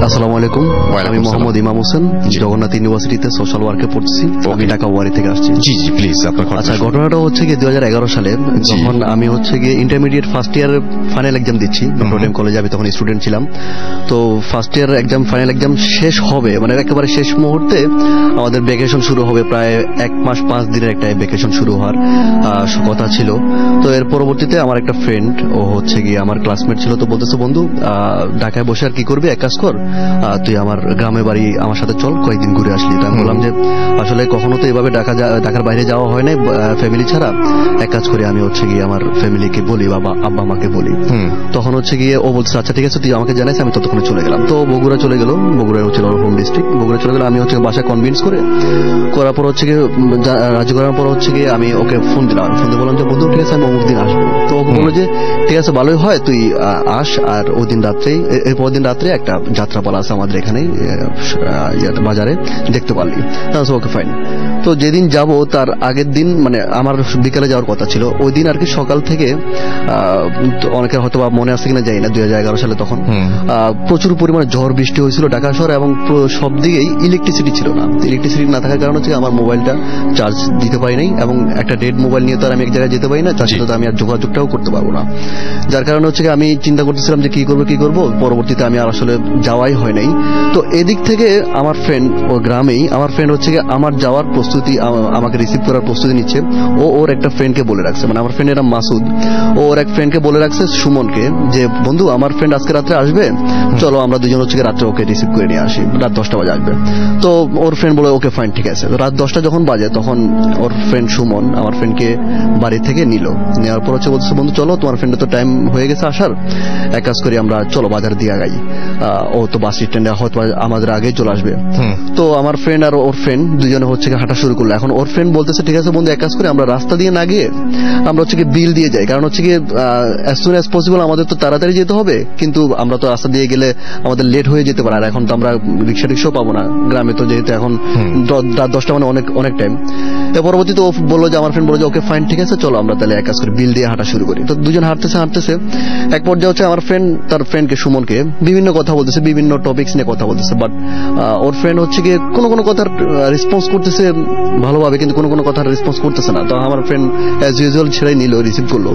আসসালামু আলাইকুম। আমি মোহাম্মদ ইমাম হোসেন, জগন্নাথ ইউনিভার্সিটিতে সোশ্যাল ওয়ার্কে পড়ছি। আমি ঢাকা ওয়ারি থেকে আসছি। জি জি প্লিজ আপনার ঘটনা। আচ্ছা, ঘটনাটা হচ্ছে কি 2011 সালে যখন আমি হচ্ছে গিয়ে intermediate first year final exam দিচ্ছি নটরডেম কলেজে, আমি তখন স্টুডেন্ট ছিলাম। তো first year exam final exam শেষ হবে, মানে একেবারে শেষ মুহূর্তে আমাদের ভ্যাকেশন শুরু হবে, প্রায় 1 মাস 5 দিনের একটা ভ্যাকেশন শুরু হওয়ার কথা ছিল। তো এর পরবর্তীতে আমার একটা ফ্রেন্ড, ও হচ্ছে গিয়ে আমার ক্লাসমেট ছিল, তো বলতেছে বন্ধু ঢাকায় বসে আর কি করবি, এক কাজ কর, তুই আমার গ্রামের বাড়ি আমার সাথে চল, কয়েকদিন ঘুরে আসলি। তো আমি বললাম যে আসলে কখনো তো এভাবে ঢাকার বাইরে যাওয়া হয় নাই ফ্যামিলি ছাড়া, এক কাজ করি আমি হচ্ছে গিয়ে আমার ফ্যামিলিকে বলি, বাবা আব্বা আমাকে বলি। তখন হচ্ছে গিয়ে ও বলছে আচ্ছা ঠিক আছে তুই আমাকে জানাইস, আমি ততক্ষণে চলে গেলাম। তো বগুড়া চলে গেল, বগুড়া হচ্ছে হোম ডিস্ট্রিক্ট, বগুড়া চলে গেল। আমি হচ্ছে বাসা কনভিন্স করার পর হচ্ছে গিয়ে রাজি করার পর হচ্ছে গিয়ে আমি ওকে ফোন দিলাম। ফোন দিয়ে বললাম যে বন্ধু ঠিক আছে আমি অমুক দিন আসবো। তো ওকে বললো যে ঠিক আছে ভালোই হয়, তুই আস। আর ওই দিন রাত্রেই, এরপর দিন রাত্রে একটা যাত্রাপালা আছে আমাদের এখানে বাজারে, দেখতে পারলি। Okay fine. তো যেদিন যাব তার আগের দিন, মানে আমার বিকালে যাওয়ার কথা ছিল, ওই দিন আর কি সকাল থেকে অনেকের হয়তো মনে আছে কিনা জানি না, 2011 সালে তখন প্রচুর পরিমাণে ঝড় বৃষ্টি হয়েছিল ঢাকা শহরে, এবং সব দিকেই ইলেকট্রিসিটি ছিল না। ইলেকট্রিসিটি না থাকার কারণে হচ্ছে আমার মোবাইলটা চার্জ দিতে পারি নাই, এবং একটা ডেড মোবাইল নিয়ে তো আর আমি এক জায়গায় যেতে পারি না, তার সাথে আমি আর যোগাযোগটাও করতে পারবো না। যার কারণে হচ্ছে আমি চিন্তা করতেছিলাম যে কি করবো। পরবর্তীতে আমি আর আসলে যাওয়াই হয় নাই। তো এদিক থেকে আমার ফ্রেন্ড, ও গ্রামেই আমার ফ্রেন্ড হচ্ছে আমার যাওয়ার প্রস্তুতি, আমাকে রিসিভ করার প্রস্তুতি নিচ্ছে। ওর একটা ফ্রেন্ডকে বলে রাখছে, মানে আমার ফ্রেন্ডের নাম মাসুদ, ওর এক ফ্রেন্ডকে বলে রাখছে সুমনকে, যে বন্ধু আমার ফ্রেন্ড আজকে রাত্রে আসবে, চলো আমরা দুজন হচ্ছে রাত্রে ওকে রিসিভ করে নিয়ে আসি, রাত 10টা বাজে আসবে। তো ওর ফ্রেন্ড বলে ওকে ফাইন ঠিক আছে। রাত 10টা যখন বাজে তখন ওর ফ্রেন্ড সুমন আমার ফ্রেন্ডকে বাড়ি থেকে নেওয়ার পর হচ্ছে বলছে বন্ধু চলো তোমার ফ্রেন্ডের তো টাইম হয়ে গেছে আসার, এক কাজ করি আমরা চলো বাজার দিয়ে আগাই, ও তো বাস স্ট্যান্ডে হয়তো আমাদের আগেই চলে আসবে। তো আমার ফ্রেন্ড আর ওর ফ্রেন্ড দুজনে হচ্ছে হাঁটা শুরু করলো। এখন ওর ফ্রেন্ড বলতেছে ঠিক আছে বন্ধু এক কাজ করি, আমরা রাস্তা দিয়ে না গিয়ে আমরা হচ্ছে বিল দিয়ে যাই, কারণ হচ্ছে কি অ্যাজ সুন অ্যাজ পসিবল আমাদের তো তাড়াতাড়ি যেতে হবে, কিন্তু আমরা তো রাস্তা দিয়ে গেলে আমাদের লেট হয়ে যেতে পারে, আর এখন তো আমরা রিক্সাও পাবো না গ্রামে, তো যেহেতু এখন রাত 10টা মানে অনেক টাইম। এর পরবর্তীতে ও বললো যে আমার ফ্রেন্ড বললো যে ওকে ফাইন ঠিক আছে চলো আমরা তাহলে এক কাজ করি বিল দিয়ে হাঁটা শুরু করি। তো দুজন হাঁটতেছে এক পর্যায়ে হচ্ছে আমার ফ্রেন্ড তার ফ্রেন্ডকে সুমনকে বিভিন্ন কথা বলতেছে, বিভিন্ন টপিকস নিয়ে কথা বলতেছে, বাট ওর ফ্রেন্ড হচ্ছে গিয়ে কোনো কথার রেসপন্স করতেছে ভালোভাবে, কিন্তু কোনো কথার রেসপন্স করতেছে না। তো আমার ফ্রেন্ড অ্যাজ ইউজুয়াল ছেড়ে নিল, রিসিভ করলো।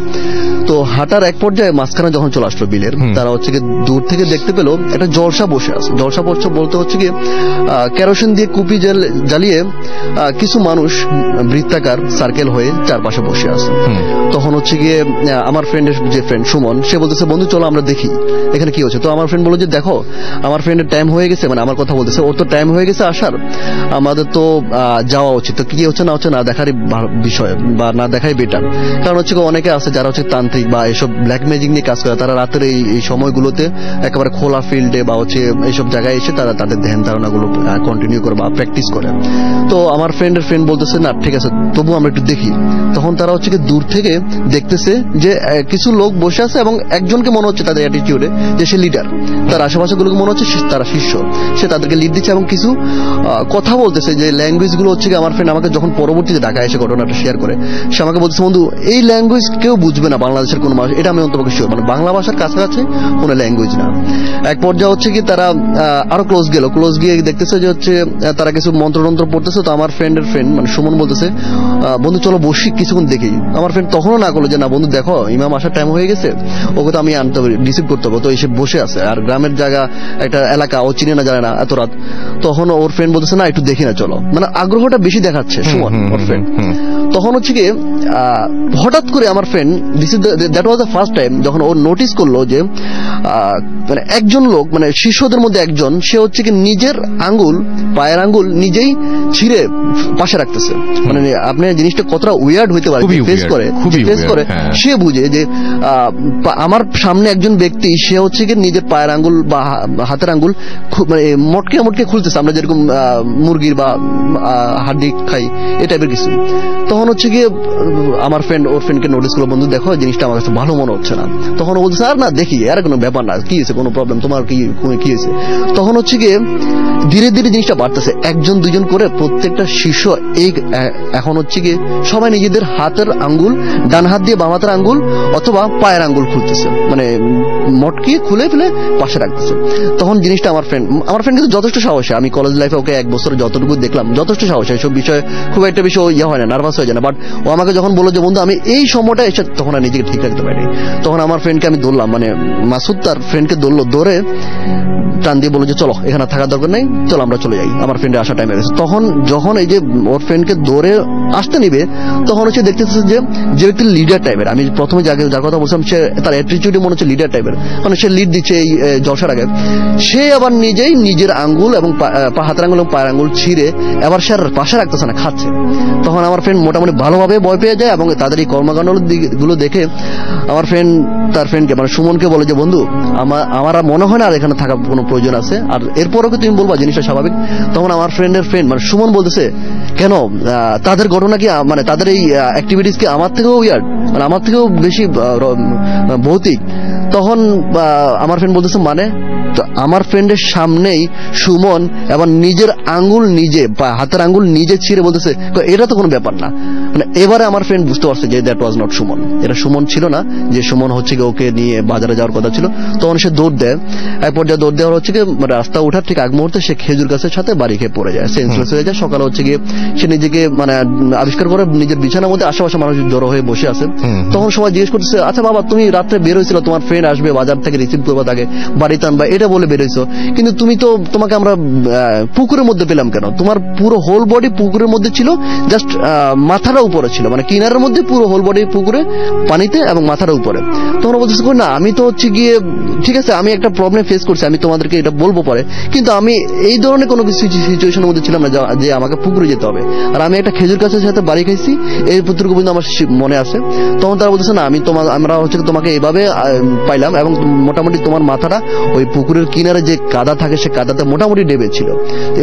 তো হাঁটার এক পর্যায়ে মাঝখানে যখন চলে আসলো বিলের, তারা হচ্ছে গিয়ে দূর থেকে দেখতে পেলো একটা জলসা বসে আছে। জলসা বলতে হচ্ছে গিয়ে কেরোসিন দিয়ে কুপি জ্বালিয়ে কিছু মানুষ বৃত্তাকার সার্কেল হয়ে চারপাশে বসে আছে। তখন হচ্ছে গিয়ে আমার ফ্রেন্ডের যে ফ্রেন্ড সুমন, সে বলতেছে বন্ধু চলো আমরা দেখি এখানে কি হচ্ছে। তো আমার ফ্রেন্ড বললো যে দেখো আমার ফ্রেন্ডের টাইম হয়ে গেছে, মানে আমার কথা বলতেছে, ওর তো টাইম হয়ে গেছে আসার, আমাদের তো যাওয়া উচিত। তো কি হচ্ছে না দেখারই বিষয় বা না দেখাই বেটার। কারণ হচ্ছে অনেকে আছে যারা হচ্ছে তান্ত্রিক বা এসব ব্ল্যাক ম্যাজিক নিয়ে কাজ করে, তারা রাতের এই সময়গুলোতে একেবারে খোলা ফিল্ডে বা হচ্ছে এইসব জায়গায় এসে তারা তাদের ধ্যান ধারণাগুলো কন্টিনিউ করে বা প্র্যাকটিস করে। তো আমার ফ্রেন্ডের ফ্রেন্ড বলতেছে না ঠিক আছে তবু আমরা একটু দেখি। তখন তারা হচ্ছে কি দূর থেকে দেখতেছে যে কিছু লোক বসে আছে এবং একজনকে মনে হচ্ছে তাদের অ্যাটিটিউডে যে সে লিডার, তার আশেপাশে গুলোকে মনে হচ্ছে তারা শিষ্য, সে তাদেরকে লিড দিচ্ছে এবং কিছু কথা বলতেছে যে ল্যাঙ্গুয়েজ গুলো হচ্ছে আমার ফ্রেন্ড আমাকে যখন পরবর্তীতে ঢাকায় এসে ঘটনাটা শেয়ার করে, সে আমাকে বলতেছে বন্ধু এই ল্যাঙ্গুয়েজ কেউ বুঝবে না বাংলাদেশের কোনো মানুষ, এটা আমি অন্তপক্ষে শিওর, মানে বাংলা ভাষার কাছাকাছি কোনো ল্যাঙ্গুয়েজ না। এক পর্যায়ে হচ্ছে কি তারা আরো ক্লোজ গিয়ে দেখতেছে যে হচ্ছে তারা কিছু মন্ত্রতন্ত্র পড়তেছে। তো আমার ফ্রেন্ডের ফ্রেন্ড মানে সুমন বলতেছে বন্ধু চলো বসি কিছুক্ষণ দেখি। আমার ফ্রেন্ড তখনও না করলো যে না বন্ধু দেখো ইমাম আসার টাইম হয়ে গেছে, ওকে তো আমি আনতে হবে রিসিভ করতে হবে। তো এসে বসে আছে আর গ্রামের জায়গা একটা এলাকা ও চিনে না জানে না এত রাত। তখন ওর ফ্রেন্ড বলতেছে না একটু দেখি না চলো, মানে আগ্রহটা বেশি দেখাচ্ছে সুমন ওর ফ্রেন্ড। তখন হচ্ছে কি হঠাৎ করে আমার friend that was the first time যখন ও নোটিস করলো যে মানে একজন লোক মানে শিষ্যদের মধ্যে একজন সে হচ্ছে কি নিজের আঙ্গুল পায়ের আঙ্গুল নিজেই ছিঁড়ে পাশে রাখতেছে। মানে আপনি জিনিসটা কতটা উইয়ার্ড হইতে পারে ফেস করে সে বুঝে যে আমার সামনে একজন ব্যক্তি সে হচ্ছে কি নিজের পায়ের আঙ্গুল বা হাতের আঙ্গুল মানে মটকে খুলতেছে, আমরা যেরকম মুরগির বা হাড্ডি খাই এই টাইপের কিছু। তখন হচ্ছে গিয়ে আমার ফ্রেন্ড ওর ফ্রেন্ডকে নোটিস করলো বন্ধু দেখো জিনিসটা আমার কাছে ভালো মনে হচ্ছে না। তখন ও বলছে আর না দেখি আর কোনো ব্যাপার না, কি হয়েছে কোনো প্রবলেম তোমার কি হয়েছে। তখন হচ্ছে গিয়ে ধীরে ধীরে জিনিসটা বাড়তেছে, একজন দুজন করে প্রত্যেকটা শিষ্য এই এখন হচ্ছে গিয়ে সবাই নিজেদের হাতের আঙ্গুল ডান হাত দিয়ে বাম হাতের আঙ্গুল অথবা পায়ের আঙ্গুল খুলতেছে, মানে মটকে খুলে ফেলে পাশে রাখতেছে। তখন জিনিসটা আমার ফ্রেন্ড কিন্তু যথেষ্ট সাহসী, আমি কলেজ লাইফে ওকে এক বছর যতটুকু দেখলাম যথেষ্ট সাহসী, এইসব বিষয়ে খুব একটা বেশি হয় না, নার্ভাস হয়ে যায় না। বাট ও আমাকে যখন বললো যে বন্ধু আমি এই সময়টা এসে তখন আর নিজেকে ঠিক রাখতে পারিনি। তখন আমার ফ্রেন্ডকে আমি ধরলাম, মানে মাসুদ তার ফ্রেন্ডকে ধরলো, ধরে টান দিয়ে বললো যে চলো এখানে থাকার দরকার নেই, চলো আমরা চলে যাই, আমার ফ্রেন্ডের আসার টাইম হয়ে গেছে। তখন যখন এই যে ওর ফ্রেন্ডকে ধরে আসতে নিবে তখন হচ্ছে দেখতেছে যে ব্যক্তি লিডার টাইপের, আমি প্রথমে যার কথা বলছিলাম সে তার অ্যাটিটিউডে মনে হচ্ছে লিডার টাইপের, মানে সে লিড দিচ্ছে এই জলসার আগে, সে আবার নিজেই নিজের আঙ্গুল এবং হাতের আঙ্গুল এবং পায়ের আঙ্গুল ছিঁড়ে এবার সে পাশে রাখতেছে না, খাচ্ছে। তখন আমার ফ্রেন্ড মোটামুটি ভালোভাবে ভয় পেয়ে যায় এবং তাদের এই কর্মকাণ্ড গুলো দেখে আমার ফ্রেন্ড তার ফ্রেন্ডকে মানে সুমনকে বলে যে বন্ধু আমার মনে হয় না আর এখানে থাকা কোনো প্রয়োজন আছে, আর এরপরও তুমি বলবা জিনিসটা স্বাভাবিক। তখন আমার ফ্রেন্ডের ফ্রেন্ড মানে সুমন বলতেছে কেন তাদের ঘটনা কি মানে তাদের এই অ্যাক্টিভিটিস কি আমার থেকেও উইয়ার্ড, মানে আমার থেকেও বেশি ভৌতিক। তখন আমার ফ্রেন্ড বলতেছে মানে আমার ফ্রেন্ডের সামনেই সুমন এবং নিজের আঙ্গুল নিজে বা হাতের আঙ্গুল নিজে ছিঁড়ে বলতেছে এটা তো কোনো ব্যাপার না। মানে এবারে আমার ফ্রেন্ড বুঝতে পারছে যে দ্যাট ওয়াজ নট সুমন, এটা সুমন ছিল না, যে সুমন হচ্ছে কি ওকে নিয়ে বাজারে যাওয়ার কথা ছিল। তখন সে দৌড় দেয়, এক পর্যায়ে দৌড় দেওয়ার হচ্ছে কি রাস্তা ওঠার ঠিক আগ মুহূর্তে সে খেজুর গাছের সাথে বাড়ি খেয়ে পড়ে যায়, সেন্সলেস হয়ে যায়। সকালে হচ্ছে গিয়ে সে নিজেকে মানে আবিষ্কার করে নিজের বিছানার মধ্যে আশেপাশে মানুষ জড়ো হয়ে বসে আছে। তখন সবাই জিজ্ঞেস করতেছে আচ্ছা বাবা তুমি রাত্রে বের হয়েছিল, তোমার ফ্রেন্ড আসবে বাজার থেকে রিসিভ করবা তাকে বাড়িতে আনবা এটা বলে বের হয়েছো, কিন্তু তোমাকে আমরা পুকুরের মধ্যে পেলাম কেন? তোমার পুরো হোল বডি পুকুরের মধ্যে ছিল, জাস্ট মাথাটা উপরে ছিল, মানে কিনারের মধ্যে পুরো হোল বডি পুকুরে পানিতে এবং মাথাটা উপরে। তোমরা বলতেছো না আমি তো হচ্ছে গিয়ে ঠিক আছে আমি একটা প্রবলেম ফেস করছি, আমি তোমাদেরকে এটা বলবো পরে, কিন্তু আমি এই ধরনের কোনো কিছু সিচুয়েশনের মধ্যে ছিলাম না যে আমাকে পুকুরে যেতে হবে, আর আমি একটা খেজুর গাছের সাথে বাড়ি খাইছি এই পুত্রকে কিন্তু আমার মনে আছে। তখন তারা বলতেছে না আমরা হচ্ছে তোমাকে এইভাবে পাইলাম এবং মোটামুটি তোমার মাথাটা ওই পুকুরের কিনারে যে কাদা থাকে সে কাদাতে মোটামুটি ডেবে ছিল।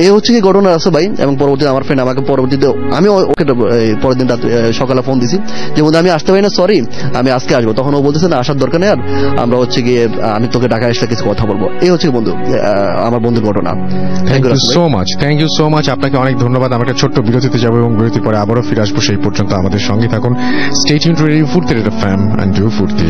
এই হচ্ছে কি ঘটনা আছে ভাই। এবং পরবর্তীতে আমার ফ্রেন্ড আমাকে পরবর্তীতে আমি ওকে পরের দিন সকালে ফোন দিছি যে বন্ধু আমি আসতে পারি না, সরি আমি আজকে আসবো। তখন ও বলতেছে না আসার দরকার নেই, আর আমরা হচ্ছে গিয়ে আমি তোকে ঢাকায় এসে কিছু কথা বলবো। এই হচ্ছে বন্ধু আমার বন্ধুর ঘটনা। থ্যাংক ইউ সো মাচ আপনাকে অনেক ধন্যবাদ। আমরা একটা ছোট্ট বিরতিতে যাবো এবং বিরতি পরে আবারও ফিরে আসবো। সেই পর্যন্ত আমাদের সঙ্গে থাকুন। স্টে টিউনড টু রেডিও ফুর্তি এফএম এন্ড ডু ফুর্তি।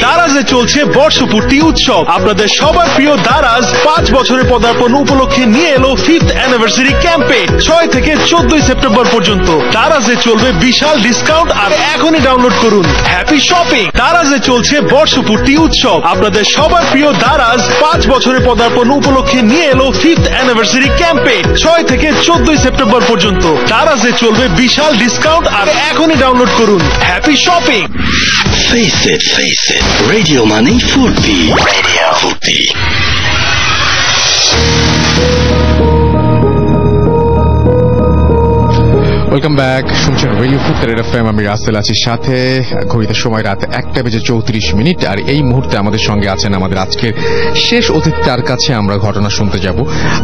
দারাজে চলছে বর্ষপূর্তি উৎসব। আপনাদের সবার প্রিয় দারাজ 5 বছরের পদার্পণ উপলক্ষে নিয়ে এলো 5th অ্যানিভার্সারি ক্যাম্পেইন 6 থেকে 14 সেপ্টেম্বর পর্যন্ত। দারাজে চলবে বিশাল ডিসকাউন্ট, আর এখনই ডাউনলোড করুন হ্যাপি শপিং। দারাজে চলছে বর্ষপূর্তি উৎসব। আপনাদের সবার প্রিয় দারাজ 5 বছরের পদার্পণ উপলক্ষে নিয়ে এলো 5th অ্যানিভার্সারি ক্যাম্পেইন 6 থেকে 14 সেপ্টেম্বর পর্যন্ত। দারাজে চলবে বিশাল ডিসকাউন্ট, আর এখনই ডাউনলোড করুন happy shopping. Face it. Radio Money Furti. Radio Furti. Welcome back, শুনছেন রেডিও ফুর্তি রেড এফএম। আমি রাসেল আছি সাথে। ঘড়িতে সময় রাত 1:34 আর এই মুহূর্তে আমাদের সঙ্গে আছেন আমাদের আজকের শেষ অতিথি। তার কাছে আমরা ঘটনা শুনতে যাব।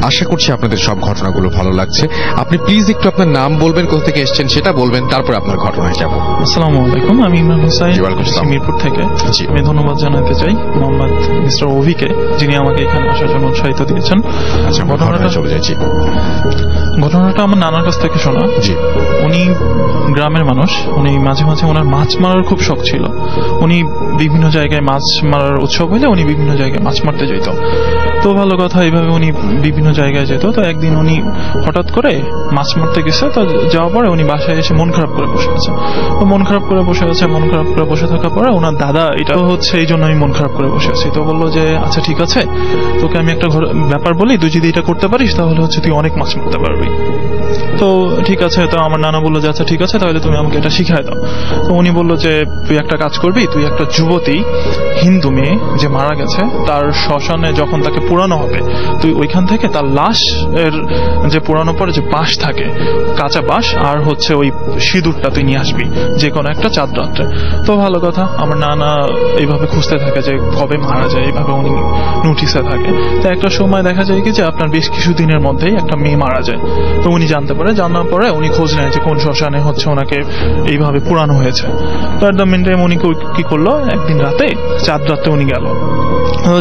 আশা করছি আপনাদের সব ঘটনাগুলো ভালো লাগছে। আপনি প্লিজ একটু আপনার নাম বলবেন, কোথা থেকে এসেছেন সেটা বলবেন, তারপর আপনার ঘটনায় যাব। আসসালামু আলাইকুম, আমি ইমরান হোসাইন, মিরপুর থেকে। আমি ধন্যবাদ জানাতে চাই মোহাম্মদ মিস্টার অভিকে, যিনি আমাকে এখানে আসার জন্য উৎসাহিত দিয়েছেন। আচ্ছা, ঘটনাটা চলে যাচ্ছি। ঘটনাটা আমার নানার কাছ থেকে শোনা। জি, উনি গ্রামের মানুষ। উনি মাঝে মাঝে ওনার মাছ মারার খুব শখ ছিল। উনি বিভিন্ন জায়গায় মাছ মারার উৎসব হলে উনি বিভিন্ন জায়গায় মাছ মারতে যেত। তো ভালো কথা, এইভাবে উনি বিভিন্ন জায়গায় যেত। তো একদিন উনি হঠাৎ করে মাছ মারতে গেছে। তো যাওয়ার পরে উনি বাসায় এসে মন খারাপ করে বসে আছে। তো মন খারাপ করে বসে থাকার পরে ওনার দাদা, এটা হচ্ছে এই জন্য আমি মন খারাপ করে বসে আছি, তো বললো যে আচ্ছা ঠিক আছে, তোকে আমি একটা ব্যাপার বলি, তুই যদি এটা করতে পারিস তাহলে হচ্ছে তুই অনেক মাছ মারতে পারবি। তো ঠিক আছে। তো আমার নানা বললো যে আচ্ছা ঠিক আছে, তাহলে তুমি আমাকে এটা শিখাই দাও। তো উনি বললো যে তুই একটা কাজ করবি, তুই একটা যুবতী হিন্দু মেয়ে যে মারা গেছে, তার শ্মশানে যখন তাকে পোড়ানো হবে, তুই ওইখান থেকে তার লাশ এর যে পোড়ানোর পরে যে বাঁশ থাকে, কাঁচা বাঁশ আর হচ্ছে ওই সিঁদুরটা তুই নিয়ে আসবি যে কোনো একটা চাঁদ রাত্রে। তো ভালো কথা, আমার নানা এইভাবে খুঁজতে থাকে যে কবে মারা যায়, এইভাবে উনি নোটিসে থাকে। তো একটা সময় দেখা যায় কি যে আপনার বেশ কিছুদিনের মধ্যেই একটা মেয়ে মারা যায়। তো উনি জানতে পারে, জানার পরে উনি খোঁজ নেয় যে কোন শ্মশানে হচ্ছে ওনাকে এইভাবে পুরানো হয়েছে। তো এট দ্য মেন টাইম উনি কি করলো, একদিন রাতে চাঁদ রাতে উনি গেল।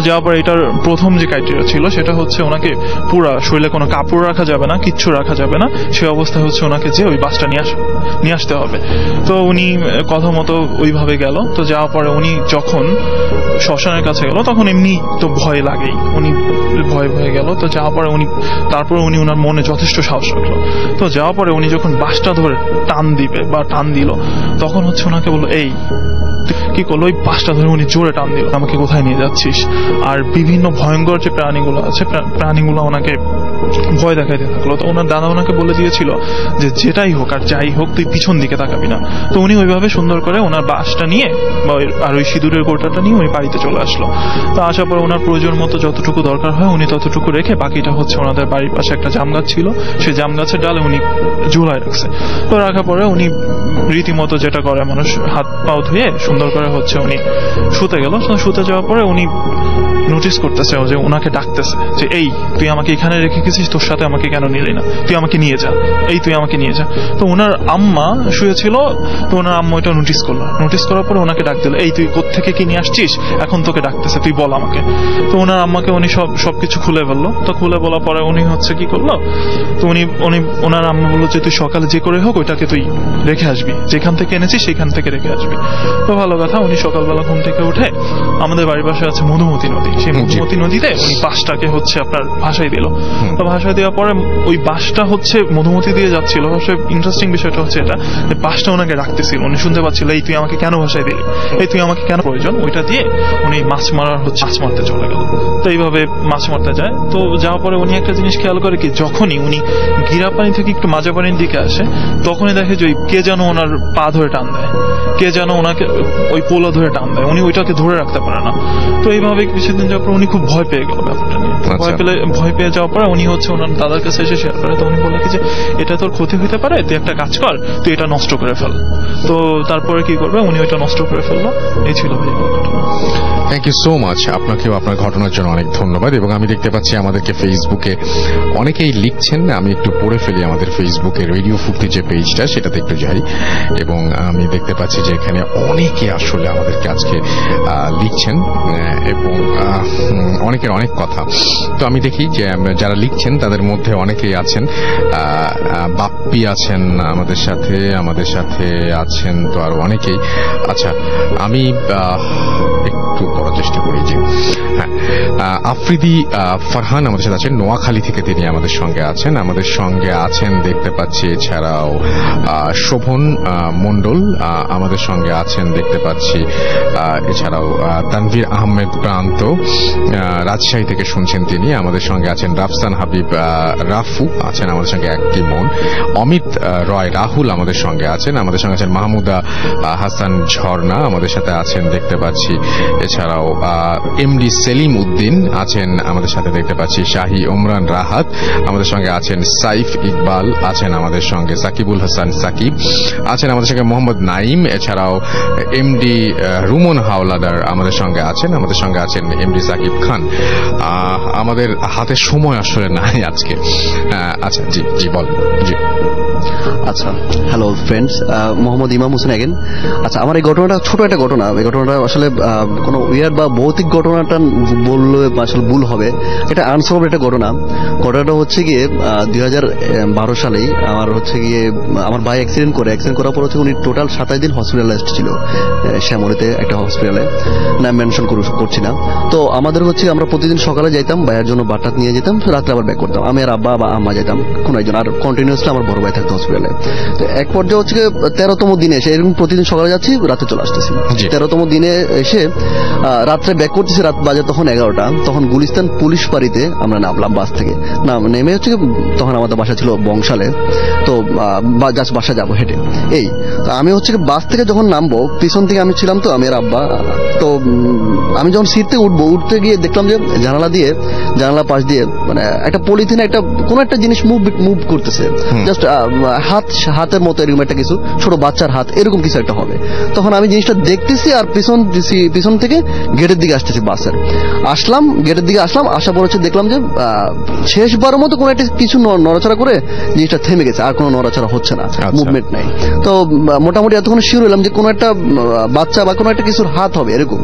যাওয়ার পরে এটার প্রথম যে ক্রাইটেরিয়া ছিল সেটা হচ্ছে ওনাকে পুরা শরীরে কোনো কাপড় রাখা যাবে না, কিচ্ছু রাখা যাবে না। সে অবস্থায় হচ্ছে ওনাকে যে ওই বাসটা নিয়ে আসতে হবে। তো উনি কথা মতো ওইভাবে গেল। তো যাওয়ার পরে উনি যখন শ্মশানের কাছে গেল, তখন এমনি তো ভয় লাগেই, উনি ভয় গেল। তো যাওয়ার পরে তারপরে উনি ওনার মনে যথেষ্ট সাহস রাখলো। তো যাওয়ার পরে উনি যখন বাসটা ধরে টান দিল, তখন হচ্ছে ওনাকে বললো এই কি করলো, ওই বাসটা ধরে উনি জোরে টান দিল, আমাকে কোথায় নিয়ে যাচ্ছিস। আর বিভিন্ন ভয়ঙ্কর যে প্রাণীগুলো আছে, প্রাণীগুলো ওনাকে ভয় দেখাইতে থাকলো। তো ওনার দাদা ওনাকে বলে দিয়েছিল যে যেটাই হোক আর যাই হোক তুই পিছন দিকে তাকাবি না। তো উনি ওইভাবে সুন্দর করে ওনার বাসটা নিয়ে আর ওই সিঁদুরের গোটাটা নিয়ে উনি বাড়িতে চলে আসলো। তো আসার পর ওনার প্রয়োজন মতো যতটুকু দরকার হয় উনি ততটুকু রেখে বাকিটা হচ্ছে ওনাদের বাড়ির পাশে একটা জাম গাছ ছিল, সেই জাম গাছের ডালে উনি ঝুলায় রাখছে। তো রাখার পরে উনি রীতিমতো যেটা করে মানুষ, হাত পাও ধুয়ে সুন্দর করে হচ্ছে উনি শুতে গেল। শুতে যাওয়ার পরে উনি নোটিস করতেছে যে ওনাকে ডাকতেছে যে এই তুই আমাকে এখানে রেখে গেছিস, তোর সাথে আমাকে কেন নিলি না, তুই আমাকে নিয়ে যা, তুই আমাকে নিয়ে যা। তো ওনার আম্মা শুয়েছিল। তো ওনার আম্মা এটা নোটিস করলো। নোটিস করার পরে ওনাকে ডাক দিল, এই তুই কোত্থেকে কি নিয়ে আসছিস, এখন তোকে ডাকতেছে, তুই বল আমাকে। তো ওনার আম্মাকে উনি সবকিছু খুলে বললো। তো খুলে বলার পরে উনি হচ্ছে কি করলো, তো ওনার আম্মা বললো যে তুই সকালে যে করে হোক ওইটাকে তুই রেখে আসবি, যেখান থেকে এনেছিস সেখান থেকে রেখে আসবি। তো ভালো কথা, উনি সকালবেলা ঘুম থেকে উঠে আমাদের বাড়ির পাশে আছে মধুমতি নদী, সেই মধুমতি নদীতে উনি বাসটাকে হচ্ছে আপনার ভাসাই দিল। তো ভাসাই দেওয়ার পরে ওই বাসটা হচ্ছে মধুমতি দিয়ে যাচ্ছিল। সবচেয়ে ইন্টারেস্টিং বিষয়টা হচ্ছে এটা, যে বাসটা ওনাকে রাখতেছিল, উনি শুনতে পাচ্ছিল এই তুই আমাকে কেন ভাসাই দিলি, তুই আমাকে কেন প্রয়োজন। ওইটা দিয়ে উনি মাছ মারতে চলে গেল। তো এইভাবে মাছ মারতে যায়। তো যাওয়ার পরে উনি একটা জিনিস খেয়াল করে কি, যখনই উনি গিরা পানি থেকে একটু মাজা পানির দিকে আসে, তখনই দেখে যে কে যেন ওনার পা ধরে টান দেয়, কে যেন ওনাকে ওই পোলা ধরে টান দেয়, উনি ওইটাকে ধরে রাখতে পারে না। তো এইভাবে কিছুদিন যাওয়ার পর উনি খুব ভয় পেয়ে গেল ব্যাপারটা নিয়ে। ভয় পেয়ে যাওয়ার পরে উনি হচ্ছে ওনার দাদার কাছে এসে শেয়ার করে। তো উনি বলে কি যে এটা তোর ক্ষতি হইতে পারে, তুই একটা কাজ কর, তুই এটা নষ্ট করে ফেল। তো তারপরে কি করবে, উনি ওইটা নষ্ট করে ফেললো। এই ছিল ভাই ঘটনা। Thank you so much. আপনাকেও আপনার ঘটনার জন্য অনেক ধন্যবাদ। এবং আমি দেখতে পাচ্ছি আমাদেরকে ফেসবুকে অনেকেই লিখছেন, আমি একটু পড়ে ফেলি আমাদের ফেসবুকে রেডিও ফুর্তি যে পেজটা সেটাতে একটু যাই। এবং আমি দেখতে পাচ্ছি যে এখানে অনেকে আসলে আমাদেরকে আজকে লিখছেন এবং অনেকের অনেক কথা। তো আমি দেখি যে যারা লিখছেন তাদের মধ্যে অনেকেই আছেন, বাপ্পি আছেন আমাদের সাথে আছেন তো আরো অনেকেই। আচ্ছা, আমি একটু করার চেষ্টা করি যে হ্যাঁ, আফ্রিদি ফারহান আমাদের সাথে আছেন, নোয়াখালী থেকে তিনি আমাদের সঙ্গে আছেন। আমাদের সঙ্গে আছেন দেখতে পাচ্ছি এছাড়াও শোভন মণ্ডল আমাদের সঙ্গে আছেন দেখতে পাচ্ছি, এছাড়াও তানভীর আহমেদ প্রান্ত রাজশাহী থেকে শুনছেন তিনি, আমাদের সঙ্গে আছেন রাফসান হাবিব রাফু আছেন আমাদের সঙ্গে একটি মন, অমিত রয় রাহুল আমাদের সঙ্গে আছেন, আমাদের সঙ্গে আছেন মাহমুদা হাসান ঝর্ণা আমাদের সাথে আছেন দেখতে পাচ্ছি, এছাড়াও এমডি সেলিম উদ্দিন আছেন আমাদের সাথে দেখতে পাচ্ছি, শাহী ওমরান রাহাত আমাদের সঙ্গে আছেন, সাইফ ইকবাল আছেন আমাদের সঙ্গে, সাকিবুল হাসান সাকিব আছেন আমাদের সঙ্গে, মোহাম্মদ নাইম, এছাড়াও এমডি রুমন হাওলাদার আমাদের সঙ্গে আছেন, আমাদের সঙ্গে আছেন এমডি সাকিব খান। আমাদের হাতে সময় আসলে নাই আজকে। আচ্ছা জি জি বলেন। জি আচ্ছা, হ্যালো ফ্রেন্ডস, মোহাম্মদ ইমাম হোসেন এগেন। আচ্ছা, আমার এই ঘটনাটা ছোট একটা ঘটনা। এই ঘটনাটা আসলে কোনো উইয়ার্ড বা ভৌতিক ঘটনাটা বললে আসলে ভুল হবে। এটা আনসলভ একটা ঘটনা। ঘটনাটা হচ্ছে গিয়ে 2012 সালেই আমার হচ্ছে গিয়ে আমার ভাই অ্যাক্সিডেন্ট করার পর হচ্ছে উনি টোটাল 27 দিন হসপিটালাইজড ছিল শ্যামলীতে একটা হসপিটালে, না মেনশন করছি না। তো আমাদের হচ্ছে আমরা প্রতিদিন সকালে যাইতাম, ভাইয়ের জন্য বাটাত নিয়ে যেতাম, রাত্রে আবার ব্যাক করতাম। আমি আর আব্বা বা আম্মা যেতাম কোন একজন, আর কন্টিনিউসলি আমার বড় ভাই থাকতো হসপিটালে। তো এক পর্যায়ে হচ্ছে 13তম দিনে এসে এরকম প্রতিদিন সকালে যাচ্ছি, রাতে চলে আসতেছি। 13তম দিনে এসে রাত্রে ব্যাক করতেছি, রাত বাজে তখন 11টা। তখন গুলিস্তান পুলিশ বাড়িতে আমরা নামলাম বাস থেকে। নেমে হচ্ছে তখন আমাদের বাসা ছিল বংশালে, তো জাস্ট বাসা যাবো হেঁটে। এই তো আমি হচ্ছে বাস থেকে যখন নামবো, পিছন থেকে আমি ছিলাম, তো আমি আর আব্বা। তো আমি যখন সিট থেকে উঠতে গিয়ে দেখলাম যে জানালা পাশ দিয়ে মানে একটা পলিথিনে একটা কোন একটা জিনিস মুভ করতেছে, জাস্ট হাতের মতো এরকম একটা কিছু, ছোট বাচ্চার হাত এরকম কিছু একটা হবে। তখন আমি জিনিসটা দেখতেছি আর পিছন থেকে গেটের দিকে আসতেছি, বাসের গেটের দিকে আসলাম। আসার পর হচ্ছে দেখলাম যে শেষবারের মতো কোন একটা কিছু নড়াচড়া করে জিনিসটা থেমে গেছে, আর কোনো নড়াচড়া হচ্ছে না, মুভমেন্ট নাই। তো মোটামুটি এতক্ষণ শিওর হলাম যে কোনো একটা বাচ্চা বা কোনো একটা কিছুর হাত হবে এরকম,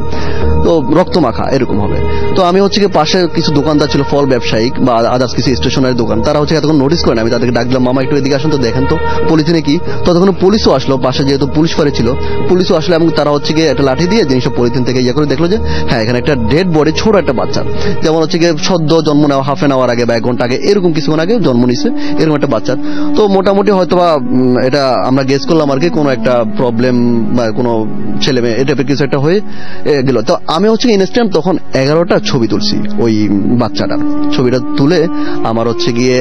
তো রক্ত মাখা এরকম হবে। তো আমি হচ্ছে পাশে কিছু দোকানদার ছিল, ফল ব্যবসায়িক বা আদার্স কিছু স্টেশনারি দোকান, তারা হচ্ছে এতক্ষণ নোটিস করেন। আমি তাদেরকে ডাকলাম, মামা একটু এদিকে আসুন তো, দেখেন তো পলিথিনে কি। ততক্ষণ পুলিশও আসলো, পাশে যেহেতু পুলিশ ফাঁড়ি ছিল, পুলিশও আসলো এবং তারা হচ্ছে গিয়ে একটা লাঠি দিয়ে জিনিসটা পলিথিন থেকে ইয়ে করে দেখলো যে হ্যাঁ এখানে একটা ডেড বডি, ছোট একটা বাচ্চা, যেমন হচ্ছে গিয়ে সদ্য জন্ম নেওয়া, হাফ এন আওয়ার আগে বা 1 ঘন্টা আগে এরকম কিছুক্ষণ আগে জন্ম নিছে এরকম একটা বাচ্চা। তো মোটামুটি হয়তোবা এটা আমরা গেস করলাম আর কি, কোনো একটা প্রবলেম বা কোনো ছেলে মেয়ে এটা কিছু একটা হয়ে গেল। তো আমি হচ্ছে ইনস্ট্যান্ট তখন 11টা ছবি তুলছি ওই বাচ্চাটার। ছবিটা তুলে আমার হচ্ছে গিয়ে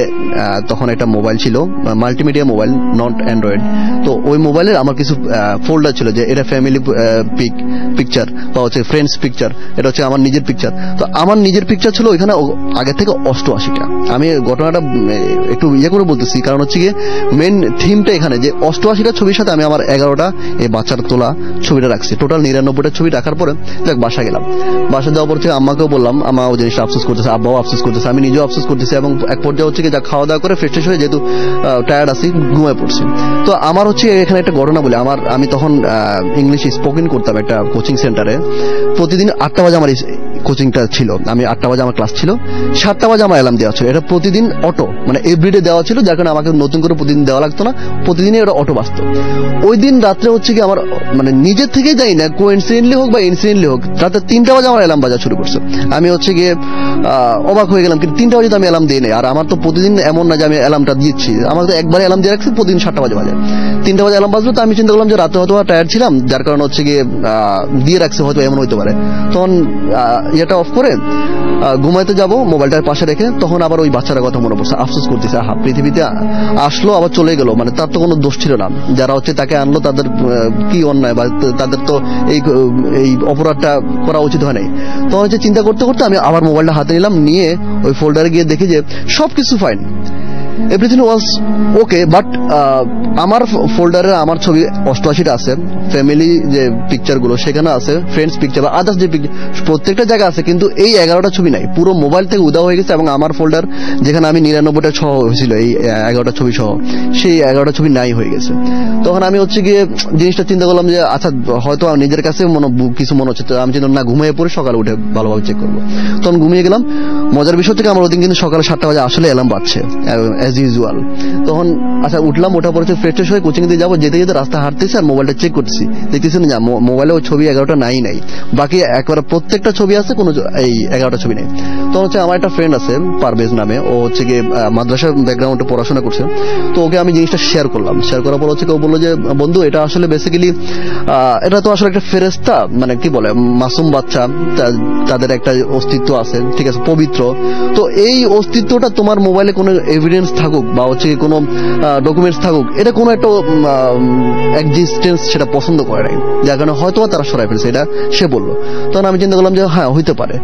তখন একটা মোবাইল ছিল, মাল্টিমিডিয়া মোবাইল, নট অ্যান্ড্রয়েড। তো ওই মোবাইলের আমার কিছু ফোল্ডার ছিল, যে এটা ফ্যামিলি পিকচার বা হচ্ছে ফ্রেন্ডস পিকচার, এটা হচ্ছে আমার নিজের পিকচার। তো আমার নিজের পিকচার ছিল ওইখানে আগে থেকে 88টা। আমি ঘটনাটা একটু ইয়ে করে বলতেছি, কারণ হচ্ছে গিয়ে মেন থিমটা এখানে যে 88টা ছবির সাথে আমি আমার 11টা এই বাচ্চার তোলা ছবিটা রাখছি। টোটাল 99টা ছবি রাখার পরে যাক বাসা গেলাম। বাসা যাওয়ার পর থেকে আম্মাকেও বললাম, আম্মা ও জিনিসটা আফসোস করতেছে, আব্বাও আফসোস করতেছে, আমি নিজেও আফসোস করতেছি। এবং এক পর্যায়ে হচ্ছে যা খাওয়া দাওয়া করে ফ্রেশ হয়ে যেহেতু টায়ার্ড আছি, ঘুমায় পড়ছি। তো আমার হচ্ছে এখানে একটা ঘটনা বলে, আমি তখন ইংলিশ স্পোকেন করতাম একটা কোচিং সেন্টারে। প্রতিদিন 8টা বাজে আমার কোচিংটা ছিল, আমি 8টা বাজে আমার ক্লাস ছিল, 7টা বাজে আমার অ্যালার্ম দেওয়া ছিল। এটা প্রতিদিন অটো মানে এভরিডে দেওয়া ছিল, যার কারণে আমাকে নতুন করে প্রতিদিন দেওয়া লাগতো না, প্রতিদিনই এটা অটো বাজতো। ওই দিন রাত্রে হচ্ছে কি আমার মানে নিজের থেকে যাই না, কোইন্সিডেন্টলি হোক বা ইনসিডেন্টলি হোক, রাতে 3টা বাজে আমার অ্যালার্ম বাজা শুরু করছে। আমি হচ্ছে গিয়ে অবাক হয়ে গেলাম, কিন্তু 3টা বাজে তো আমি অ্যালার্ম দিই নাই। আর আমার তো প্রতিদিন এমন না যে আমি অ্যালার্মটা দিচ্ছি, আমার তো একবারে অ্যালার্ম দিয়ে রাখছি, প্রতিদিন 7টা বাজে 3টা বাজে অ্যালার্ম বাজলো। তো আমি চিন্তা করলাম যে রাতে হয়তো টায়ার্ড ছিলাম, যার কারণে হচ্ছে গিয়ে দিয়ে রাখছি, হয়তো এমন হইতে পারে। তখন এটা অফ করে ঘুমাইতে যাব মোবাইলটার পাশে রেখে, তখন আবার ওই বাচ্চার কথা মনে পড়ছে, আফসোস করতেছে, পৃথিবীতে আসলো আবার চলে গেল, মানে তার তো কোনো দোষ ছিল না, যারা হচ্ছে তাকে আনলো তাদের কি অন্যায়, বা তাদের তো এই অপরাধটা করা উচিত হয় নাই। তখন হচ্ছে চিন্তা করতে করতে আমি আবার মোবাইলটা হাতে নিলাম, নিয়ে ওই ফোল্ডারে গিয়ে দেখি যে সবকিছু fine, everything was okay. But আমার ফোল্ডারে আমার ছবি 88টা আছে, ফ্যামিলি যে পিকচার গুলো সেখানে আছে, ফ্রেন্ডস পিকচার বা আদার্স যে পিকচার প্রত্যেকটা জায়গা আছে, কিন্তু এই 11টা ছবি নাই, পুরো মোবাইল থেকে উদা হয়ে গেছে। এবং আমার ফোল্ডার যেখানে আমি 99টা সহ হয়েছিল এই 11টা ছবি সহ, সেই 11টা ছবি নাই হয়ে গেছে। তখন আমি হচ্ছে গিয়ে জিনিসটা চিন্তা করলাম যে আচ্ছা হয়তো নিজের কাছে কিছু মনে হচ্ছে। তো আমি চিন্তা না, ঘুমিয়ে পড়ে সকালে উঠে ভালোভাবে চেক করবো। তখন ঘুমিয়ে গেলাম। মজার বিষয় থেকে আমার ওদিন কিন্তু সকালে 7টা বাজে আসলে অ্যালার্ম বাজছে, অ্যাজ ইউজুয়াল। তখন আচ্ছা উঠলাম, ওঠা পরে ফ্রেশ হয়ে কোচিং দিয়ে যাবো, যেতে যেতে রাস্তা হাঁটতেছি আর মোবাইলটা চেক করতেছি, দেখতেছি না মোবাইলে ওই ছবি 11টা নাই, বাকি একবার প্রত্যেকটা ছবি আছে, কোনো এই 11টা ছবি নেই। তখন হচ্ছে আমার একটা ফ্রেন্ড আছে পারভেজ নামে, ও হচ্ছে গিয়ে মাদ্রাসার ব্যাকগ্রাউন্ডে পড়াশোনা করছে। তো ওকে আমি জিনিসটা শেয়ার করলাম, শেয়ার করার পর হচ্ছে ও বললো যে বন্ধু এটা আসলে বেসিক্যালি এটা তো আসলে একটা ফেরেশতা, মানে কি বলে মাসুম বাচ্চা, তাদের একটা অস্তিত্ব আছে, ঠিক আছে, পবিত্র। তো এই অস্তিত্বটা তোমার মোবাইলে কোনো এভিডেন্স থাকুক বা হচ্ছে কোনো ডকুমেন্টস থাকুক, এটা কোনো একটা এক্সিস্টেন্স সেটা পছন্দ করে নাই, যার কারণে হয়তো তারা সরাই ফেলছে, এটা সে বললো। তখন আমি চিন্তা করলাম যে হ্যাঁ হইতে পারে।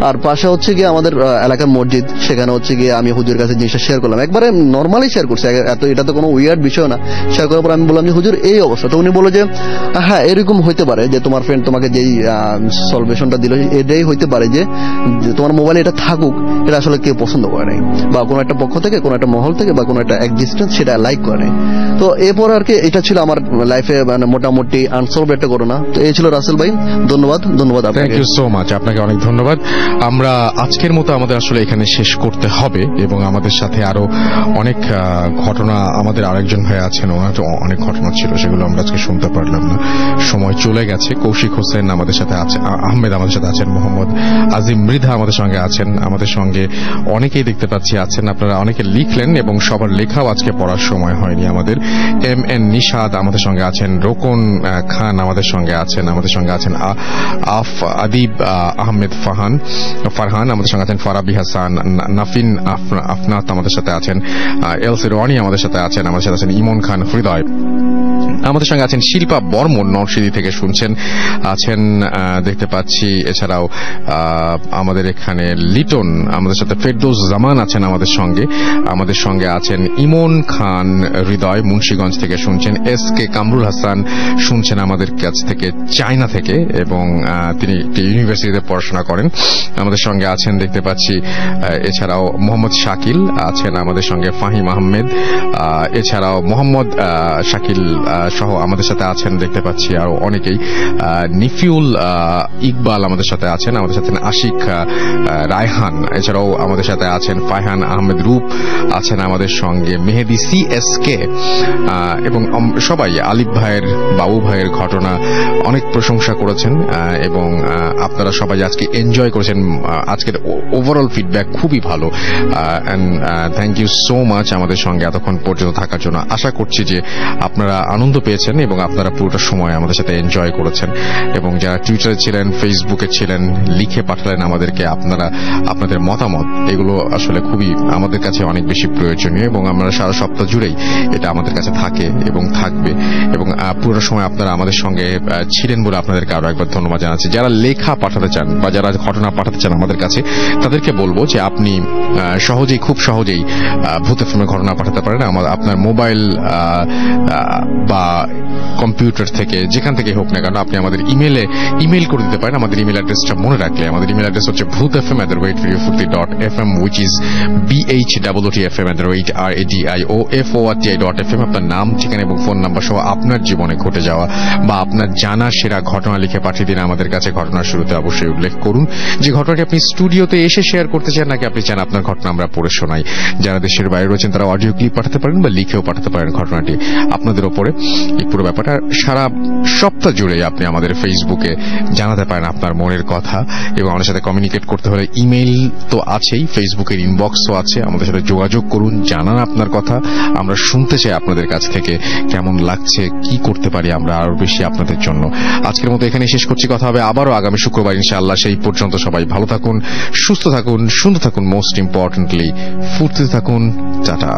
আর পাশে হচ্ছে গিয়ে আমাদের এলাকার মসজিদ, সেখানে হচ্ছে গিয়ে আমি হুজুরের কাছে জিনিসটা শেয়ার করলাম, একবারে নর্মালি শেয়ার করছি, এত এটা তো কোনো উইয়ার্ড বিষয় না। শেয়ার করার পর আমি বললাম যে হুজুর এই অবস্থা। তো উনি বললো যে হ্যাঁ এরকম হইতে পারে যে তোমার ফ্রেন্ড তোমাকে যেই সলভেশনটা দিল এটাই হইতে পারে যে তোমার মোবাইলে এটা থাকুক, এটা আসলে কেউ পছন্দ করে নাই, বা কোনো একটা পক্ষ থেকে, কোনো একটা মহল থেকে, বা কোনো একটা এক্সিস্টেন্স সেটা লাইক করে নাই। তো এরপর আর কি এটা ছিল আমার লাইফে মানে মোটামুটি আনসলভড একটা ঘটনা। তো এই ছিল রাসেল ভাই, ধন্যবাদ আপনাকে। থ্যাংক ইউ সো মাচ, আপনাকে অনেক ধন্যবাদ। আমরা আজকের মতো আমাদের আসলে এখানে শেষ করতে হবে, এবং আমাদের সাথে আরো অনেক ঘটনা, আমাদের আরেকজন ভাই আছেন, ওনার তো অনেক ঘটনা ছিল, সেগুলো আমরা আজকে শুনতে পারলাম না, সময় চলে গেছে। কৌশিক হোসেন আমাদের সাথে আছে, আহমেদ আমাদের সাথে আছেন, মোহাম্মদ আজিম মৃধা আমাদের সঙ্গে আছেন, আমাদের সঙ্গে অনেকেই দেখতে পাচ্ছি আছেন। আপনারা অনেকে লিখলেন এবং সবার লেখাও আজকে পড়ার সময় হয়নি আমাদের। এম এন নিশাদ আমাদের সঙ্গে আছেন, রোকন খান আমাদের সঙ্গে আছেন, আমাদের সঙ্গে আছেন আদিব আহমেদ ফারহান আমাদের সঙ্গে আছেন, ফারাবি হাসান, নাফিন আফনাত আমাদের সাথে আছেন, এলসি রনি আমাদের সাথে আছেন, আমাদের সাথে আছেন ইমন খান হৃদয়, আমাদের সঙ্গে আছেন শিল্পা বর্মন নরসিংদী থেকে শুনছেন, আছেন দেখতে পাচ্ছি। এছাড়াও আমাদের এখানে লিটন আমাদের সাথে, ফেরদৌস জামান আছেন আমাদের সঙ্গে আছেন ইমন খান হৃদয় মুন্সিগঞ্জ থেকে শুনছেন, এস কে কামরুল হাসান শুনছেন আমাদের কাছ থেকে চায়না থেকে, এবং তিনি একটি ইউনিভার্সিটিতে পড়াশোনা করেন, আমাদের সঙ্গে আছেন দেখতে পাচ্ছি। এছাড়াও মোহাম্মদ শাকিল আছেন আমাদের সঙ্গে, ফাহিম আহমেদ, এছাড়াও মোহাম্মদ শাকিল সহ আমাদের সাথে আছেন দেখতে পাচ্ছি আরো অনেকেই। নিফিউল ইকবাল আমাদের সাথে আছেন, আমাদের সাথে আশিক রায়হান, এছাড়াও আমাদের সাথে আছেন ফাইহান আহমেদ রূপ আছেন আমাদের সঙ্গে, মেহেদি সিএসকে, এবং সবাই আলিফ ভাইয়ের, বাবু ভাইয়ের ঘটনা অনেক প্রশংসা করেছেন, এবং আপনারা সবাই আজকে এনজয় করেছেন। আজকের ওভারঅল ফিডব্যাক খুবই ভালো, থ্যাংক ইউ সো মাচ আমাদের সঙ্গে এতক্ষণ পর্যন্ত থাকার জন্য। আশা করছি যে আপনারা আনন্দ পেয়েছেন এবং আপনারা পুরোটা সময় আমাদের সাথে এনজয় করেছেন, এবং যারা টুইটারে ছিলেন, ফেসবুকে ছিলেন, লিখে পাঠালেন আমাদেরকে আপনাদের মতামত, এগুলো আসলে খুবই আমাদের কাছে অনেক বেশি প্রয়োজনীয়, এবং আমরা সারা সপ্তাহ জুড়েই এটা আমাদের কাছে থাকে এবং থাকবে, এবং পুরো সময় আপনারা আমাদের সঙ্গে ছিলেন বলে আপনাদেরকে আরো একবার ধন্যবাদ জানাচ্ছি। যারা লেখা পাঠাতে চান বা যারা ঘটনা পাঠাতে চান আমাদের কাছে, তাদেরকে বলবো যে আপনি খুব সহজেই ভূত এফএমের ঘটনা পাঠাতে পারেন। আপনার মোবাইল বা কম্পিউটার থেকে, যেখান থেকে হোক না কেন, আপনি আমাদের ইমেল করে দিতে পারেন। আমাদের ইমেল অ্যাড্রেসটা মনে রাখলে, আমাদের ইমেল অ্যাড্রেস হচ্ছে bhutfm@radiofurti.fm, which is bhutfm@radiofurti.fm। আপনার নাম, ঠিকানা এবং ফোন নাম্বার সহ আপনার জীবনে ঘটে যাওয়া বা আপনার জানা সেরা ঘটনা লিখে পাঠিয়ে দিন আমাদের কাছে। ঘটনার শুরুতে অবশ্যই উল্লেখ করুন যে ঘটনাটি আপনি স্টুডিওতে এসে শেয়ার করতে চান, নাকি আপনি চান আপনার ঘটনা আমরা পড়ে শোনাই। যারা দেশের বাইরে রয়েছেন তারা অডিও ক্লিপ পাঠাতে পারেন বা লিখেও পাঠাতে পারেন ঘটনাটি, আপনাদের ওপরে এই পুরো ব্যাপারটা। সারা সপ্তাহ জুড়ে আপনি আমাদের ফেসবুকে জানাতে পারেন আপনার মনের কথা, এবং আমাদের সাথে কমিউনিকেট করতে হলে ইমেইল তো আছেই, ফেসবুকের ইনবক্সও আছে, আমাদের সাথে যোগাযোগ করুন, জানান আপনার কথা। আমরা শুনতে চাই আপনাদের কাছ থেকে কেমন লাগছে, কি করতে পারি আমরা আরো বেশি আপনাদের জন্য। আজকের মতো এখানে শেষ করছি, কথা হবে আবারও আগামী শুক্রবার ইনশাআল্লাহ। সেই পর্যন্ত সবাই ভালো থাকুন, সুস্থ থাকুন, সুন্দর থাকুন, মোস্ট ইম্পর্টেন্টলি ফুর্তিতে থাকুন। টাটা।